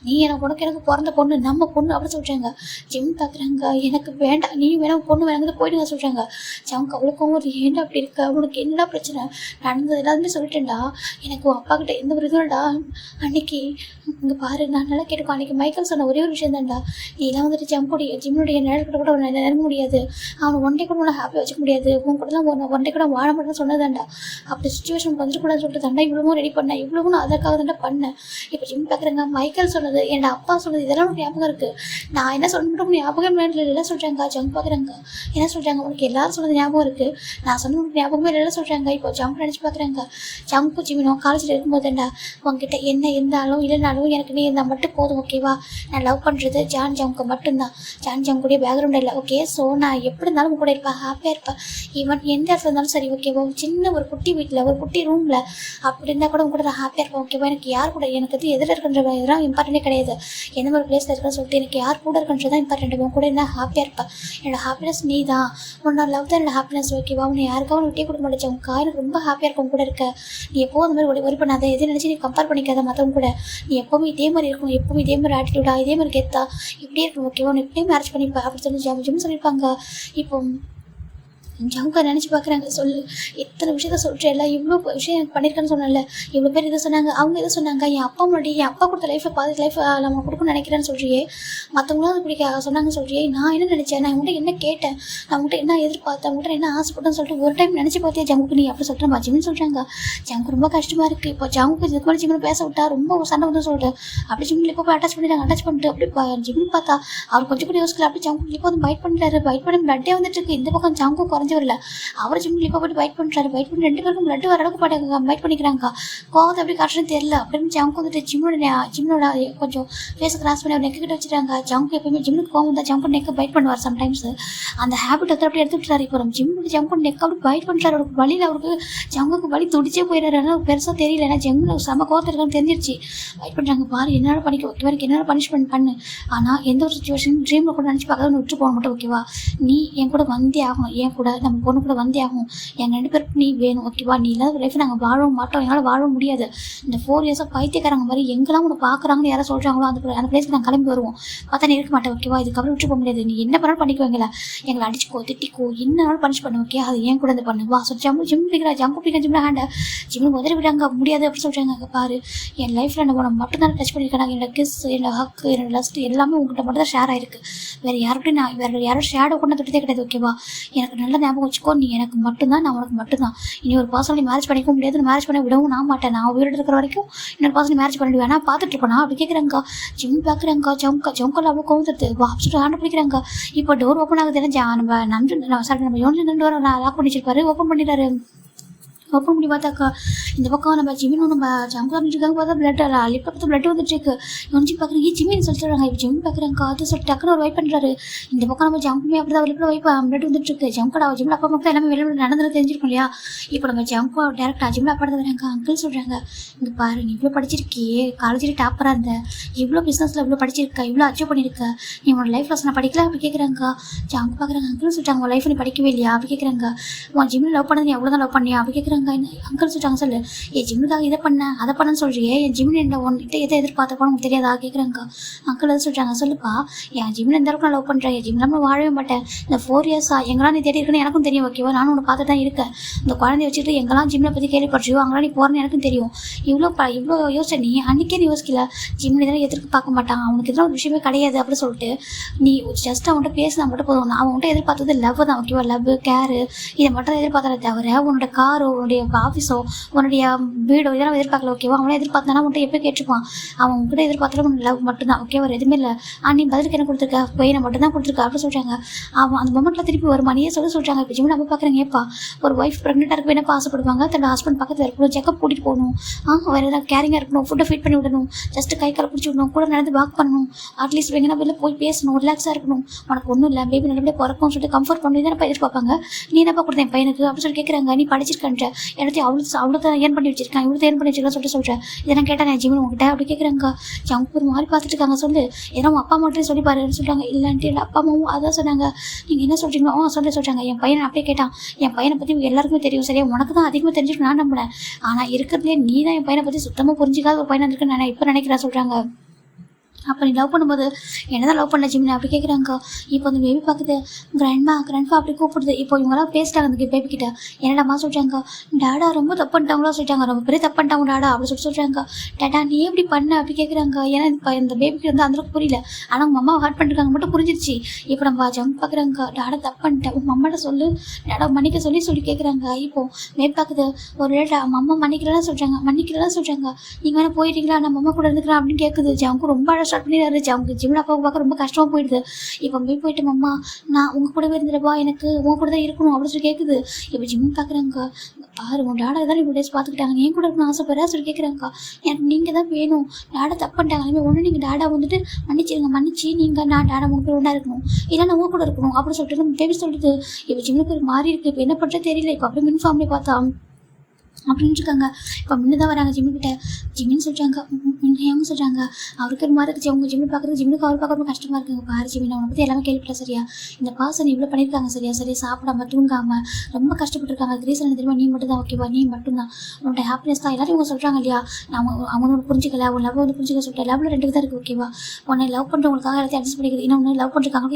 நீ எனக்கு பிறந்த பொண்ணு நம்ம பொண்ணு அப்படி சொல்கிறாங்க. ஜிம் பார்க்குறாங்க. எனக்கு வேண்டாம், நீ வேணாம் பொண்ணு வேணாங்க போயிடுங்க சொல்கிறாங்க. ஜம்க்கு அவ்வளோக்கும் ஒரு ஏன்டா அப்படி இருக்க, அவனுக்கு என்னடா பிரச்சனை, நடந்தது எல்லாருமே சொல்லிட்டேன்டா, எனக்கு உன் அப்பா கிட்ட எந்த ஒரு இதுடா, அன்னைக்கு இங்கே பாரு நான் நல்லா கேட்டுக்கோ, அன்றைக்கி மைக்கேல் சொன்ன ஒரே ஒரு விஷயம் தான்டா, நீலாம் வந்துட்டு ஜிம்முடைய நிழல்கிட்ட கூட அவனை நெருங்க முடியாது, அவனை ஒன் டே கூட உன்னை ஹாப்பியாக வச்சுக்க முடியாது, உன் கூட தான் ஒன் டே கூட வாழ மாட்டேன்னு சொன்னதாண்டா, அப்படி சுச்சுவேஷன் வந்துட்டு கூட சொல்லிட்டு தாண்டா இவ்வளவும் ரெடி பண்ணேன், இவ்வளவும் நான் அதற்காக தாண்டா பண்ணேன். இப்போ ஜிம் பார்க்குறேங்க. மைக்கேல் சொன்னது என்னோட அப்பா சொன்னது இதெல்லாம் உனக்கு ஞாபகம் இருக்குது, நான் என்ன சொல்லணும் ஞாபகம் இல்லை சொல்கிறாங்க. ஜம்ப் பார்க்குறாங்க. என்ன சொல்கிறாங்க, உனக்கு எல்லாரும் சொன்னது ஞாபகம் இருக்குது, நான் சொன்ன உனக்கு ஞாபகமே இல்லை சொல்கிறாங்க. இப்போ ஜம்ப் நினச்சி பார்க்குறாங்க. ஜம்ப்பு ஜிமினோம் காலேஜில் இருக்கும்போதுண்டா உங்ககிட்ட என்ன இருந்தாலும் இல்லைனாலும் எனக்கு நீ இருந்தால் மட்டும் போதும், ஓகேவா, நான் லவ் பண்ணுறது ஜம்க்கு மட்டும்தான், ஜம் கூடிய பேக்ரவுண்ட் இல்லை, ஓகே, ஸோ நான் எப்படி இருந்தாலும் கூட இருப்பேன், ஹாப்பியாக இருப்பேன், ஈவன் எந்த இடத்துல இருந்தாலும் சரி, ஓகேவா, சின்ன ஒரு குட்டி வீட்டில் ஒரு குட்டி ரூமில் அப்படி இருந்தால் கூட கூட நான் ஹாப்பியாக இருப்பேன், ஓகேவா, எனக்கு யார் கூட எனக்கு வந்து எதில் இருக்கின்ற இதெல்லாம் இம்பார்ட்டன்ட்டே கிடையாது, எந்த ஒரு பிளேஸில் இருக்குன்னு சொல்லிட்டு எனக்கு யார் கூட இருக்குன்றது தான் இம்பார்ட்டன்ட், உன் கூட இருந்தால் ஹாப்பியாக இருப்பேன், என்னோட ஹாப்பினஸ் நீ தான், உன்னோட லவ் தான் என்னோட ஹாப்பினஸ், ஓகேவா, உன்னை யாருக்காக விட்டே கொடுக்க மாட்டேன், உன் எனக்கு ரொம்ப ஹாப்பியாக இருக்கும் கூட இருக்க, நீ எப்போது அந்த மாதிரி ஒரி பண்ணாத, எதை நினச்சி நீ கம்பேர் பண்ணிக்காத மற்றவங்க கூட, நீ எப்போவுமே இதே மாதிரி இருக்கும், எப்போவும் இதே மாதிரி ஆட்டிடியூடா இதே மாதிரி கெத்தா இப்படியே இருக்கும், ஓகேவா, உன்னை இப்படியே மேரேஜ் பண்ணிப்பேன் அப்படி சொல்லி ஜிம் சொல்லியிருப்பாங்க. இப்போ அவங்க நினச்சி பார்க்குறாங்க. சொல்லு, எத்தனை விஷயத்த சொல்கிறேன்ல, இவ்வளோ விஷயம் எனக்கு பண்ணியிருக்கேன்னு சொன்னல, இவ்வளோ பேர் இதை சொன்னாங்க, அவங்க இதை சொன்னாங்க, என் அப்பா முன்னாடி என் அப்பா கொடுத்த லைஃப்பை பாதி லைஃப் நம்ம கொடுக்கணும்னு நினைக்கிறேன்னு சொல்கிறியே, மற்றவங்களும் அது பிடிக்க சொன்னாங்க சொல்கிறியே, நான் என்ன நினச்சேன், நான் உங்கள்கிட்ட என்ன கேட்டேன், நான் உங்கள்கிட்ட என்ன எதிர்பார்த்தேன், உங்கள்கிட்ட என்ன ஆசைப்பட்டேன்னு சொல்லிட்டு ஒரு டைம் நினச்சி பார்த்தியா ஜங்குக்கு நீ அப்படி சொல்கிறேன் ஜிம்னு சொல்கிறாங்க. ஜங்கு ரொம்ப கஷ்டமாக இருக்குது. இப்போ ஜங்குக்கு இதுக்கு மேலே ஜிம்னு பேச விட்டா ரொம்ப சண்டை வந்து சொல்லிட்டு அப்படி ஜிம்மில் இப்போ போய் அட்டாச் பண்ணிட்டாங்க. அட்டாச் பண்ணிட்டு அப்படி ஜிம்னு பார்த்தா அவர் கொஞ்சம் கூட யோசிக்கல, அப்படி ஜங்கு இப்போ வந்து பைட் பண்ணிட்டாரு. பைட் பண்ணி பிளட்டே வந்துட்டு இருக்கு. இந்த பக்கம் ஜங்கு குறைஞ்சி வரல, அவர் ஜிம்மில் இப்போ போட்டு பைட் பண்ணுறாரு. பைட் பண்ணி 2 பேருக்கும் பிளட் வர அளவுக்கு பாட்டாங்க பைட் பண்ணிக்கிறாங்க. கோவத்தை எப்படி காட்டுறதுன்னு தெரியல. அப்படின்னு ஜங்கு வந்துட்டு ஜிம்மோட கொஞ்சம் ஃபேஸை கிராஸ் பண்ணி அவர் நெக்கு கிட்ட வச்சுட்டாங்க. ஜங்கு எப்பயுமே ஜிம்முக்கு கோவம் தான் ஜம்ப் நெக்கை பைட் பண்ணுவார் சம்டைம்ஸ். அந்த ஹேபிட் வந்து அப்படி எடுத்து விட்டுறாரு. இப்போ நம்ம ஜிம்முக்கு ஜம்ப் நெக் அப்படி பைட் பண்ணுறாரு. அவருக்கு வழியில் அவருக்கு ஜங்குக்கு வலி துடிச்சே போயிடுறாரு. ஆனால் பெருசாக தெரியல, ஏன்னா ஜம்மில் செம கோவத்தில் இருக்கான்னு தெரிஞ்சிருச்சு. பைட் பண்ணுறாங்க. பாரு என்னால் பண்ணிக்க ஓகேவா, எனக்கு என்னால் பனிஷ்மெண்ட் பண்ணு, ஆனால் எந்த ஒரு சுச்சுவேஷன் ட்ரீமில் கூட நினச்சி பார்க்காத விட்டு போக மாட்டேன் ஓகேவா, நீ என் கூட வந்தே ஆகும், என் கூட நம்ம பொண்ணு கூட வந்தே ஆகும், என் 2 பேருக்கு நீ வேணும் ஓகேவா, நீ இல்லாத லைஃப் நாங்கள் வாழவும் மாட்டோம், என்னால் வாழவும் முடியாது. இந்த 4 இயர்ஸாக பைத்தியக்காரங்க மாதிரி எங்கெல்லாம் உன்னை பார்க்குறாங்கன்னு யாரும் சொல்கிறாங்களோ அந்த பிளேஸ்க்கு நாங்கள் கிளம்பி வருவோம். பார்த்தா நீ இருக்க மாட்டேன் ஓகேவா, இதுக்கப்புறம் விட்டு போக முடியாது, நீ என்ன பண்ணாலும் பண்ணிக்குவாங்களா, எங்களை அடிச்சுக்கோ திட்டிக்கோ என்னன்னாலும் பனிஷ் பண்ணு ஓகே, அது ஏன் கூட பண்ணு வா சொல்லி ஜிம் பிடிக்கிறா. ஜங்கு பிடிக்கிற ஜிம்ல ஹேண்டை ஜிம்மு உதறி விடாங்க முடியாது அப்படி சொல்கிறாங்க. பாரு என் லைஃப்பில் நான் உன்னை மட்டும் தான் டச் பண்ணியிருக்கேன், என்னோட கிஸ், என்னோட ஹக், என்னோட லஸ்ட் எல்லாமே உங்கள்கிட்ட மட்டும் தான் ஷேர் ஆயிருக்கு. வேறு யாருக்கிட்டையும் நான் வேறு யாரும் ஷேடோ கொண்டு தொட்டதே கிடையாது ஓகேவா. எனக்கு நல்ல ஞாபகம் வச்சுக்கோ, நீ எனக்கு மட்டும்தான், நான் உனக்கு மட்டும்தான். இனி ஒரு பர்சனலி மேரேஜ் பண்ணிக்க முடியாது, மேரேஜ் பண்ண விடவும் நான் மாட்டேன். நான் உயிரோடு இருக்கிற வரைக்கும் இன்னொரு பர்சனலி மேரேஜ் பண்ணிடுவேன். வேணா பார்த்துட்டு இருப்பேன் அப்படி கேட்குறாங்க. ஜிம் பார்க்குறாங்க. ஜவுக்கல் அவ்வளோ கோவத்துறது வா அப்படின்ட்டு ஹேண்ட் பிடிக்கிறாங்க. இப்போ டோர் ஓப்பன் ஆகுது. நம்ம யோனிச்சு டோர் லாக் பண்ணி வச்சிருப்பாரு. ஓப்பன் பண்ணிடுறாரு. ஓப்பன் பண்ணி பார்த்தாக்கா இந்த பக்கம் நம்ம ஜிமின் நம்ம ஜங்கு பண்ணிட்டுருக்காங்க. பார்த்தா பிளட் லிப்பில் பார்த்து பிளட் வந்துட்டு இருக்கு. யோனிச்சு பார்க்குறீங்க ஜிமின்னு சொல்லிட்டுறாங்க. இப்போ ஜிமின் பார்க்குறாங்க. அது சொல்லிட்டு டக்குனு ஒரு வைப் பண்ணுறாரு. இந்த பக்கம் நம்ம ஜங்குமே அப்படி தான் லிப்பில் வைப் பிளட் வந்துட்டு இருக்கு. ஜங்கடா ஜிமில் அப்பா மக்கள் எல்லாமே வெளியே நடந்து தெரிஞ்சிருக்கும் இல்லையா. இப்போ நம்ம ஜங்கு டேரக்டாக ஜிமில் அப்பா வராங்க. அங்கிள் சொல்கிறாங்க, இங்கே பாரு நீ இவ்வளோ படிச்சிருக்கியே, காலேஜில் டாப்பராக இருந்த, இவ்வளோ பிஸ்னஸில் இவ்வளோ படிச்சிருக்க, இவ்வளோ அச்சீவ் பண்ணியிருக்க, நீ உன்னோட லைஃப் நான் படிக்கல அப்படி கேட்குறாங்க. ஜங்கு பார்க்குறாங்க. அங்கிள் சொல்லிட்டாங்க உன் லைஃப் நீ படிக்கவே இல்லையா அப்படி கேட்குறாங்க. உன் ஜிம்மில் லவ் பண்ணது நீ எவ்வளோ தான் லவ் பண்ணியா அப்படி கேட்குறாங்க. அங்கிள் சொல்லிட்டாங்க, சொல்லு என் ஜிம்முக்காக இதை பண்ண அதை பண்ணன்னு சொல்றியே, என் ஜிம்மில் என்ன ஒன்கிட்ட எதை எதிர்பார்த்தப்போ உனக்கு தெரியாதா கேட்குறாங்க. அங்கிள் எது சொல்லிட்டாங்க, சொல்லுப்பா என் ஜிம்மில் எந்த அளவுக்கு நான் லவ் பண்ணுறேன், என் ஜிம்மில் நம்ம வாழவே மாட்டேன். இந்த 4 இயர்ஸாக எங்கெல்லாம் நீ தேடி இருக்குன்னு எனக்கும் தெரியும் ஓகேவா, நானும் உன்னை பார்த்து தான் இருக்கேன். இந்த குழந்தைய வச்சுட்டு எங்கெல்லாம் ஜிம்மில் பற்றி கேள்விப்பட்டியோ அங்கெல்லாம் நீ போகிறேன்னு எனக்கும் தெரியும். இவ்வளோ யோசிச்ச நீ அன்றைக்கே நீ யோசிக்கல, ஜிம்மில் எதனா எதிர்த்து பார்க்க மாட்டான், அவனுக்கு எதனா ஒரு விஷயமே கிடையாது அப்படின்னு சொல்லிட்டு நீ ஜஸ்ட் அவன்கிட்ட பேசினா மட்டும் போதும். நான் அவன்கிட்ட எதிர்பார்த்தது லவ் தான் ஓகேவா, லவ் கேரு இதை மட்டும் தான் எதிர்பார்த்ததை தவிர உன்னோட காரோ உன்னுடைய ஆஃபீஸோ உன்னுடைய வீடோ இதெல்லாம் எதிர்பார்க்கல ஓகேவா. அவனே எதிர்பார்த்தானா உன்ட்ட எப்போ கேட்டுப்பான், அவன் உங்ககிட்ட எதிர்பார்த்தாலும் உன் லவ் மட்டும்தான் ஓகே, ஒரு எதுவுமே இல்லை. நீ பதிலுக்கு என்ன கொடுத்துருக்க, பையனை மட்டும் தான் கொடுத்துருக்க அப்படின்னு சொல்கிறாங்க. அவன் அந்த மொமெண்ட்டில் திருப்பி ஒரு மணியே சொல்கிறாங்க. இப்போ ஜிம்மில் நம்ம பார்க்குறேங்க, ஏப்பா ஒரு ஒய்ஃப் ப்ரெக்னெண்ட்டாக இருக்க என்னப்பா ஆசைப்படுவாங்க, தன்னோட ஹஸ்பண்ட் பக்கத்தில் இருக்கணும், செக்கப் கூட்டிகிட்டு போகணும், வேறு ஏதாவது கேரிங்காக இருக்கணும், ஃபுட்டை ஃபீட் பண்ணி விடணும், ஜஸ்ட் கை காலை பிடிச்சி விடணும், கூட நடந்து வாக் பண்ணணும், அட்லீஸ்ட் எங்கன்னா வெளில போய் பேசணும், ரிலாக்ஸாக இருக்கணும், உனக்கு ஒன்றும் இல்லை பேபி நல்லபடியாக பிறக்கும் சொல்லிட்டு கம்ஃபர்ட் பண்ணி தான் எதிர்பார்ப்பாங்க. நீ என்னப்பா கொடுத்தேன் பையனுக்கு அப்படின்னு சொல்லி கேட்குறாங்க. நீ படிச்சிருக்கன்ற இடத்தையும் அவ்வளோ தான் ஏன் பண்ணி வச்சிருக்கேன், இவ்வளோ ஏன் பண்ணி வச்சிருக்கேன் சொல்கிறேன். இதெல்லாம் கேட்டேன் நான் ஜிம்மில் உங்ககிட்ட அப்படி கேட்குறாங்க. ஜங்கு ஒரு மாதிரி பார்த்துட்டு இருக்காங்க. சொல்லு ஏன்னா அப்பா மட்டும் சொல்லி பாருன்னு சொல்கிறாங்க. இல்லைன்ட்டு இல்லை அப்பா அம்மாவும் அதான் சொன்னாங்க. நீங்கள் என்ன சொல்கிறீங்களோ சொல்கிறாங்க. என் பையனை அப்படியே கேட்டான். என் பையனை பற்றி எல்லாருக்குமே தெரியும் சரியா, உனக்கு தான் அதிகமாக தெரிஞ்சுட்டு நான் நம்பினேன், ஆனால் இருக்கிறதுலே நீ தான் என் பையனை பற்றி சுத்தமாக புரிஞ்சிக்காத ஒரு பையனை இருக்குன்னு நான் இப்போ நினைக்கிறேன் சொல்கிறாங்க. அப்போ நீ லவ் பண்ணும்போது என்ன தான் லவ் பண்ண ஜிம்னு அப்படி கேட்குறாங்க. இப்போ அந்த பேபி பார்க்குது. கிராண்ட்ஃபா அப்படி கூப்பிடுது. இப்போ இவங்களாம் பேசிட்டாங்க அந்த பேபி கிட்ட. என்னடாமா சொல்கிறாங்க, டாடா ரொம்ப தப்பு பண்ணிட்டாங்களோ சொல்லிட்டாங்க, ரொம்ப பெரிய தப்பு பண்ணிட்டாங்க டாடா அப்படி சொல்கிறாங்க. டாடா நீ எப்படி பண்ண அப்படி கேட்குறாங்க. ஏன்னா இப்போ இந்த பேபிக்கு வந்து அந்தளவுக்கு புரியல, ஆனால் உங்கள் அம்மா ஹார்ட் பண்ணிருக்காங்க மட்டும் புரிஞ்சிருச்சு. இப்போ நம்ம ஜங்க் பார்க்குறாங்க. டாடா தப்பு பண்ணிட்டேன், உங்கள் அம்மாட்ட சொல்லு, டாடா மன்னிக்க சொல்லி கேட்குறாங்க. இப்போ பேபி பார்க்குது. ஒரு லேட்டா அம்மா மன்னிக்கிறதா சொல்கிறாங்க. நீங்கள் வேணால் போயிட்டீங்களா, நம்ம அம்மா கூட இருந்துக்கலாம் அப்படின்னு கேட்குது. ஜங்கு ரொம்ப ஸ்டார்ட் பண்ணிடுறாரு. அவங்க ஜிம்மில் அப்பாவுக்கு பார்க்க ரொம்ப கஷ்டமாக போயிடுது. இப்போ போயிட்டு அம்மா நான் உங்கள் கூடவே இருந்துடுவா, எனக்கு உங்க கூட தான் இருக்கணும் அப்படின்னு சொல்லி கேட்குது. இப்போ ஜிம் பார்க்குறாங்க. பாரு உன் டாடா தான் இப்போ டேஸ் பார்த்துக்கிட்டாங்க, என் கூட இருக்கணும் ஆசைப்படுறா சொல்லி கேட்குறாங்க. எனக்கு நீங்கள் தான் வேணும், டாடா தப்பு பண்ணிட்டாங்க, அதுமாதிரி ஒன்று நீங்கள் டாடா வந்துட்டு மன்னிச்சு நீங்கள் நான் டாடா 3 பேர் ஒன்றா இருக்கணும், இல்லை நான் உங்க கூட இருக்கணும் அப்படின்னு சொல்லிட்டு நம்ம பேபி சொல்லிட்டு இப்போ ஜிம்முக்கு ஒரு மாறி இருக்குது. இப்போ என்ன பண்ணுறது தெரியல. இப்போ அப்படியே மின்ஃபார்ம்லேயே பார்த்தா அப்படின்னு இருக்காங்க. இப்போ முன்ன தான் வராங்க ஜிம்முக்கிட்ட. ஜிம்மின்னு சொல்கிறாங்க. அவங்க சொல்கிறாங்க அவருக்கு ஒரு மாதிரி இருந்துச்சு. அவங்க ஜிம்மு பார்க்குறது ஜிம்முக்கு அவர் பார்க்க ரொம்ப கஷ்டமாக இருக்குங்க. பாரு ஜிம்மின் அவனை பற்றி எல்லாமே கேள்விப்பட்ட சரியா. இந்த பாசன் இவ்வளோ பண்ணியிருக்காங்க சரியா. சரியா சாப்பிடாம தூங்காமல் ரொம்ப கஷ்டப்பட்டுருக்காங்க. அது ரீசன் தெரியுமா, நீ மட்டும் தான் ஓகேவா, நீ மட்டும்தான் உன்னோட ஹாப்பினஸ் தான் எல்லாரும் இவங்க சொல்கிறாங்க இல்லையா. நான் அவனோட புரிஞ்சிக்கல, அவன் லவ் வந்து புரிஞ்சிக்க சொல்லிட்டு லவ்வில் 2 தான் இருக்குது ஓகேவா. உன்னை லவ் பண்ணுறவங்களுக்காக எல்லாத்தையும் அட்ஜஸ்ட் பண்ணிக்கிறது. இன்னொன்று லவ் பண்ணுறதுக்காக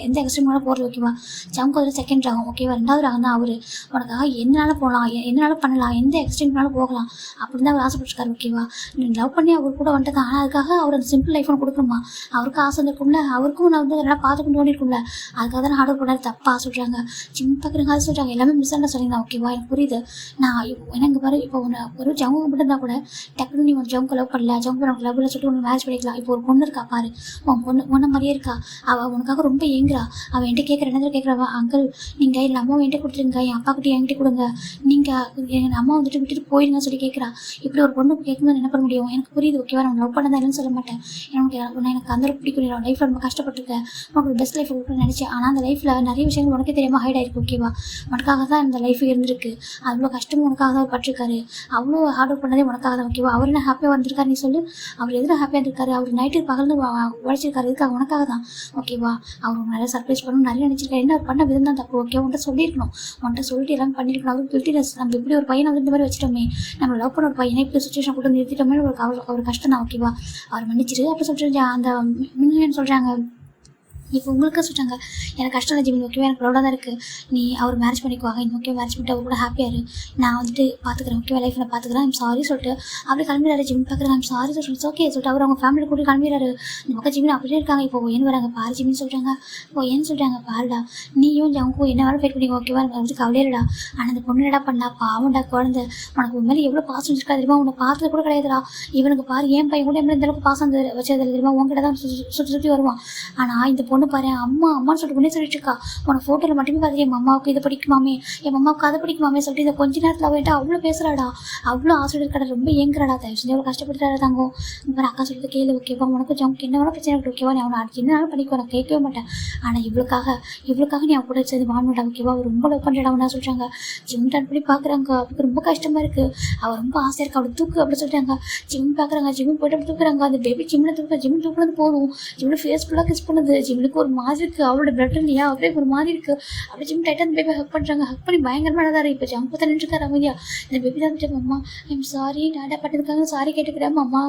எந்த எக்ஸ்ட்ரீமான போகிறது ஓகேவா. ஜம்க்கு ஒரு செகண்ட் ராகம் ஓகேவா. 2வது ராகம் தான் அவர். உனக்காக என்னாலும் போகலாம், என்னாலும் பண்ணலாம், எந்த எக்ஸ்ட்ரீம்னாலும் போகலாம் அப்படின்னு தான் அவர் ஆசைப்பட்டிருக்காரு ஓகேவா. நீ லவ் பண்ணி அவர் கூட வந்துட்டு தான். ஆனால் அதுக்காக அவர் அந்த சிம்பிள் லைஃப் ஒன்று கொடுக்கணுமா. அவருக்கு ஆசை இருக்கும்ல, அவருக்கும் நான் வந்து நல்லா பார்த்துக்கணும் தோணிருக்கும்ல. அதுக்காக தான் ஹார்ட் ஒர்க் பண்ணாரு. தப்பாக சொல்கிறாங்க. ஜிம் பார்க்குறங்க அதை சொல்கிறாங்க. எல்லாமே மிஸ் ஆன சொல்லிங்களா ஓகேவா. எனக்கு புரியுது. நான் எனக்கு பாரு இப்போ ஒன்று ஒரு ஜவுங்க மட்டும் இருந்தால் கூட டக்குனு நீ ஒரு ஜவுங்க லவ் பண்ணல, ஜவுங்க உனக்கு லவ்வில் சொல்லிட்டு உனக்கு மேரேஜ் பண்ணிக்கலாம். இப்போ ஒரு பொண்ணு இருக்கா பாரு, உன் பொண்ணு உன்ன மாதிரியே இருக்கா. அவள் உனக்காக ரொம்ப ஏங்குறா. அவள் என்கிட்ட கேட்குற என்ன கேட்குறவா, அங்கிள் நீங்கள் இல்லை அம்மாவை என்கிட்ட கொடுத்துருங்க, என் அப்பா கிட்டே என்கிட்ட கொடுங்க, நீங்கள் எங்கள் அம்மா வந்துட்டு விட்டுட்டு போயிடுங்க சொல்லி கேட்குறா. இப்படி ஒரு பொண்ணு கேட்கும்போது என்ன பண்ண முடியும். எனக்கு புரியுது ஓகேவா. நான் லவ் பண்ணதான் இல்லைன்னு சொல்ல மாட்டேன். எனக்கு அந்த பிடிக்கும். நான் லைஃப்பில் ரொம்ப கஷ்டப்பட்டுருக்கேன். உனக்கு பெஸ்ட் லைஃப் கொடுக்கணும்னு நினச்சேன். ஆனால் அந்த லைஃப்பில் நிறைய விஷயங்கள் உனக்கே தெரியாமல் ஹைட் ஆகிருக்கு ஓகேவா. உனக்காக தான் இந்த லைஃப் இருந்திருக்கு. அவ்வளோ கஷ்டமும் உனக்காக தான் பட்டிருக்காரு. அவ்வளோ ஹார்ட் ஒர்க் பண்ணதே உனக்காக தான் ஓகேவா. அவர் என்ன ஹாப்பியாக வந்திருக்காரு நீ சொல்லு. அவர் எதில் ஹாப்பியாக இருந்திருக்காரு. அவர் நைட்டு பகல்னு உழைச்சிருக்காரு. இதுக்காக உனக்காக தான் ஓகேவா. அவர் நிறைய சர்ப்ரைஸ் பண்ணணும் நிறைய நினச்சிருக்காரு. என்ன அவர் பண்ண விதம் தான் தப்பு ஓகே. உன்ட்ட சொல்லியிருக்கணும், உன்ட்ட சொல்லிட்டு எல்லாம் பண்ணியிருக்கணும். அவர் கில்ட்டினஸ். நம்ம இப்படி ஒரு பையனை வந்து இந்த மாதிரி வச்சிட்டோமே, நம்ம லவ் பண்ண ஒரு பையனை இப்படி சுச்சுவேஷன் கூட நிறுத்திட்டோமே அவர் கஷ்டம் தான் ஓகேவா. அவர் மன்னிச்சிரு அப்படி சொல்லிட்டு அந்த மின்னு சொல்கிறாங்க. இப்போ உங்களுக்கு சொல்கிறாங்க எனக்கு கஷ்டம் இல்லை ஜிமின் ஓகேவா. எனக்கு ப்ரௌடாக தான் இருக்குது. நீ அவர் மேரேஜ் பண்ணிக்குவாங்க. இன்னும் ஓகே மேரேஜ் பண்ணிட்டு அவர் கூட ஹாப்பியாக இரு. நான் வந்துட்டு பார்த்துக்கிறேன் ஓகேவா. லைஃப்பில் பார்த்துக்கிறேன். ஐம் சாரி சொல்லிட்டு அப்படி கிளம்பிடுறாரு. ஜிமின் பார்க்குறேன். ஐம் சாரி சொல்லிட்டு ஓகே சொல்லிட்டு அவர் அவங்க ஃபேமிலி கூட கிளம்பிடுறாரு. இந்த பக்கம் ஜிமின் அப்படியே இருக்காங்க. இப்போ ஏன்னு வராங்க பாரு ஜிமின் சொல்கிறாங்க. இப்போ ஏன்னு சொல்கிறாங்க பாருடா, நீயும் ஜவுக்கும் என்ன வேலை ஃபைட் பண்ணிக்கோ ஓகேவா. எனக்கு வந்து கவலையிடா. ஆனால் அந்த பொண்ணு என்னடா பண்ணா பாவண்டா குழந்தை. உனக்கு உண்மையிலே எவ்வளோ பாசம் வச்சிருக்கா தெரியுமா. உன்னை பார்த்தது கூட கிடையாதுடா. இவனுக்கு பாரு ஏன் பையன் கூட எப்படி இந்த அளவுக்கு பாசம் வச்சது தெரியுமா. உங்ககிட்ட தான் சுற்றி வருவான். ஆனால் இந்த பொண்ணு பாரு அம்மா அம்மான்னு சொல்லிட்டு முன்னே சொல்லிட்டு இருக்கா. உனக்கு ஃபோட்டோவில் மட்டுமே பார்த்துட்டு என் அம்மாவுக்கு இதை படிக்குமாமே, என் அம்மாவுக்கு அதை படிக்குமாமே சொல்லிட்டு இந்த கொஞ்ச நேரத்தில் அவன்ட்டு அவ்வளோ பேசுகிறாடா, அவ்வளோ ஆசை இருக்கடா, ரொம்ப ஏங்குறாடா. தயவு செஞ்சு எவ்வளோ கஷ்டப்படுறாரு தாங்க. இப்போ அக்கா சொல்லிட்டு கேளு ஓகேவா. உனக்கு ஜவுக்கு என்ன வேணா பிரச்சனை இருக்கு ஓகேவா. நீ அவனை அடுத்து என்ன பண்ணிக்கோ, நான் கேட்கவே மாட்டேன். ஆனால் இவ்வளோக்காக நீ அவன் கூட வச்சது வாங்கடா ஓகேவா. அவர் ரொம்ப லவ் பண்ணுறா அவனா சொல்கிறாங்க. ஜிம் அப்படி பார்க்குறாங்க. அவருக்கு ரொம்ப கஷ்டமாக இருக்குது. அவர் ரொம்ப ஆசையாக இருக்கு. அவளை தூக்கு அப்படி சொல்கிறாங்க. ஜிம் பார்க்குறாங்க. ஜிம் போய்ட்டு அப்படி தூக்குறாங்க. அந்த பேபி ஜிம்மில் ஜிம் தூக்குறது போதும். ஜிம்மில் ஃபேஸ் ஃபுல்லாக கிஸ் பண்ணுது. ஜிம்முக்கு ஒரு மாதிரி இருக்குது. அவளோட பிளட் இல்லையா அப்படியே ஒரு மாதிரி இருக்குது. அப்படி ஜிம் டைட்டாக அந்த பேபி ஹக் பண்ணுறாங்க. ஹக் பண்ணி பயங்கரமானதாக இப்போ ஜம்ப் தான் நின்றுருக்காரு அமைதியா. இந்த பேபி தான் வந்துட்டு அம்மா ஐம் சாரி டாடா பண்ணதுக்காக சாரி கேட்டுக்கிறேன் அம்மா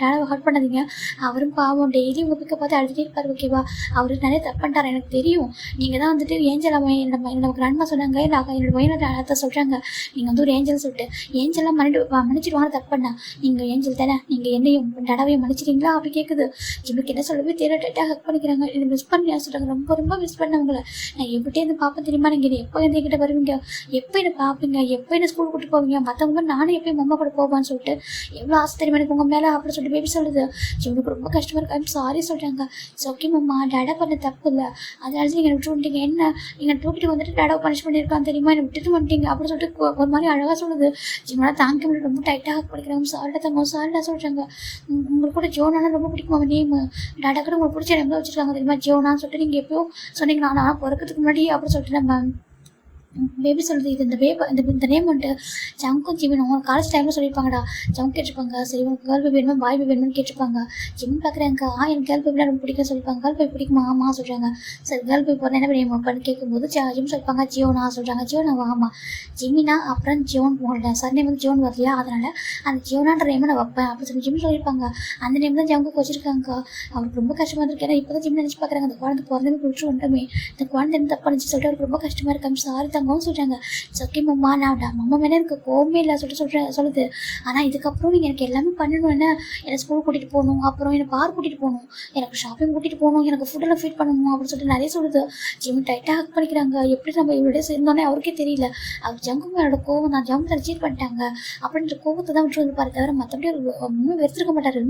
டாடாவை ஹக் பண்ணாதீங்க. அவரும் பாவம் டெய்லி உங்கள் பிக்கை பார்த்து அழுதுகிட்டே இருப்பார் ஓகேவா. அவரு நிறைய தப்பு பண்ணிட்டார் எனக்கு தெரியும். நீங்கள் தான் வந்துட்டு ஏஞ்சல் அவன் என்னோட கிராண்ட்மா சொன்னாங்க. என்னோட பையனை அதை சொல்கிறாங்க. நீங்கள் வந்து ஒரு ஏஞ்சல் சொல்லிட்டு ஏஞ்சல்லாம் மன்னிச்சிடுவாங்க தப்பு பண்ணா. நீங்கள் ஏஞ்சல் தானே, நீங்கள் என்னையும் டாடாவையும் மன்னிச்சிட்டீங்களா அப்படி கேட்குது. ஜிம்முக்கு என்ன சொல்லவே தெரியல. டைட்டாக ஹக் பண்ணிக்கிறாங்க. இது மிஸ் பண்ணியா சொல்கிறாங்க. ரொம்ப மிஸ் பண்ணவங்கள நான் எப்படியே இருந்து பார்ப்பேன் தெரியுமா. நீங்கள் எப்போ வந்து என்கிட்ட வருவீங்க, எப்போ என்ன பார்ப்பீங்க, எப்போ என்ன ஸ்கூல் கூட்டு போவீங்க, மற்றவங்க நானும் எப்போ அம்மா கூட போவான்னு சொல்லிட்டு எவ்வளோ ஆசை தெரியுமா எனக்கு உங்கள் மேலே அப்படின்னு சொல்லிட்டு பேபி சொல்லுது. இவனுக்கு ரொம்ப கஷ்டமாக இருக்கு. ஐம் சாரி சொல்கிறாங்க. ஓகே மம்மா டாடா பண்ண தப்பு இல்லை, அதனால நீங்கள் விட்டு வந்துட்டீங்க. என்ன நீங்கள் தூக்கிட்டு வந்துட்டு டாடாவை பனிஷ் பண்ணியிருக்கான்னு தெரியுமா, என்னை விட்டுட்டு வந்துட்டீங்க அப்படின்னு சொல்லிட்டு ஒரு மாதிரி அழகாக சொல்லுது. ஜிம்னா தாங்க முடியும். ரொம்ப டைட்டாக படிக்கிறவங்க சாரிடா தங்க சாரிடா சொல்கிறாங்க. உங்களுக்கு கூட ஜோனானா ரொம்ப பிடிக்கும் அவன் நேம். டாடா கூட உங்களுக்கு பிடிச்ச நேம் வச்சுருக்காங்க தெரியுமா ஜோனான்னு சொல்லிட்டு. நீங்கள் எப்போ சொன்னீங்க நான் பிறக்கிறதுக்கு முன்னாடி அப்படி சொல்லிட்டு நம்ம பேபி சொல்கிறது. இது இந்த நேம் வந்துட்டு ஜங்கும் ஜிமின் அவங்க காலேஜ் டைமில் சொல்லியிருப்பாங்கடா. ஜங்க் கேட்டிருப்பாங்க. சரி உனக்கு கேர்ள் பேபி வேணுமா பாய் பேபி வேணும்னு கேட்டிருப்பாங்க. ஜிமின் பார்க்குறாங்க. எனக்கு கேர்ள் பேபிலாம் ரொம்ப பிடிக்கும் சொல்லியிருப்பாங்க. கேர்ள் பேபி பிடிக்குமா ஆமா சொல்கிறாங்க. சரி கேர்ள் பேபி போனால் என்ன வேணும் அப்படின்னு கேட்கும்போது ஜிம் சொல்லிப்பாங்க ஜியோனா சொல்கிறாங்க. ஜியோனா ஆமாம் ஜிமினா அப்புறம் ஜியோன் உங்களோட சர் நேம் வந்து ஜியோன் வரலையா, அதனால் அந்த ஜியோனான்ற நேமை நான் வைப்பேன் அப்படின்னு சொல்லி ஜிம் சொல்லியிருப்பாங்க. அந்த நேம் தான் ஜங்குக்கு வச்சிருக்காங்க. அவருக்கு ரொம்ப கஷ்டமாக இருக்கு. ஏன்னா இப்போ தான் ஜிம் நினச்சி பார்க்குறாங்க. அந்த குழந்தை பிறந்தமே பிடிச்சி வந்துட்டோமே, இந்த குழந்தை என்ன தப்பு நினச்சி சொல்லிட்டு அவருக்கு ரொம்ப கஷ்டமாக இருக்கு. சாரி தங்கன்னு சொல்கிறாங்க. ஓகே மம்மா நான் மம்மா மேலே எனக்கு கோவமே இல்லை சொல்லுது. ஆனால் இதுக்கப்புறம் நீங்கள் எனக்கு எல்லாமே பண்ணணும். என்ன என்னை ஸ்கூல் கூட்டிகிட்டு போகணும், அப்புறம் என்னை பார்க் கூட்டிகிட்டு போகணும், எனக்கு ஷாப்பிங் கூட்டிகிட்டு போகணும், எனக்கு ஃபுட்டெல்லாம் ஃபீட் பண்ணணும் அப்படின்னு சொல்லிட்டு நிறைய சொல்லுது. ஜிம் டைட்டாக ஹக் பண்ணிக்கிறாங்க. எப்படி நம்ம இவ்வளோ சேர்ந்தோன்னே அவருக்கே தெரியல. அவர் ஜங்கு மேலோட கோவம் தான் ஜங்கு தரச்சீட் பண்ணிட்டாங்க அப்படின்ற கோவத்தை தான் விட்டு வந்துருப்பாரு தவிர மற்றபடி அவர் ஒன்றுமே வெறுத்துருக்க மாட்டார்.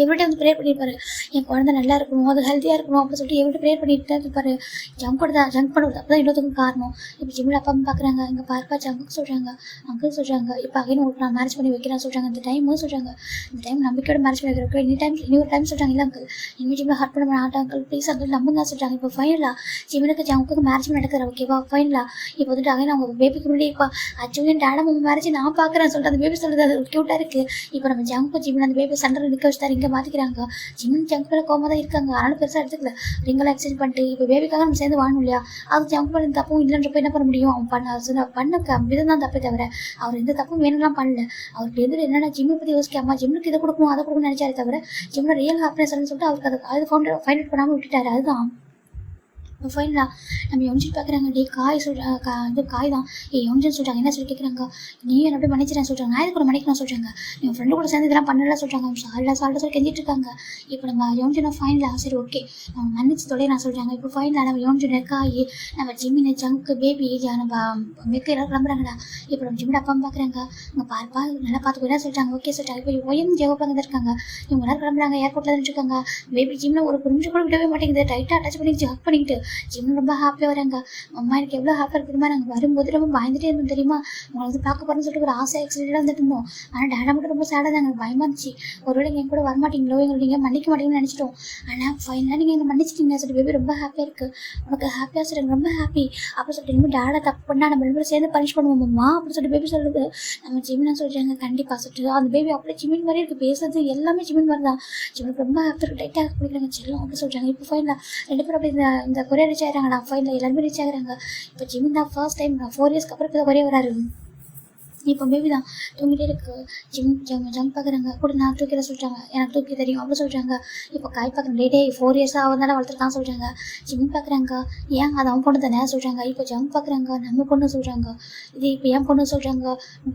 எவ்ரிடே வந்து ப்ரேயர் பண்ணியிருப்பாரு, என் குழந்தை நல்லா இருக்கணும், அது ஹெல்த்தியாக இருக்கணும் அப்படின்னு சொல்லிட்டு எவ்ரிடே ப்ரேயர் பண்ணிட்டு தான் இருப்பாரு. ஜங்க் பண்ணுறது அப்போ தான் இன்னொருத்தவங்க காரணம். இப்போ ஜிம்மில் அப்பா அம்மா பார்க்குறாங்க, இங்கே பார்ப்பா ஜங்குக்கு சொல்கிறாங்க, அங்கிள் சொல்கிறாங்க, இப்போ அகைன் உங்களுக்கு நான் மேரேஜ் பண்ணி வைக்கிறேன் சொல்கிறாங்க. இந்த டைமும் சொல்கிறாங்க, இந்த டைம் நம்பிக்கையோட மேரேஜ் பண்ணி வைக்கிறோம். இன்னொரு டைம் சொல்கிறாங்க, இல்லை அங்கிள் இனிமேல் ஜிம்மில் ஹர்ட் பண்ண மாட்டேன் அங்கிள், ப்ளீஸ் அங்கிள் நம்புங்க சொல்கிறாங்க. இப்போ ஃபைனலாக ஜிம்முக்கு ஜங்குக்கு மேரேஜ் நடக்கிற ஓகேவா. ஃபைனலாக இப்போ வந்துட்டு அகைன் அவங்க பேபிக்கு முன்னாடி இப்போ ஆக்சுவலி என் டேடா மம்மி மேரேஜ் நான் பார்க்குறேன் சொல்லிட்டு அந்த பேபி சொல்கிறது அது க்யூட்டாக இருக்குது. இப்போ நம்ம ஜங்கு ஜிம்மில் அந்த பேபி சண்டை நிற்க வச்சுட்டாரு, இங்கே மாற்றிக்கிறாங்க. ஜிம்மின் ஜங்க் மேலே கோமா தான் இருக்காங்க, அதனால பெருசாக எடுத்துக்கல. ரிங்கெல்லாம் எக்ஸ்சேஞ்ச் பண்ணிட்டு இப்போ பேபிக்காக நம்ம சேர்ந்து வாழணும் இல்லையா. அது ஜங்க் பண்ண தப்பும் இல்லைன்றப்போ என்ன பண்ண முடியும். அவன் பண்ண விதம் தான் தப்பே தவிர அவர் எந்த தப்பும் வேணும்லாம் பண்ணல. அவருக்கு எதிர என்னென்ன ஜிம்மை பற்றி யோசிக்காமா ஜிம்முக்கு இதை கொடுக்கணும் அதை கொடுக்கணும்னு நினைச்சாரு தவிர ஜிம்மில் ரியல் ஹாப்பினஸ் சொல்லிட்டு அவருக்கு அது ஃபைண்ட் அவுட் பண்ணாமல் விட்டுட்டாரு. அதுதான் ஃபைனலாக நம்ம யோசிச்சு பார்க்குறாங்க. டே காய் இது காய் தான் யோசிச்சுன்னு சொல்கிறாங்க. என்ன சொல்லி கேட்குறாங்க, நீ என்ன அப்படியே மன்னிச்சிடறேன் சொல்கிறாங்க. நான் இதுக்கு ஒரு மன்னிக்கணும் சொல்கிறாங்க. என் ஃப்ரெண்டு கூட சேர்ந்து இதெல்லாம் பண்ணலாம் சொல்கிறாங்க. சால்ட்டாக சொல்லி கெஞ்சிட்டு இருக்காங்க. இப்போ நம்ம யோசிச்சுனா ஃபைனலாக சரி ஓகே நம்ம மன்னிச்சு தொலைய நான் சொல்கிறாங்க. இப்போ ஃபைனலாக நம்ம யோசிச்சுன காய் நம்ம ஜிம்மின ஜங்கு பேபி நம்ம மெக்கு எல்லாம் கிளம்புறாங்கடா. இப்போ நம்ம ஜிம்மில் அப்பா பார்க்குறாங்க, இங்கே பார்ப்பா நல்லா பார்த்துக்கோ என்ன சொல்கிறாங்க. ஓகே சொல்லிட்டாங்க. இப்போ ஒயம் ஜெகப்பாங்க இருக்காங்க, இவங்க எல்லாரும் கிளம்புறாங்க, ஏர்போர்ட்டில் இருந்துருக்காங்க. பேபி ஜிம்மில் ஒரு நிமிஷம் கூட விடவே மாட்டேங்குது, டைட்டாக அட்டாச் பண்ணி ஹக் பண்ணிக்கிட்டு ஜிம் ரொம்ப ஹாப்பியாக வராங்க. அம்மா எனக்கு எவ்வளோ ஹாப்பியாக இருக்குமா, நாங்கள் வரும்போது ரொம்ப பயந்துட்டே இருந்தோம் தெரியுமா, உங்களை வந்து பார்க்க போகிறேன்னு சொல்லிட்டு ஒரு ஆசை எக்ஸைட்டடாக வந்துட்டு இருந்தோம். ஆனால் டேடா மட்டும் ரொம்ப சேடாக தான் எங்களுக்கு பயமாக இருந்துச்சு. ஒருவேளை எங்கள் கூட வரமாட்டீங்களோ எங்களை நீங்கள் மன்னிக்க மாட்டீங்கன்னு நினச்சிட்டோம். ஆனால் ஃபைனலாக நீங்கள் எங்களை மன்னிச்சிட்டீங்க சொல்லிட்டு பேபி ரொம்ப ஹாப்பியாக இருக்குது, உனக்கு ஹாப்பியாக சொல்லுங்க ரொம்ப ஹாப்பி அப்படின்னு சொல்லிட்டு இனிமேல் டேடா தப்பு பண்ணால் நம்ம ரெண்டு பேரும் சேர்ந்து பனிஷ் பண்ணுவோம்மா அப்படின்னு சொல்லிட்டு பேபி சொல்லுது. நம்ம ஜிமின்னு சொல்கிறாங்க கண்டிப்பாக சொல்லிட்டு அந்த பேபி அப்படியே ஜிமின் மாதிரி இருக்குது, பேசுறது எல்லாமே ஜிமின் மாதிரி தான். ஜிமினுக்கு ரொம்ப ஹாப்பியாக இருக்குது, டைட்டாக பிடிக்கிறாங்க செல்லம் அப்படின்னு சொல்கிறாங்க. இப்போ ஃபைனலாக ரெண்டு பேரும் அப்படி இந்த கொரியா ரீச் ஆகிறாங்க. நான் ஃபைனல் எல்லாருமே ரீச் ஆகுறாங்க. இப்போ ஜிமின் தான் ஃபர்ஸ்ட் டைம் 4 இயர்ஸ்க்கு அப்புறம் இப்போ கொரியா வராரு. இப்போ பேபி தான் தூங்கிட்டே இருக்கு. ஜம்ப் பார்க்குறாங்க கூட நான் தூக்கிட சொல்கிறாங்க, எனக்கு தூக்கி தெரியும் அப்படி சொல்கிறாங்க. இப்போ காய் பார்க்குறேன் டே 4 இயர்ஸாக அவன் தானே வளர்த்துருக்கான்னு சொல்கிறாங்க. ஜிம் பார்க்குறாங்க, ஏன் அது அவன் பொண்ணு தானே சொல்கிறாங்க. இப்போ ஜம்ப் பார்க்குறாங்க, நம்ம பொண்ணு சொல்கிறாங்க. இது இப்போ என் பொண்ணு சொல்கிறாங்க.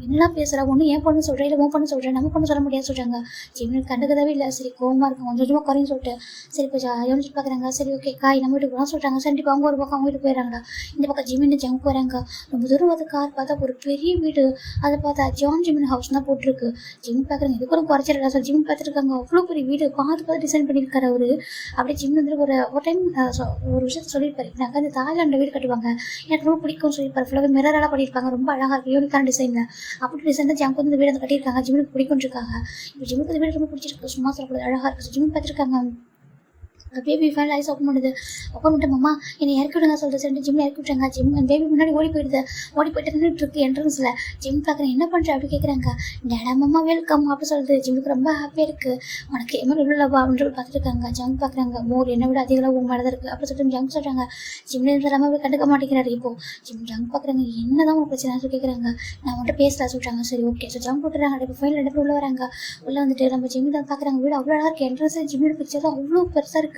என்னெல்லாம் பேசுகிறா, ஒன்று என் பொண்ணு சொல்கிறேன் இல்லை உன் பொண்ணு சொல்கிறேன், நம்ம பொண்ணு சொல்ல முடியாது சொல்கிறாங்க. ஜிம்முக்கு கண்டுக்கதவே இல்லை, சரி கோவமாக இருக்கும் கொஞ்சம் கொஞ்சமாக குறையும் சொல்லிட்டு சரி இப்போ யோசிச்சு பார்க்குறாங்க. சரி ஓகே காய் நம்ம வீட்டுக்கு போகலாம் சொல்கிறாங்க. சரி இப்போ அவங்க ஒரு பக்கம் அவங்க வீட்டுக்கு போயிடறாங்களா. இந்த பக்கம் ஜிம்மின்னு ஜம்ப் போகிறாங்க. ரொம்ப தூரம் வந்து கார் பார்த்தா ஒரு பெரிய வீடு, அதை பார்த்தா ஜான் ஜிமின் ஹவுஸ் தான் போட்டிருக்கு. ஜிம் பார்க்குறாங்க, இது கூட குறைச்சிடலாம் சார். ஜிம் பார்த்துருக்காங்க, அவ்வளோ பெரிய வீடு பார்த்து டிசைன் பண்ணியிருக்காரு அவரு. அப்படியே ஜிம் வந்து ஒரு டைம் ஒரு விஷயத்த சொல்லியிருப்பாரு, எனக்கு அந்த தாய்லாண்டில் வீடு கட்டுவாங்க எனக்கு ரொம்ப பிடிக்கும்னு சொல்லியிருப்பாரு. ஃபுல்லாகவே மிரரெல்லாம் பண்ணியிருப்பாங்க, ரொம்ப அழகாக இருக்குது யூனிக்கான டிசைனில். அப்படி டிசைன் தான் ஜம்ப் வந்து இந்த வீடு வந்து கட்டியிருக்காங்க. ஜிம்முக்கு பிடிக்கும்னு இருக்காங்க. இப்போ ஜிம்முக்கு இந்த வீடு ரொம்ப பிடிச்சிருக்கு, சும்மா சொல்லக்கூடாது அழகாக இருக்குது. ஜிம் பார்த்துருக்காங்க. பேபி ஃபேன் ஐஸ் ஓப்பன் பண்ணுது. ஓப்பன் பண்ணிட்டு மாமா என்னை இறக்கி விடுங்க சொல்லிட்டு சரி ஜிம்மில் இறக்கி விட்றாங்க. ஜிம் பேபி முன்னாடி ஓடி போயிடுது. ஓடி போயிட்டு நின்றுட்டு இருக்கு என்ட்ரன்ஸில். ஜிம் பார்க்குறேன், என்ன பண்ணுற அப்படி கேட்குறாங்க. டேடா மாமா வெல்கம் அப்படி சொல்லுது. ஜிம்முக்கு ரொம்ப ஹாப்பியாக இருக்குது, உனக்கு எம்எல் உள்ளவா அப்படின்னு பார்த்துட்டு இருக்காங்க. ஜம் பார்க்குறாங்க, மோர் என்னை விட அதிக அளவு மேலே தான் இருக்குது அப்படி சொல்லிட்டு ஜம் சொல்கிறாங்க. ஜிம்ல இருந்து எல்லாமே அப்படி கண்டுக்க மாட்டேங்கிறாரு. இப்போது ஜிம் ஜம் பார்க்குறாங்க, என்ன தான் உங்களுக்கு பிரச்சனை சொல்லி கேட்குறாங்க. நான் அவன்கிட்ட பேசலாம் சொல்கிறாங்க. சரி ஓகே ஸோ ஜம் போட்டுறாங்க. இப்போ ஃபைனல் 2 பேர் உள்ள வராங்க. உள்ளே வந்துட்டு நம்ம ஜிம்மி தான் பார்க்குறாங்க. வீடு அவ்வளோ அழகாக இருக்குது. என்ட்ரன்ஸ் ஜிம்மோட பிக்சர் தான் அவ்வளோ பெருசாக இருக்குது.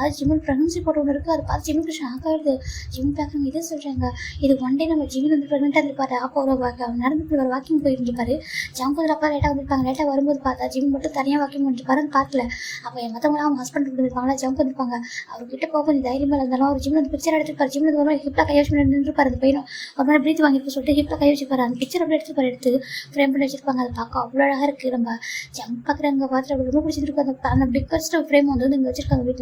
அது ஜிம்மில் ப்ரெக்னன்சி போட்டு ஒன்று இருக்குது, அதை பார்த்து ஜிம்முக்கு ஷாக் ஆகிடுது. ஜிம் பார்க்குறாங்க, இதே சொல்கிறாங்க. இது ஒன் டே நம்ம ஜிம்மில் வந்து ப்ரெக்னெண்ட்டாக இருப்பாரு. அப்போ ஒரு நடந்துட்டு ஒரு வாக்கிங் போயிருந்துருப்பாரு. ஜம்ப் வந்து அப்பா லேட்டாக வந்துருப்பாங்க. லேட்டாக வரும்போது பார்த்தா ஜிம் மட்டும் தனியாக வாக்கிங் பண்ணிருப்பாரு பார்க்கல. அப்போ மற்றவங்களாம் அவங்க ஹஸ்பண்ட் இருப்பாங்களா ஜம்ப் வந்துருப்பாங்க. அவர்கிட்ட போக கொஞ்சம் தைரியமாக இருந்தாலும் அவர் ஜிம்மில் வந்து பிக்சர் எடுத்துருப்பாரு. ஜிம்மில் ஒரு மாதிரி ஹிப்பில் கை வச்சு நின்றுப்பார். அந்த பையனும் ஒரு மாதிரி பிரீத் வாங்கிட்டு சொல்லிட்டு ஹிப்பில் கை வச்சுப்பாரு. அந்த பிக்சர் அப்படியே எடுத்து ஃப்ரேம் பண்ணி வச்சிருப்பாங்க. அதை பார்க்க அவ்வளோ அழகாக இருக்குது. நம்ம ஜம்ப் பார்க்குறாங்க, பார்த்துட்டு ரொம்ப பிடிச்சிருக்கு. அந்த பிக்கஸ்ட் ஃப்ரேம் வந்து இங்கே வச்சிருக்காங்க வீட்டில்.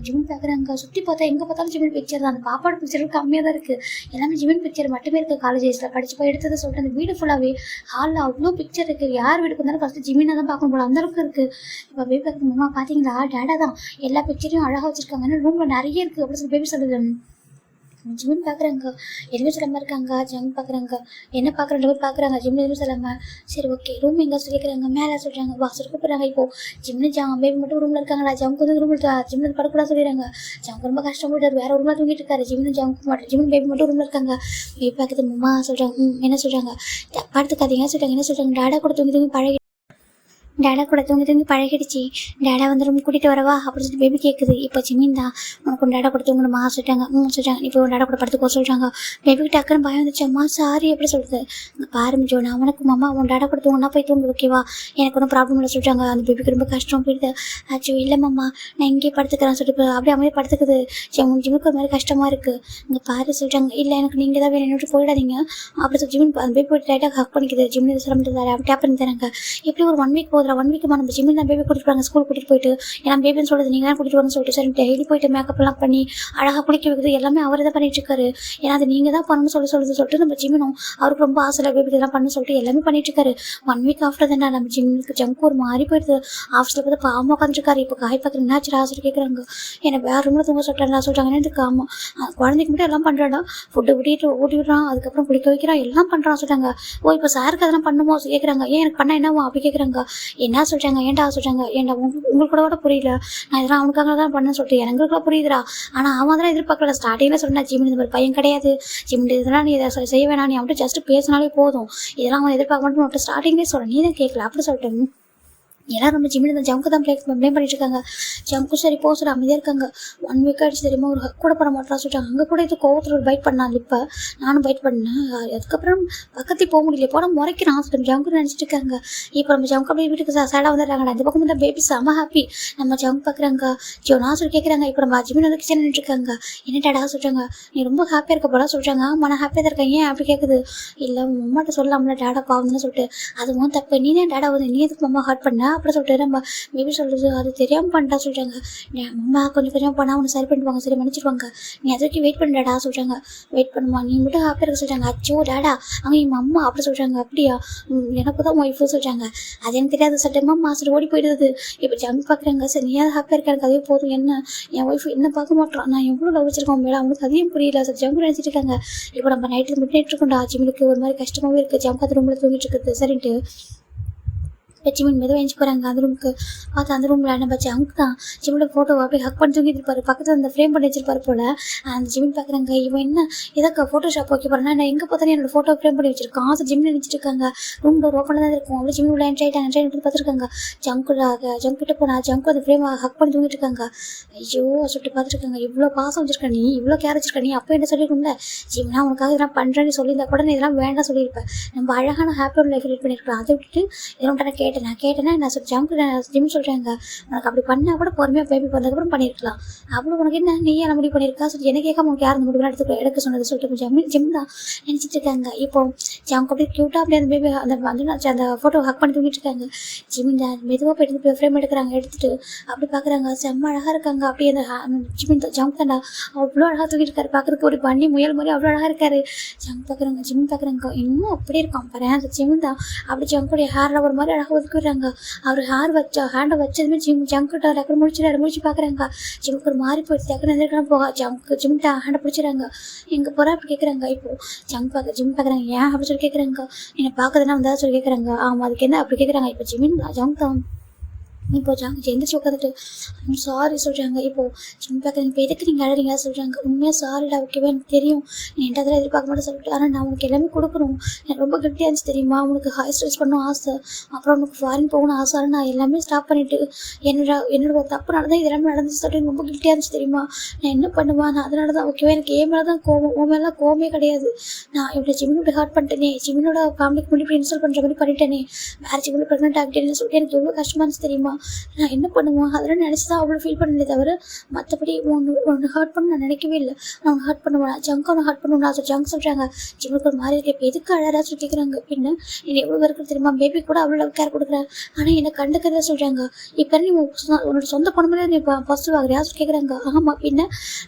ஜிம் பார்க்குறாங்க, சுற்றி பார்த்தா எங்கே பார்த்தாலும் ஜிமின் பிக்சர் தான். அந்த பாப்பாவோட பிக்சர் கம்மியாக தான் இருக்குது, எல்லாமே ஜிமின் பிக்சர் மட்டுமே இருக்குது. காலேஜஸில் படிச்சு போய் எடுத்ததை சொல்லிட்டு அந்த வீடு ஃபுல்லாகவே ஹாலில் அவ்வளோ பிக்சர் இருக்குது. யார் வீட்டுக்கு வந்தாலும் ஃபஸ்ட்டு ஜிமினாக தான் பார்க்கணும் போல அந்தளவுக்கு இருக்குது. இப்போ பேபி பார்க்கணுமா பார்த்தீங்களா டேடா தான் எல்லா பிக்சரையும் அழகாக வச்சுருக்காங்க. ஏன்னா ரூமில் நிறைய இருக்குது அப்படின்னு சொல்லி பேபி சொல்லுது. ஜிமின் பார்க்குறாங்க, எதுவுமே சொல்லாமல் இருக்காங்க. ஜம் பார்க்குறாங்க, என்ன பார்க்குறேன் பார்க்குறாங்க. ஜிம் எதுவும் சொல்லாமல் சரி ஓகே ரூம் எங்கே சொல்லிக்கிறாங்க. மேலே சொல்கிறாங்க, வாசல் கூப்பிட்றாங்க. இப்போது ஜிம்னு பேபி மட்டும் ரூமில் இருக்காங்களா. ஜம்க்கு வந்து ரூமில் ஜிம்மில் படக்கூடாது சொல்லிடுறாங்க. ஜம்க்கு ரொம்ப கஷ்டப்பட்டார், வேறு ரூமில் தூங்கிட்டு இருக்காரு. ஜம்க்கு மட்டும் ஜிம்மின் பேபி மட்டும் ரூமில் இருக்காங்க. பேபி பார்க்குறது அம்மா சொல்கிறாங்க, என்ன சொல்கிறாங்க படுத்துக்காதீங்க சொல்கிறாங்க. என்ன சொல்கிறாங்க, டாடா கூட தூங்கி பழகி டேடா கூட தூங்கி பழகிடுச்சு. டேடா வந்து ரொம்ப கூட்டிகிட்டு வரவா அப்படின்னு சொல்லிட்டு பேபி கேட்குது. இப்போ ஜிமின் தான் உனக்கு டேடா கூட தூங்கணுமா சொல்லிட்டாங்க. சொல்லிட்டாங்க. இப்போ டேடா கூட படுத்துக்கோ சொல்கிறாங்க. பேபிக்கு டக்குன்னு பயம் வந்துச்சு. அம்மா சாரி எப்படி சொல்லுது. பாருமிச்சோ நான் அவனுக்கு மாமா உன் டேடா கூட தூங்கினா போய் தூங்க ஓகேவா, எனக்கு ஒன்றும் ப்ராப்ளம் இல்லை சொல்கிறாங்க. அந்த பேபிக்கு ரொம்ப கஷ்டம் போயிடுது. ஆச்சோ இல்லை மாமா நான் இங்கேயே படுத்துக்கிறேன் சொல்லிட்டு அப்படியே அமைதியாக படுத்துக்குது. உன் ஜிம்முக்கு ஒரு மாதிரி கஷ்டமாக இருக்குது இங்கே பாரு சொல்கிறாங்க. இல்லை எனக்கு நீங்கள் தான் வேணும் என்னோட போயிடாதீங்க அப்படி சொல்லி ஜிமின் அந்த பேபி போய்ட்டு லைட்டாக ஹக் பண்ணிக்குது. ஜிம்மில் சொல்ல முடியாது அப்படி டேப் பண்ணி தராங்க. எப்படி ஒரு 1 வீக் போகுது போதும் 1 வீக்குமா நம்ம ஜிம்மில் தான் பேபி கூட்டிட்டு போகிறாங்க ஸ்கூல் கூட்டிட்டு போயிட்டு ஏன்னா பேபின்னு சொல்றது நீங்கள் தான் கூட்டிட்டு வரணும்னு சொல்லிட்டு சரி டெய்லி போயிட்டு மேக்கப் எல்லாம் பண்ணி அழகாக குளிக்க வைக்கிறது எல்லாமே அவர் தான் பண்ணிட்டு இருக்காரு. ஏன்னா அது நீங்கள் தான் பண்ணணும்னு சொல்லிட்டு நம்ம ஜிம்மினும் அவருக்கு ரொம்ப ஆசை பேபி இதெல்லாம் பண்ணு சொல்லிட்டு எல்லாமே பண்ணிட்டு இருக்காரு. 1 வீக் ஆஃப்டர் தானே நம்ம ஜிம்முக்கு ஜங்க் ஒரு மாறி போயிடுது. ஆஃபீஸில் பார்த்து பாவம் உட்காந்துருக்காரு. இப்போ காய் பார்க்குறேன் என்னாச்சு ஆசை கேட்குறாங்க. என்னை வேற ரூமில் தூங்க சொல்லிட்டாங்க எனக்கு ஆமாம் குழந்தைக்கு மட்டும் எல்லாம் பண்ணுறாடா ஃபுட்டு ஊட்டி விடுறான் அதுக்கப்புறம் குளிக்க வைக்கிறான் எல்லாம் பண்ணுறான் சொல்லிட்டாங்க. ஓ இப்போ சாருக்கு அதெல்லாம் பண்ணுமோ கேட்குறாங்க. ஏன் எனக்கு பண்ணால் என்னவோ அப்படி கேட்குறாங்க. என்ன சொல்கிறாங்க ஏன்டா சொல்கிறாங்க ஏன்டா உங்களுக்கு கூட புரியல நான் இதெல்லாம் அவனுக்காக தான் பண்ண சொல்லிட்டு எங்களுக்குள்ள புரியுதுடா. ஆனால் அவன் தான் எதிர்பார்க்கல ஸ்டார்டிங்கில் சொன்னா ஜிம் இந்த மாதிரி பையன் கிடையாது ஜிம் இதெல்லாம் நீ இதை செய்ய வேணாம் நீ அவன்ட்டு ஜஸ்ட் பேசினாலே போதும் இதெல்லாம் அவன் எதிர்பார்க்க மாட்டேன் ஸ்டார்டிங்லேயே சொல்கிறேன் நீ தான் கேட்கல அப்படி சொல்லிட்டு எல்லாரும் நம்ம ஜிம்மில் இந்த ஜம்க்கு தான் ப்ளேம் பண்ணிட்டு இருக்காங்க. ஜம்க்கு சரி போ சார் அமைதியாக இருக்காங்க. 1 வீக் ஆகிடுச்சு தெரியுமா ஒரு ஹக் கூட பண்ண மாட்டேன் சொல்லிட்டாங்க. அங்கே கூட இது கோவத்தில் ஒரு பைட் பண்ணான் இப்போ நானும் பைட் பண்ணேன். அதுக்கப்புறம் பக்கத்தில் போக முடியல போனால் முறைக்கிறான் சொல்லிட்டு ஜம்க்கு நினச்சிட்டு இருக்காங்க. இப்போ நம்ம ஜம்க்கு அப்படியே வீட்டுக்கு சேடாக வந்துடுறாங்க. அந்த பக்கம் தான் பேபி செம்ம ஹாப்பி நம்ம ஜம்க் பார்க்குறாங்க. ஜோ நான் சொல்லி கேட்குறாங்க. இப்போ நம்ம ஜிம்மில் வந்து கிச்சன் நின்றுருக்காங்க. என்ன டேடா சொல்கிறாங்க நீ ரொம்ப ஹாப்பியாக இருக்க போல சொல்கிறாங்க. ஆமாம் நான் ஹாப்பியாக தான் இருக்கேன் ஏன் அப்படி கேட்குது. இல்லை அம்மாட்ட சொல்லலாம்ல டேடா பாவம்னு சொல்லிட்டு அதுவும் தப்பு நீ தான் டேடா வந்து நீ எதுக்கு அம்மா ஹார்ட் பண்ண அப்படி சொல்லிட்டு நம்ம பேபி சொல்கிறது அது தெரியாமல் பண்ணிட்டா சொல்கிறாங்க. அம்மா கொஞ்சம் பண்ணால் அவனை சரி பண்ணிடுவாங்க சரி மன்னிச்சிடுவாங்க நீ அதுக்கு வெயிட் பண்ணுறாடா சொல்கிறாங்க. வெயிட் பண்ணுமா நீ மட்டும் ஹாப்பியாக இருக்க சொல்கிறாங்க. அச்சோ டேடா அங்கே எங்கள் அம்மா அப்படி சொல்கிறாங்க. அப்படியா எனக்கு தான் ஒய்ஃபு சொல்கிறாங்க. அது எனக்கு தெரியாது சொல்லிட்டு மாஸ்டர் ஓடி போயிடுது. இப்போ ஜங்க் பார்க்குறாங்க சரி நீ ஹாப்பியாக இருக்க எனக்கு அதே போதும் என்ன என் ஒய்ஃப் என்ன பார்க்க மாட்டான் நான் எவ்வளோ லவ் வச்சிருக்கோம் மேலே அவனுக்கு அதையும் புரியல சார் ஜங்க் நினச்சிட்டு இருக்காங்க. இப்போ நம்ம நைட்டில் மிட் இருக்கோம்டா ஜிம்முக்கு ஒரு மாதிரி கஷ்டமாகவே இருக்குது ஜங்க் அது ரூமில் தூங்கிட்டு இருக்குது சரின்ட்டு ஜிமின் மெதுவாக எழுந்து போகிறாங்க அந்த ரூமுக்கு. பார்த்து அந்த ரூமில் நம்ம ஜங்க் தான் ஜிம்மோட ஃபோட்டோ அப்படியே ஹக் பண்ணி தூங்கிட்டு இருப்பாரு. பக்கத்தில் அந்த ஃப்ரேம் பண்ணி வச்சிருப்பாரு போல். அந்த ஜிமின் பார்க்குறாங்க இவன் என்ன எதற்கு ஃபோட்டோஷாப் ஓகே போகிறேன்னா நான் எங்கே பார்த்தாலும் என்னோட ஃபோட்டோ ஃப்ரேம் பண்ணி வச்சிருக்கான். அது ஜிம் நினச்சிட்டு இருக்காங்க. ரூம் டோர் ஓப்பனில் தான் இருக்கும். அப்படியே ஜிம் உள்ள என்ட்ரி பார்த்துருக்காங்க. ஜங்க் கிட்ட போனால் ஜங்க் அந்த ஃப்ரேம் ஹக் பண்ணி தூங்கிட்டு இருக்காங்க. ஐயோ சொல்லிட்டு பார்த்துருக்காங்க. இவ்வளோ பாசம் வச்சிருக்க நீ இவ்வளோ கேர் வச்சிருக்க நீ அப்போ என்ன சொல்லிருக்கோம்ல ஜிம்னா உனக்காக இதெல்லாம் பண்ணுறேன்னு சொல்லியிருந்தா கூட நான் இதெல்லாம் வேண்டாம் சொல்லியிருப்பேன். நம்ம அழகான ஹாப்பியான லைஃப் லீட் பண்ணியிருக்கலாம். அதை விட்டுட்டு இதெல்லாம் நான் கேட்டேன்னா நான் ஜங்க் ஜிம் சொல்கிறாங்க உனக்கு அப்படி பண்ணால் கூட பொறுமையாக பேபி பண்ணதுக்கப்புறம் பண்ணியிருக்கலாம். அவ்வளோ உனக்கு என்ன நீ என்ன முடிவு பண்ணியிருக்கா சொல்லி என்ன கேட்காம உனக்கு யார் அந்த முடிவு எடுக்க சொன்னது சொல்லிட்டு ஜிம் தான் நினச்சிட்டு இருக்காங்க. இப்போ ஜங்க் அப்படியே க்யூட்டாக அப்படியே அந்த பேபி அந்த ஃபோட்டோ ஹக் பண்ணி தூங்கிட்டு இருக்காங்க. ஜிம் மெதுவாக போயிட்டு ஃப்ரேம் எடுத்துட்டு அப்படி பார்க்குறாங்க. செம்ம அழகாக இருக்காங்க. அப்படியே அந்த ஜிம் ஜங்க் தாண்டா அவ்வளோ அழகாக தூங்கிட்டு இருக்காரு. பார்க்குறதுக்கு ஒரு பண்ணி முயல் மாதிரி அவ்வளோ அழகாக இருக்காரு. ஜங்க் பார்க்குறாங்க ஜிம் பார்க்குறாங்க இன்னும் அப்படியே இருக்கான் பாரு அந்த ஜிம் தான். அப்படி ஜங்குடைய ஹேரில் ஒரு மாதிரி அழகாக ஒதுக்கிடுறாங்க. அவர் ஹேண்டை வச்சதுமே ஜங்க்கிட்ட டக்குனு முடிச்சு பார்க்குறாங்க. ஜிம்க்கு ஒரு மாறி போயிடுச்சு டக்குனு எதிர்க்கலாம் போக ஜிம்கிட்ட ஹேண்டை பிடிச்சிடறாங்க. எங்கே போகிறா அப்படி கேட்குறாங்க. இப்போ ஜிம் பார்க்குறாங்க ஏன் அப்படி சொல்லி கேட்குறாங்க. என்னை பார்க்கறதுனா வந்தால் சொல்லி கேட்குறாங்க. ஆமாம் அதுக்கு என்ன அப்படி கேட்குறாங்க. இப்போ ஜங்க் தான் இப்போ எந்திரிச்சு உட்காந்துட்டு சாரி சொல்கிறாங்க. இப்போது சின்ன பார்க்குறீங்க இப்போ எதுக்கு நீங்கள் அழறீங்க சொல்கிறாங்க. உண்மையாக சாரிடா ஓகேவா எனக்கு தெரியும் நீ என்கிட்ட அதெல்லாம் எதிர்பார்க்க மாட்டேன் சொல்லிட்டு ஆனால் நான் உனக்கு எல்லாமே கொடுக்கணும் எனக்கு ரொம்ப கெட்டியாக இருந்துச்சு தெரியுமா. உனக்கு ஹை ஸ்ட்ரெஸ் பண்ணணும் ஆசை அப்புறம் உனக்கு ஃபாரின் போகணும் ஆசை நான் எல்லாமே ஸ்டாப் பண்ணிவிட்டு என்னோட தப்பு நடந்தால் இது எல்லாமே நடந்துச்சு சொல்லிட்டு ரொம்ப கெட்டியாக இருந்துச்சு தெரியுமா. நான் என்ன பண்ணுவேன் நான் அதனால தான் ஓகேவா எனக்கு ஏன் மேலே தான் கோவம் உன் மேலாம் கோவமே கிடையாது. நான் இப்படி ஜிமினோட ஹார்ட் பண்ணிட்டேனே ஜிமினோட ஃபேமிலிக்கு முன்னாடி இப்படி இன்ஸ்டால் பண்ணுற மாதிரி பண்ணிட்டேனே வேறு ஜிமினோட ப்ரெக்னென்ட் ஆகிட்டேன்னு சொல்லிட்டு எனக்கு எவ்வளோ கஷ்டமாக இருந்துச்சு தெரியுமா. நான் என்ன பண்ணுவேன் அதெல்லாம் நினச்சி தான் அவ்வளோ ஃபீல் பண்ணலே தவிர மற்றபடி ஒன்று ஹர்ட் பண்ண நான் நினைக்கவே இல்லை. நான் ஒன்று ஹர்ட் பண்ணுவேன் ஜங்க் ஒன்று ஹர்ட் பண்ணுவேன் நான் ஜங்க் சொல்கிறாங்க. ஜிம்முக்கு ஒரு மாதிரி இருக்கு. இப்போ எதுக்கு அழகாக சொல்லி கேட்குறாங்க. பின்ன இது எவ்வளோ இருக்குது தெரியுமா பேபி கூட அவ்வளோ கேர் கொடுக்குறேன் ஆனால் என்னை கண்டுக்கிறதா சொல்கிறாங்க. இப்போ நீ உன்னோட சொந்த பொண்ணு நீ ஃபஸ்ட்டு வாங்குறியா சொல்லி கேட்குறாங்க. ஆமாம் பின்ன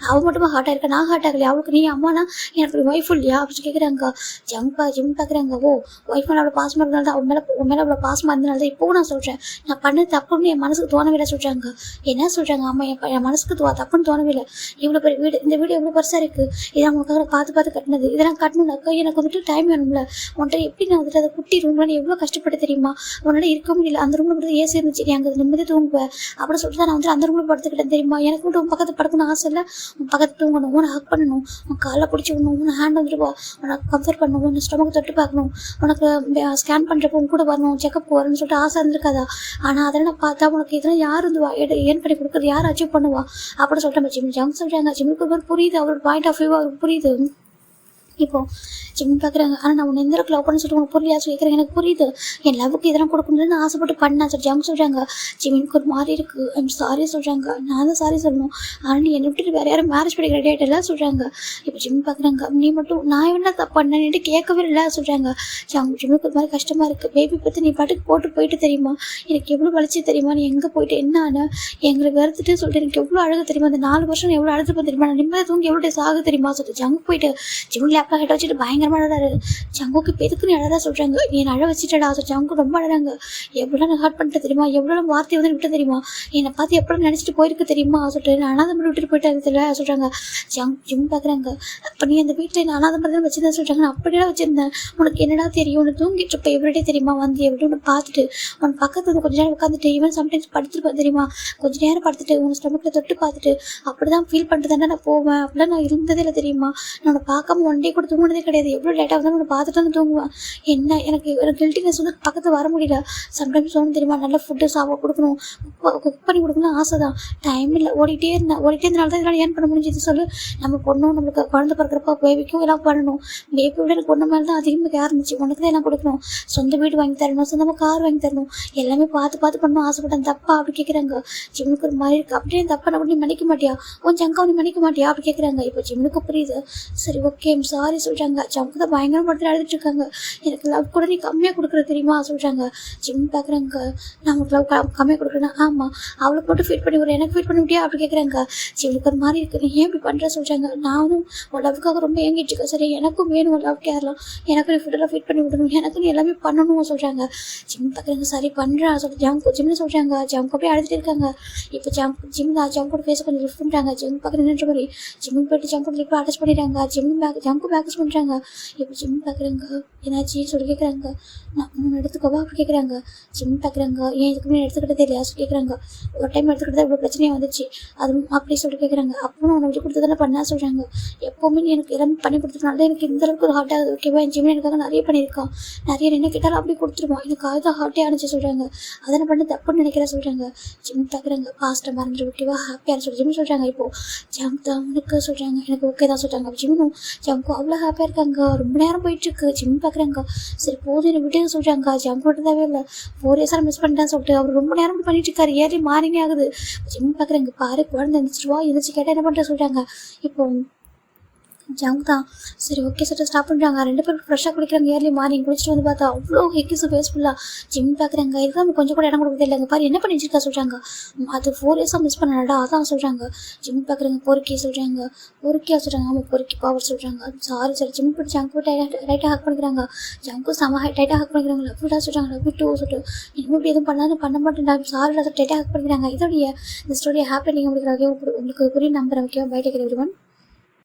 அவள் மட்டுமா ஹார்ட் ஆயிருக்கா நான் ஹார்ட் ஆகலையா அவளுக்கு நீ அம்மானா எனக்கு ஒய்ஃப் இல்லையா அப்படின்னு கேட்குறாங்க. ஜிம் பார்க்குறாங்க. ஓ ஒய்ஃப் மேலே அவ்வளோ பாசமாக இருந்தால் தான் உன் மேலே அவ்வளோ பாசமாக இருந்தனால தான் இப்போவும் நான் சொல்கிறேன் நான் பண்ணது தப்புன்னு என் மனசுக்கு தோணவில்லை சொல்கிறாங்க. என்ன சொல்கிறாங்க ஆமாம் என் மனசுக்கு தப்புன்னு தோணவில்லை. இவ்வளோ பெரிய வீடு இந்த வீடு எவ்வளோ பெருசாக இருக்குது இதெல்லாம் உனக்காக பார்த்து கட்டினது இதெல்லாம் கட்டணும்னாக்கா எனக்கு வந்துட்டு டைம் வேணும்ல உன்ட்ட எப்படி நான் வந்துட்டு அதை குட்டி ரூமில் நீ எவ்வளோ கஷ்டப்பட்டு தெரியுமா உன்னால் இருக்க முடியல அந்த ரூமில் மட்டும் ஏசி இருந்துச்சு நீ அங்கே நிம்மதியாக தூங்குவேன் அப்படின்னு சொல்லிட்டு தான் நான் வந்துட்டு அந்த ரூமில் படுத்துக்கிட்டேன் தெரியுமா. எனக்கு மட்டும் உன் பக்கத்தில் படுக்கணும் ஆசை இல்லை உன் பக்கத்தில் தூங்கணும் உன்னை ஹக் பண்ணணும் உன் காலை பிடிச்சி விடணும் உன்னை ஹேண்ட் வந்துட்டு உனக்கு கம்ஃபர்ட் பண்ணணும் உன்னை ஸ்டொமக் தொட்டு பார்க்கணும் உனக்கு ஸ்கேன் பண்ணுறப்போ உன் கூட வரணும் செக்அப் வரணும்னு சொல்லிட்டு ஆசை இருந்திருக்காதா. ஆனால் அதெல்லாம் பார்த்தா உனக்கு இதெல்லாம் யார் வந்து ஏன் பண்ணி கொடுக்குறது யார் அச்சீவ் பண்ணுவா அப்படின்னு சொல்லிட்டு நம்ம ஜிம் ஜங்க் சொல்கிறாங்க. ஜிம்முக்கு ஒரு புரியுது அவரோட பாயிண்ட் ஆஃப் வியூ அவருக்கு புரியுது. இப்போ ஜிம் பார்க்குறாங்க. ஆனால் நான் உன்னை எந்த அளவுக்கு லவ் பண்ண சொல்லிட்டு உனக்கு புரியலையா கேட்குறேன். எனக்கு புரியுது, என் லவ்வுக்கு இதெல்லாம் கொடுக்கணும்னு நான் ஆசைப்பட்டு பண்ணேன் சொல்லி ஜாங் சொல்கிறாங்க. ஜிமினுக்கு ஒரு மாதிரி இருக்குது, ஐம் சாரி சொல்கிறாங்க. நான் தான் சாரி சொல்லணும், ஆனால் நீ என்னை விட்டுட்டு வேறு யாரும் மேரேஜ் பண்ணி ரெடி ஆகிட்டெல்லாம் சொல்கிறாங்க. இப்போ ஜிம் பார்க்குறாங்க. நீ மட்டும் நான் என்ன தப்பு பண்ணேன்ட்டு கேட்கவே இல்லை சொல்கிறாங்க. ஜிம்முக்கு ஒரு மாதிரி கஷ்டமாக இருக்குது. பேபி பற்றி நீ பாட்டுக்கு போட்டு போயிட்டு தெரியுமா, எனக்கு எவ்வளோ வலிச்சு தெரியுமா, நீ எங்கே போயிட்டு என்ன ஆன எங்களை வெறுத்துட்டு சொல்லிட்டு எனக்கு எவ்வளோ அழகு தெரியுமா, அந்த 4 வருஷம் எவ்வளோ அழுதுப்பேன் தெரியுமா, நான் நிம்மதியாக தூங்கி எவ்வளோ டேஸ் ஆக தெரியுமா சொல்லிட்டு ஜங்கு போயிட்டு ஜிம் லேப்டாப் ஹெட் வச்சுட்டு பயங்கரமாக அழகாரு. ஜங்குக்கு இப்போ எதுக்கு நீ அழகா சொல்கிறாங்க, நீ அழ வச்சுட்டடா சொல்லிட்டு ஜங்கு ரொம்ப அழகாங்க. எவ்வளோ நான் ஹர்ட் பண்ணிட்டு தெரியுமா, எவ்வளோ வார்த்தை வந்து விட்டு தெரியுமா, என்னை பார்த்து எப்போ நினச்சிட்டு போயிருக்கு தெரியுமா சொல்லிட்டு நான் அனாதை மாதிரி விட்டுட்டு போயிட்டு தெரியல சொல்கிறாங்க. ஜிம் பார்க்குறாங்க. அப்போ நீ அந்த வீட்டில் நான் அனாதை மாதிரி தான் வச்சுருந்தேன் சொல்கிறாங்க. நான் அப்படியே வச்சுருந்தேன், உனக்கு என்னடா தெரியும், உனக்கு தூங்கிட்டு இருப்ப எவ்வளோ தெரியுமா, வந்து எப்படி உன்னை பார்த்துட்டு உன் பக்கத்தில் கொஞ்ச நேரம் உட்காந்துட்டு ஈவன் சம்டைம்ஸ் படுத்துருப்பேன் தெரியுமா, கொஞ்சம் நேரம் படுத்துட்டு உன் ஸ்டொமக்கில் தொட்டு பார்த்துட்டு அப்படி தான் ஃபீல் பண்ணிட்டு தானே நான் போவேன், அப்படிலாம் நான் இருந்ததே இல்லை தெரியுமா, நான் உன்னை பார்க்காம ஒன் டே கூட தூங்கினதே கிடையாது, எவ்வளோ லேட்டாக வந்தாலும் உன்னை பார்த்துட்டு வந்து தூங்குவேன். என்ன எனக்கு கில்ட்டினஸ் வந்து பக்கத்தில் வர முடியல. சம்டைம்ஸ் ஒன்று தெரியுமா, நல்ல ஃபுட்டு சாப்பிட கொடுக்கணும், குக் பண்ணி கொடுக்கணும் ஆசை தான், டைம் இல்லை, ஓடிட்டே இருந்தனால தான் இதெல்லாம் ஏன் பண்ண முடிஞ்சது சொல்லு. நம்ம பொண்ணும் நம்மளுக்கு குழந்தை பிறக்கிறப்ப பேபிக்கும் எல்லாம் பண்ணணும், பேபியோட எனக்கு பொண்ணு மேலே தான் அதிகமாக கேர் இருந்துச்சு, உனக்கு தான் எல்லாம் கொடுக்கணும், சொந்த வீடு வாங்கி தரணும், சொந்தமாக கார் வாங்கி தரணும், எல்லாமே பார்த்து பண்ணணும் ஆசைப்பட்டேன், தப்பா அப்படி கேட்குறாங்க. ஜிம்முக்கு ஒரு மாதிரி இருக்குது. அப்படியே தப்பா நான் நீ மன்னிக்க மாட்டியா, உன் ஜங்கா நீ மன்னிக்க மாட்டியா அப்படி கேட்குறாங்க. இப்போ ஜிம்முக்கு புரியுது. சரி ஓகே சாரி சொல்கிறாங்க. ஜம்முக்கு தான் பயங்கரமாக அழுதுட்டு இருக்காங்க. எனக்கு லவ் கூட நீ கம்மியாக கொடுக்குற தெரியுமா சொல்கிறாங்க. ஜிம் பார்க்குறாங்க. நமக்கு லவ் கம்மியாக கொடுக்குறேன்னா ஆமாம், அவளுக்கு மட்டும் ஃபீட் பண்ணி எனக்கு ஃபீட் பண்ணி விட்டியா அப்படி கேட்குறாங்க. ஜிம்முக்கு ஒரு மாதிரி இருக்குது, நீ ஏன் இப்படி பண்ணுற சொல்கிறாங்க. நானும் உன் லவ்வுக்காக ரொம்ப ஏங்கிட்டு இருக்கேன், சரி எனக்கும் வேணும் உன் லவ் கேர்லாம், எனக்கு நீ ஃபுட்டெல்லாம் ஃபீட் பண்ணி விடணும், எனக்கு நீ எல்லாமே பண்ணணும் சொல்கிறாங்க. ஜிம் பார்க்குறாங்க. சரி பண்ணுறா சொல்லிட்டு ஜிம்னு சொல்கிறாங்க. ஜம்முக்கு அப்படியே அழுதுட்டு இருக்காங்க. இப்போ ஜிம் கூட ஃபேஸ் கொஞ்சம் லிஃப்ட் பண்ணுறாங்க. ஜிம் பார்க்குற நின்ற மாதிரி ஜிம் போய்ட்டு ஜம்ப் லிஃப்ட் அட்டாச் பண்ணிடுறாங்க. ஜம்முக்கு பேக்கஸ் பண்ணுறாங்க. இப்போ ஜிம் பார்க்குறாங்க. என்னாச்சு சொல்லி கேட்குறாங்க. நான் ஒன்று எடுத்துக்கவா அப்படி கேட்குறாங்க. ஜிம் பார்க்குறாங்க. ஏன் இதுக்கு முன்னாடி எடுத்துக்கிட்டதே இல்லையா சொல்லி கேட்குறாங்க. ஒரு டைம் எடுத்துக்கிட்டதா இவ்வளோ பிரச்சனையாக வந்துச்சு, அது அப்படி சொல்லி கேட்குறாங்க. அப்போ நான் உன்னை விட்டு கொடுத்து தானே பண்ணா சொல்கிறாங்க. எப்போவுமே நீ எனக்கு எல்லாமே பண்ணி கொடுத்துருக்கனால எனக்கு இந்த அளவுக்கு ஹார்ட் ஆகுது ஓகேவா, என் ஜிம் எனக்காக நிறைய பண்ணியிருக்கான், நிறைய என்ன கேட்டாலும் அப்படி கொடுத்துருவான், எனக்கு அதுதான் ஹார்ட்டே ஆனிச்சு சொல்கிறாங்க. அதை நான் பண்ண தப்புன்னு நினைக்கிறேன் சொல்கிறாங்க. ஜிம் பார்க்குறாங்க. பாஸ்ட்டை மறந்துட்டு ஓகேவா ஹாப்பியாக சொல்லி ஜிம் சொல்கிறாங்க. இப்போது ஜம் தான் உனக்கு சொல்கிறாங்க. எனக்கு ஓகே தான் சொல்கிறாங்க. ஜிம்மும் ஜம்முக்கும் அவ்வளோ ஹாப்பியாக இருக்காங்க. ரொம்ப நேரம் போயிட்டுருக்கு. ஜிம் பார்க்குறாங்க. சரி போதும் என்னை விட்டு சொல்கிறாங்க. ஜம் விட்டதாவே இல்லை, 4 இயர்ஸாக மிஸ் பண்ணிட்டேன்னு சொல்லிட்டு அவர் ரொம்ப நேரம் பண்ணிட்டு இருக்காரு. ஏறி மாறினே ஆகுது. ஜிம் பார்க்குறாங்க. பாரு குழந்தை எழுந்திரிச்சிருவா, எழுந்திரிச்சு கேட்டால் என்ன பண்ணுற சொல்கிறாங்க. இப்போ ஜங்க் தான். சரி ஓகே சொல்லிட்டு ஸ்டாப் பண்ணுறாங்க. 2 பேரும் ஃப்ரெஷ்ஷாக குடிக்கிறாங்க. ஏர்லி மார்னிங் குளிச்சுட்டு வந்து பார்த்தா அவ்வளோ ஹெக்கிஸு ஃபேஸ்ஃபுல்லாக. ஜிம் பார்க்குறாங்க. இதுதான் கொஞ்சம் கூட இடம் கொடுக்குறது இல்லைங்க, பாரு என்ன பண்ணி வச்சிருக்கா சொல்கிறாங்க. அது 4 இயர்ஸாக மிஸ் பண்ணாடா அதான் சொல்கிறாங்க. ஜிம் பார்க்குறாங்க. பொறுக்கி சொல்கிறாங்க. பொறுக்கியா சொல்கிறாங்க. ஆமாம் பொறுக்கி பவர் சொல்கிறாங்க. சாரி சார் ஜிம் போட்டு ஜங்க் போட்டு டைட்டாக ஹக் பண்ணிக்கிறாங்க. ஜங்க்கும் செம டைட்டாக ஹக் பண்ணிக்கிறாங்க. லவ்விட்டா சொல்கிறாங்க. லவ் டூ சொல்லிட்டு இனிமேல் இப்படி எதுவும் பண்ண மாட்டேன் சாரி டைட்டாக ஹக் பண்ணிக்கிறாங்க. இதோடைய இந்த ஸ்டோரியை ஹாப்பி நீங்கள் உங்களுக்கு புரியும் நம்புறேன். Okay bye take everyone.